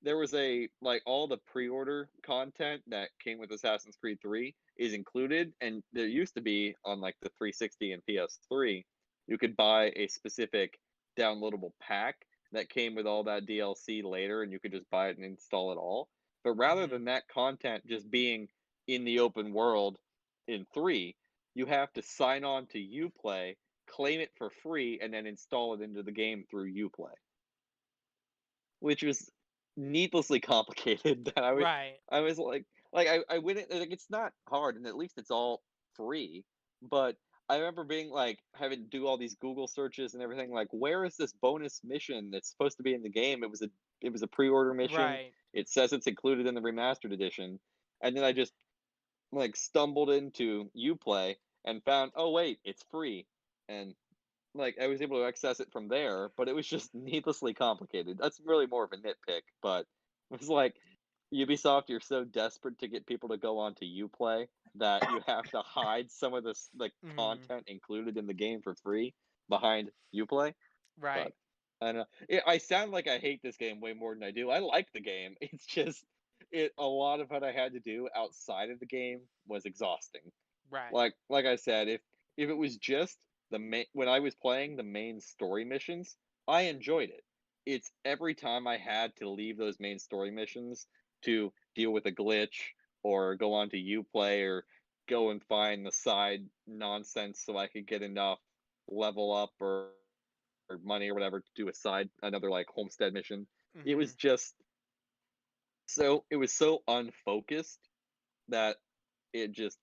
there was like all the pre-order content that came with Assassin's Creed 3 is included, and there used to be on like the 360 and PS3, you could buy a specific downloadable pack that came with all that DLC later, and you could just buy it and install it all. But rather Mhm. than that content just being in the open world in 3, you have to sign on to Uplay, claim it for free, and then install it into the game through Uplay, which was needlessly complicated. That Right. I was like I went in, like it's not hard, and at least it's all free. But I remember being like having to do all these Google searches and everything. Like, where is this bonus mission that's supposed to be in the game? It was a pre-order mission. Right. It says it's included in the remastered edition, and then I just like stumbled into Uplay and found, oh wait, it's free, and like I was able to access it from there, but it was just needlessly complicated. That's really more of a nitpick, but it was like Ubisoft, you're so desperate to get people to go on to Uplay that you have to hide some of this like Mhm. content included in the game for free behind Uplay. But Right. I don't know. I sound like I hate this game way more than I do. I like the game. It's just a lot of what I had to do outside of the game was exhausting. Right. Like I said, if it was just the main when I was playing the main story missions, I enjoyed it. It's every time I had to leave those main story missions to deal with a glitch or go on to Uplay or go and find the side nonsense so I could get enough level up or money or whatever to do another like homestead mission. It was Mhm. just it was so unfocused that it just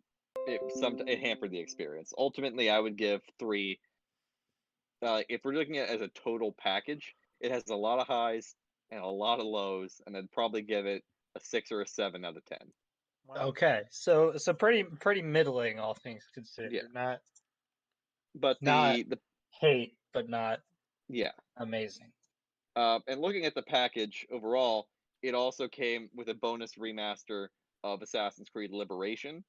it hampered the experience. Ultimately, I would give 3. If we're looking at it as a total package, it has a lot of highs and a lot of lows, and I'd probably give it a 6 or a 7 out of 10. Wow. Okay, so pretty middling, all things Yeah, considered. Not but not the hate, but not yeah, amazing. and looking at the package overall, it also came with a bonus remaster of Assassin's Creed Liberation,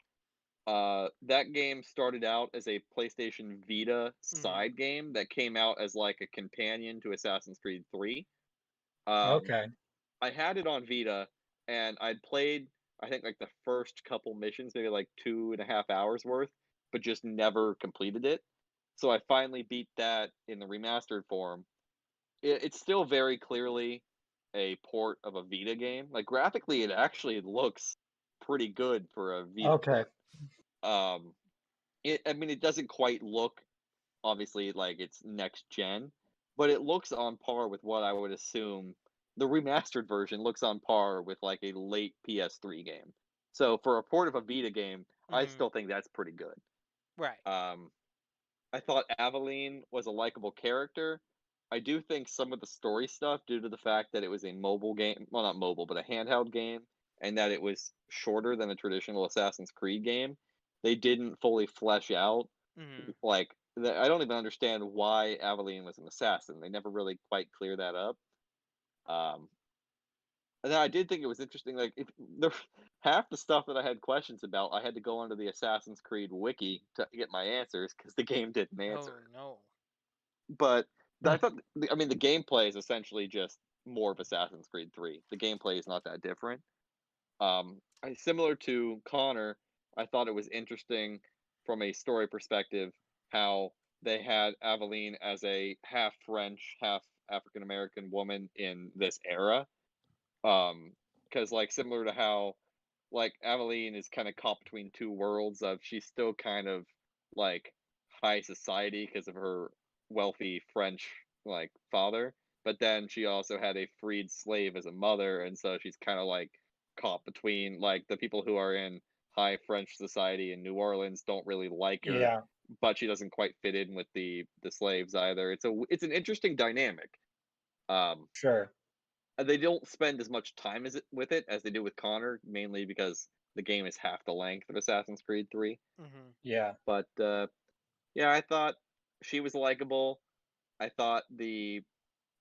That game started out as a PlayStation Vita Mhm. side game that came out as like a companion to Assassin's Creed 3. Um, Okay. I had it on Vita, and I'd played, I think, like the first couple missions, maybe like 2.5 hours worth, but just never completed it. So I finally beat that in the remastered form. It's still very clearly a port of a Vita game. Like graphically, it actually looks pretty good for a Vita Okay. port. I mean, it doesn't quite look obviously like it's next gen, but it looks on par with what I would assume the remastered version looks on par with like a late PS3 game. So for a port of a Vita game, I Mhm. still think that's pretty good. Right. I thought Aveline was a likable character. I do think some of the story stuff, due to the fact that it was a mobile game, well, not mobile, but a handheld game, and that it was shorter than a traditional Assassin's Creed game, they didn't fully flesh out. Mhm. Like, I don't even understand why Aveline was an assassin. They never really quite clear that up. Um, and then I did think it was interesting. Like, if there, half the stuff that I had questions about, I had to go onto the Assassin's Creed wiki to get my answers because the game didn't answer. Oh no. But I Hmm. thought, I mean, the gameplay is essentially just more of Assassin's Creed 3. The gameplay is not that different. Similar to Connor, I thought it was interesting from a story perspective how they had Aveline as a half French, half African American woman in this era. Because like similar to how like Aveline is kind of caught between two worlds of she's still kind of like high society because of her wealthy French like father, but then she also had a freed slave as a mother, and so she's kind of like caught between like the people who are in high French society in New Orleans don't really like her, Yeah. but she doesn't quite fit in with the slaves either. It's an interesting dynamic. Um, Sure. they don't spend as much time with it as they do with Connor, mainly because the game is half the length of Assassin's Creed 3. Mhm. Yeah. But yeah, I thought she was likable. I thought the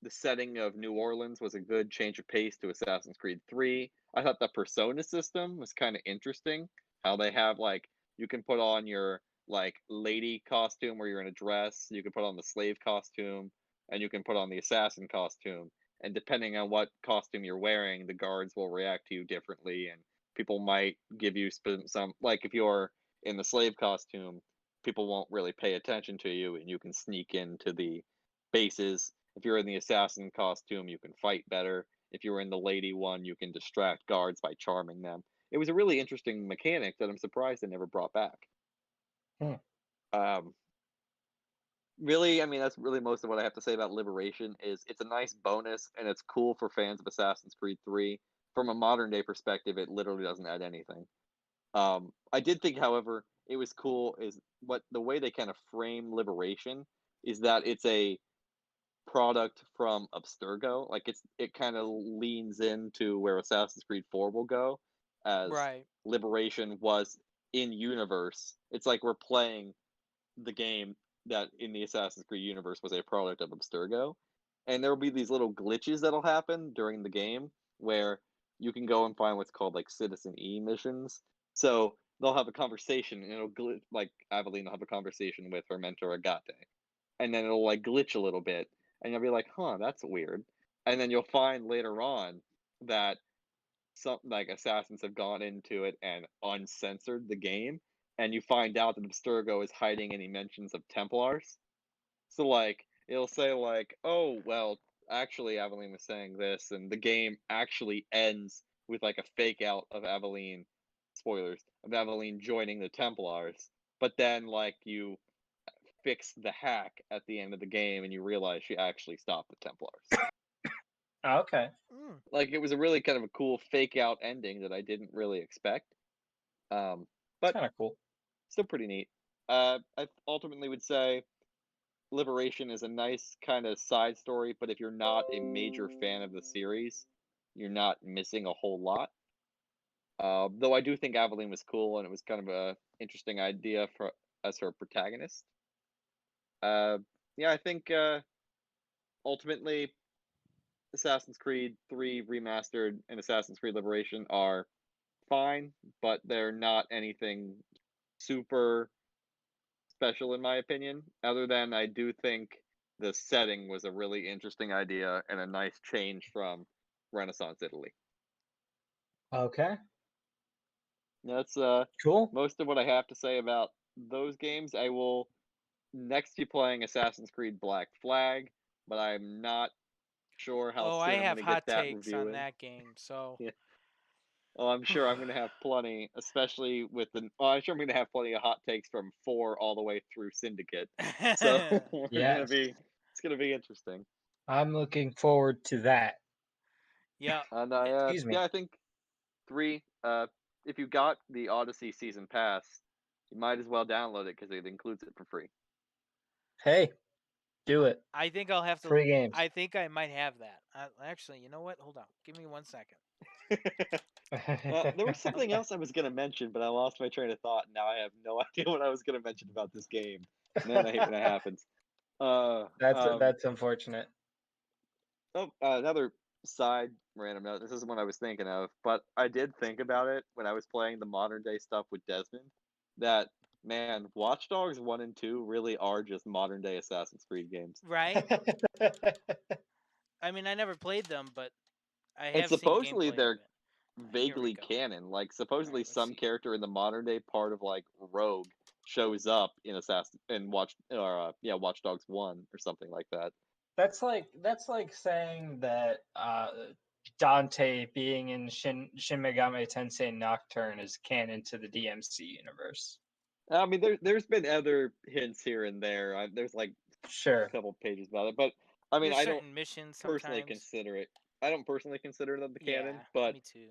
setting of New Orleans was a good change of pace to Assassin's Creed 3. I thought the persona system was kind of interesting. How they have like you can put on your like lady costume where you're in a dress, you can put on the slave costume, and you can put on the assassin costume. And depending on what costume you're wearing, the guards will react to you differently, and people might give you some like if you're in the slave costume, people won't really pay attention to you, and you can sneak into the bases. If you're in the assassin costume, you can fight better. If you're in the lady one, you can distract guards by charming them. It was a really interesting mechanic that I'm surprised they never brought back. Hmm. Um, really, I mean, that's really most of what I have to say about Liberation. Is it's a nice bonus and it's cool for fans of Assassin's Creed 3. From a modern day perspective, it literally doesn't add anything. I did think, however, it was cool is what the way they kind of frame Liberation is that it's a product from Abstergo. Like it kind of leans into where Assassin's Creed 4 will go, as Right. Liberation was in universe. It's like we're playing the game that in the Assassin's Creed universe was a product of Abstergo, and there will be these little glitches that'll happen during the game where you can go and find what's called like Citizen E missions. So they'll have a conversation, and it'll like Aveline will have a conversation with her mentor Agate, and then it'll like glitch a little bit, and you'll be like, "Huh, that's weird." And then you'll find later on that some like assassins have gone into it and uncensored the game, and you find out that Abstergo is hiding any mentions of Templars. So like it'll say like, "Oh well, actually Aveline was saying this," and the game actually ends with like a fake out of Aveline, spoilers, of Aveline joining the Templars. But then like you fix the hack at the end of the game and you realize she actually stopped the Templars. Okay. Mm. Like it was a really kind of a cool fake out ending that I didn't really expect. Um, It's but kind of cool. still pretty neat. I ultimately would say Liberation is a nice kind of side story, but if you're not a major fan of the series, you're not missing a whole lot. Though I do think Aveline was cool and it was kind of a interesting idea for as her protagonist. Uh, yeah, I think ultimately Assassin's Creed 3 Remastered and Assassin's Creed Liberation are fine, but they're not anything super special in my opinion. Other than I do think the setting was a really interesting idea and a nice change from Renaissance Italy. Okay, That's cool. most of what I have to say about those games. I will next be playing Assassin's Creed Black Flag, but I'm not sure how Oh, I soon I'm have going to get hot that takes review on in. that game. So Yeah. Oh, I'm sure I'm going to have plenty, especially with the. Oh, I'm sure I'm going to have plenty of hot takes from 4 all the way through Syndicate. So we're gonna Yes, be. It's going to be interesting. I'm looking forward to that. yeah, And Excuse me. yeah, I think 3. If you got the Odyssey season pass, you might as well download it because it includes it for free. Hey, do it. I think I'll have to. Free games. I think I might have that. Actually, you know what? Hold on. Give me 1 second. There was something else I was going to mention, but I lost my train of thought. And now I have no idea what I was going to mention about this game. Man, I hate when that happens. That's unfortunate. Another side random note. This isn't what I was thinking of, but I did think about it when I was playing the modern day stuff with Desmond. That man, Watch Dogs 1 and 2 really are just modern day Assassin's Creed games. Right? I mean, I never played them, but I And have seen supposedly gameplay they're of it. Here we vaguely go. canon. Like supposedly let's some see. character in the modern day part of like Rogue shows up in Watch Dogs 1 or something like that. That's like saying that Dante being in Shin Megami Tensei Nocturne is canon to the DMC universe. I mean, there's been other hints here and there. There's like Sure. a couple pages about it, but I mean, There's I don't certain missions personally sometimes. consider it. I don't personally consider them the canon, Yeah, but me too.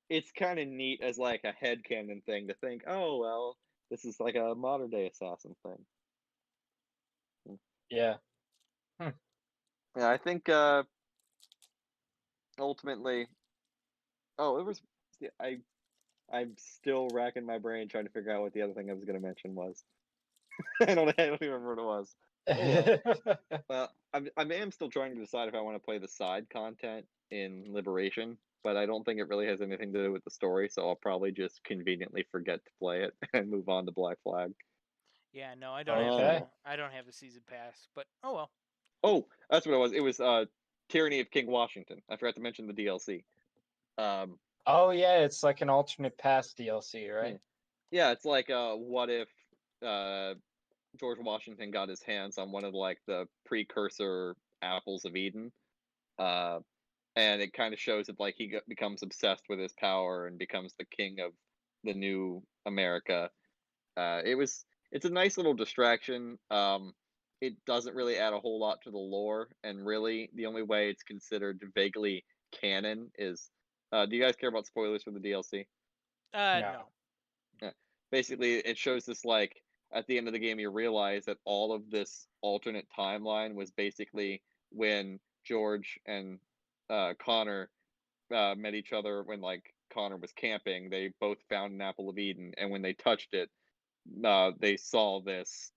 it's kind of neat as like a headcanon thing to think, oh well, this is like a modern day assassin thing. Yeah. Yeah, I think ultimately, oh, it was. Yeah, I'm still racking my brain trying to figure out what the other thing I was going to mention was. I don't even remember what it was. Well, I am still trying to decide if I want to play the side content in Liberation, but I don't think it really has anything to do with the story, so I'll probably just conveniently forget to play it and move on to Black Flag. Yeah, no, I don't Okay. I don't have the season pass, but oh well. Oh, that's what it was. It was Tyranny of King Washington. I forgot to mention the DLC. Oh yeah, it's like an alternate pass DLC, right? Yeah, it's like what if George Washington got his hands on one of like the precursor apples of Eden, and it kind of shows that like he becomes obsessed with his power and becomes the king of the new America. It's a nice little distraction. It doesn't really add a whole lot to the lore, and really the only way it's considered vaguely canon is. Do you guys care about spoilers for the DLC? No. Yeah. Basically, it shows this like at the end of the game, you realize that all of this alternate timeline was basically when George and Connor met each other when like Connor was camping. They both found an apple of Eden, and when they touched it, they saw this.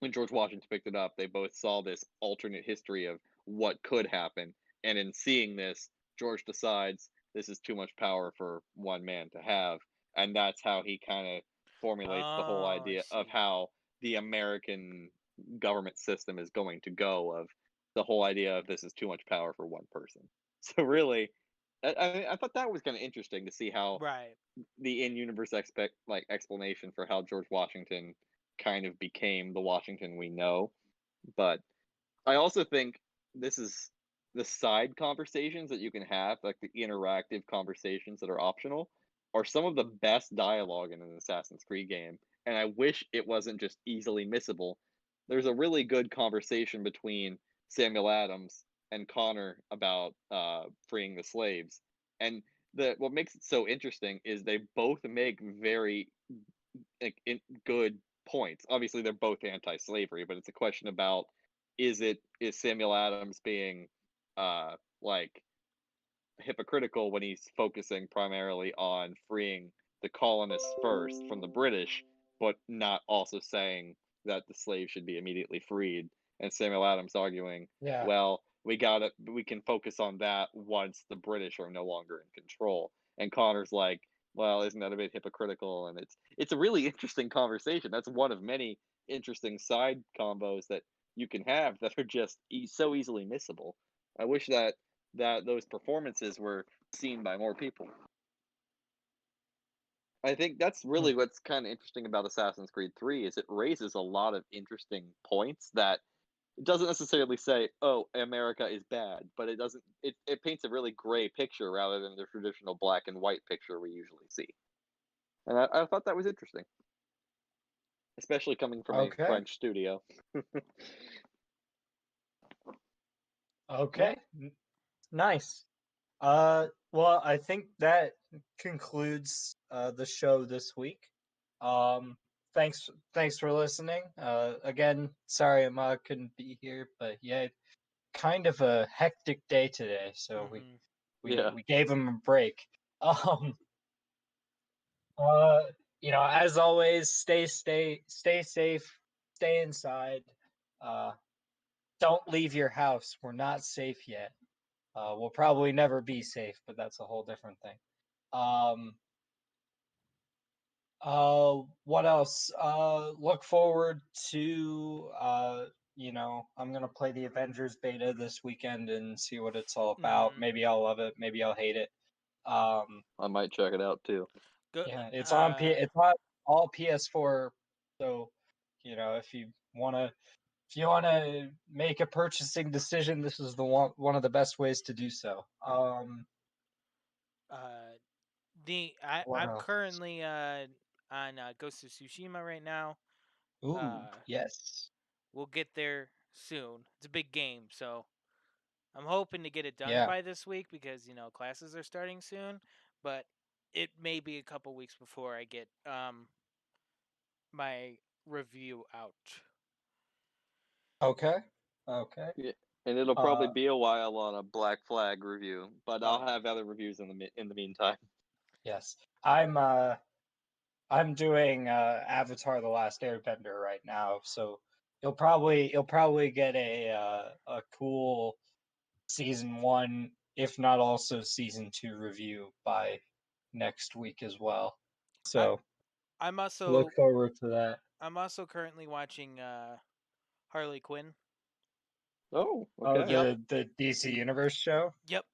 When George Washington picked it up, they both saw this alternate history of what could happen. And in seeing this, George decides this is too much power for one man to have. And that's how he kind of formulates the whole Oh, I idea of see. how the American government system is going to go, of the whole idea of this is too much power for one person. So really, I thought that was kind of interesting to see how Right. the in-universe explanation for how George Washington kind of became the Washington we know. But I also think this is the side conversations that you can have, like the interactive conversations that are optional, are some of the best dialogue in an Assassin's Creed game. And I wish it wasn't just easily missable. There's a really good conversation between Samuel Adams and Connor about freeing the slaves. And what makes it so interesting is they both make very good points. Obviously, they're both anti-slavery, but it's a question about is Samuel Adams being like hypocritical when he's focusing primarily on freeing the colonists first from the British, but not also saying that the slaves should be immediately freed. And Samuel Adams arguing, Yeah. well, we can focus on that once the British are no longer in control. And Connor's like, well, isn't that a bit hypocritical? And it's a really interesting conversation. That's one of many interesting side combos that you can have that are just so easily missable. I wish that those performances were seen by more people. I think that's Hmm. really what's kind of interesting about Assassin's Creed 3 is it raises a lot of interesting points that it doesn't necessarily say, "Oh, America is bad," but it paints a really gray picture rather than the traditional black and white picture we usually see. And I thought that was interesting, especially coming from a Okay. French studio. Okay. Nice. Well, I think that concludes the show this week. Um, thanks for listening. Again, sorry Ahmad couldn't be here, but he had kind of a hectic day today, so Mhm. Yeah. we gave him a break. Um, uh, as always, stay safe, stay inside. Uh, don't leave your house. We're not safe yet. We'll probably never be safe, but that's a whole different thing. Um, what else? Look forward to I'm gonna play the Avengers beta this weekend and see what it's all about. Mhm. Maybe I'll love it, maybe I'll hate it. Um, I might check it out too. Go. yeah, it's on it's on all PS4, so if you wanna make a purchasing decision, this is the one of the best ways to do so. Uh, What I'm else? currently on Ghost of Tsushima right now. Ooh, Uh, yes. we'll get there soon. It's a big game, so I'm hoping to get it done Yeah. by this week because classes are starting soon. But it may be a couple weeks before I get my review out. Okay. Okay. Yeah. And it'll probably Uh, be a while on a Black Flag review, but Oh, I'll yeah. have other reviews in the meantime. yes. I'm doing Avatar: The Last Airbender right now, so you'll probably get a cool season 1, if not also season 2 review by next week as well. I So I'm look also forward to that. I'm also currently watching Harley Quinn. Oh, Oh, okay. Yep. the DC Universe show? Yep.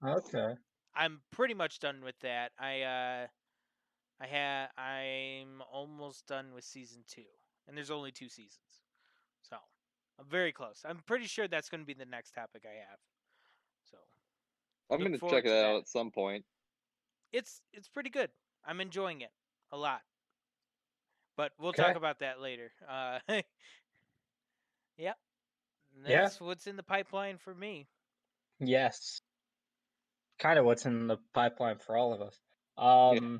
Okay. I'm pretty much done with that. I'm almost done with season 2, and there's only 2 seasons, so I'm very close. I'm pretty sure that's going to be the next topic I have. So I'm look gonna check forward it to out that. at some point. It's pretty good. I'm enjoying it a lot, but we'll talk Okay. about that later. Yep, Yeah. that's what's in the pipeline for me. Yes. Kind of what's in the pipeline for all of us. Yeah.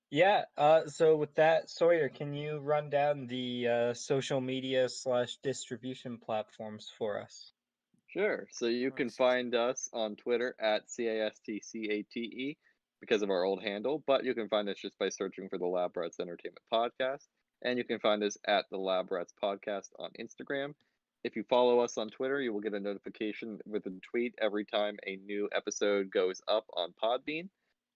Yeah, so with that, Sawyer, can you run down the social media / distribution platforms for us? Sure. So you Oh, can excuse me. find us on Twitter at CASTCATE because of our old handle, but you can find us just by searching for the Lab Rats Entertainment Podcast. And you can find us at the Lab Rats Podcast on Instagram. If you follow us on Twitter, you will get a notification with a tweet every time a new episode goes up on Podbean.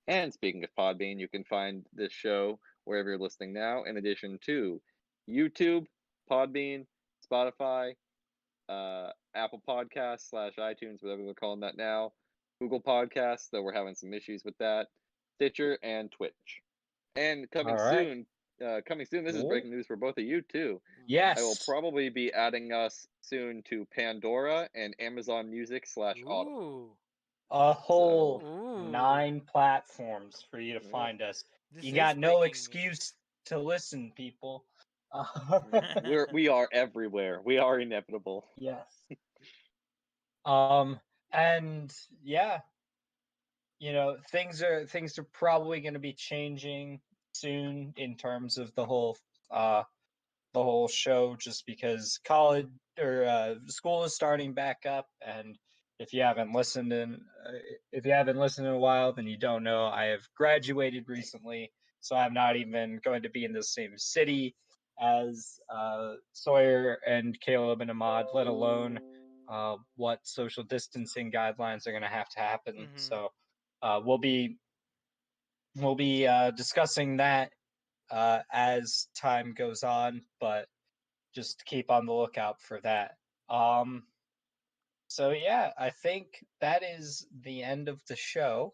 And speaking of Podbean, you can find this show wherever you're listening now, in addition to YouTube, Podbean, Spotify, Apple Podcasts / iTunes, whatever they're calling that now, Google Podcasts, though we're having some issues with that, Stitcher, and Twitch. And All right. coming soon. This is Cool. breaking news for both of you too. I will Yes, probably be adding us soon to Pandora and Amazon Music / Audible. Ooh. a whole So 9 platforms for you to yeah. find us. This You is got no breaking excuse to listen, people. news. we are everywhere. We are inevitable. Yes. Um, and yeah, things are probably going to be changing soon in terms of uh the whole show, just because college or school is starting back up. And if you haven't listened in a while, then you don't know I have graduated recently, so I'm not even going to be in the same city as Sawyer and Caleb and Ahmad, let alone what social distancing guidelines are going to happen. Mhm. So we'll be we'll be discussing that as time goes on, but just keep on the lookout for that. So yeah, I think that is the end of the show.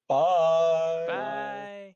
Bye. Bye.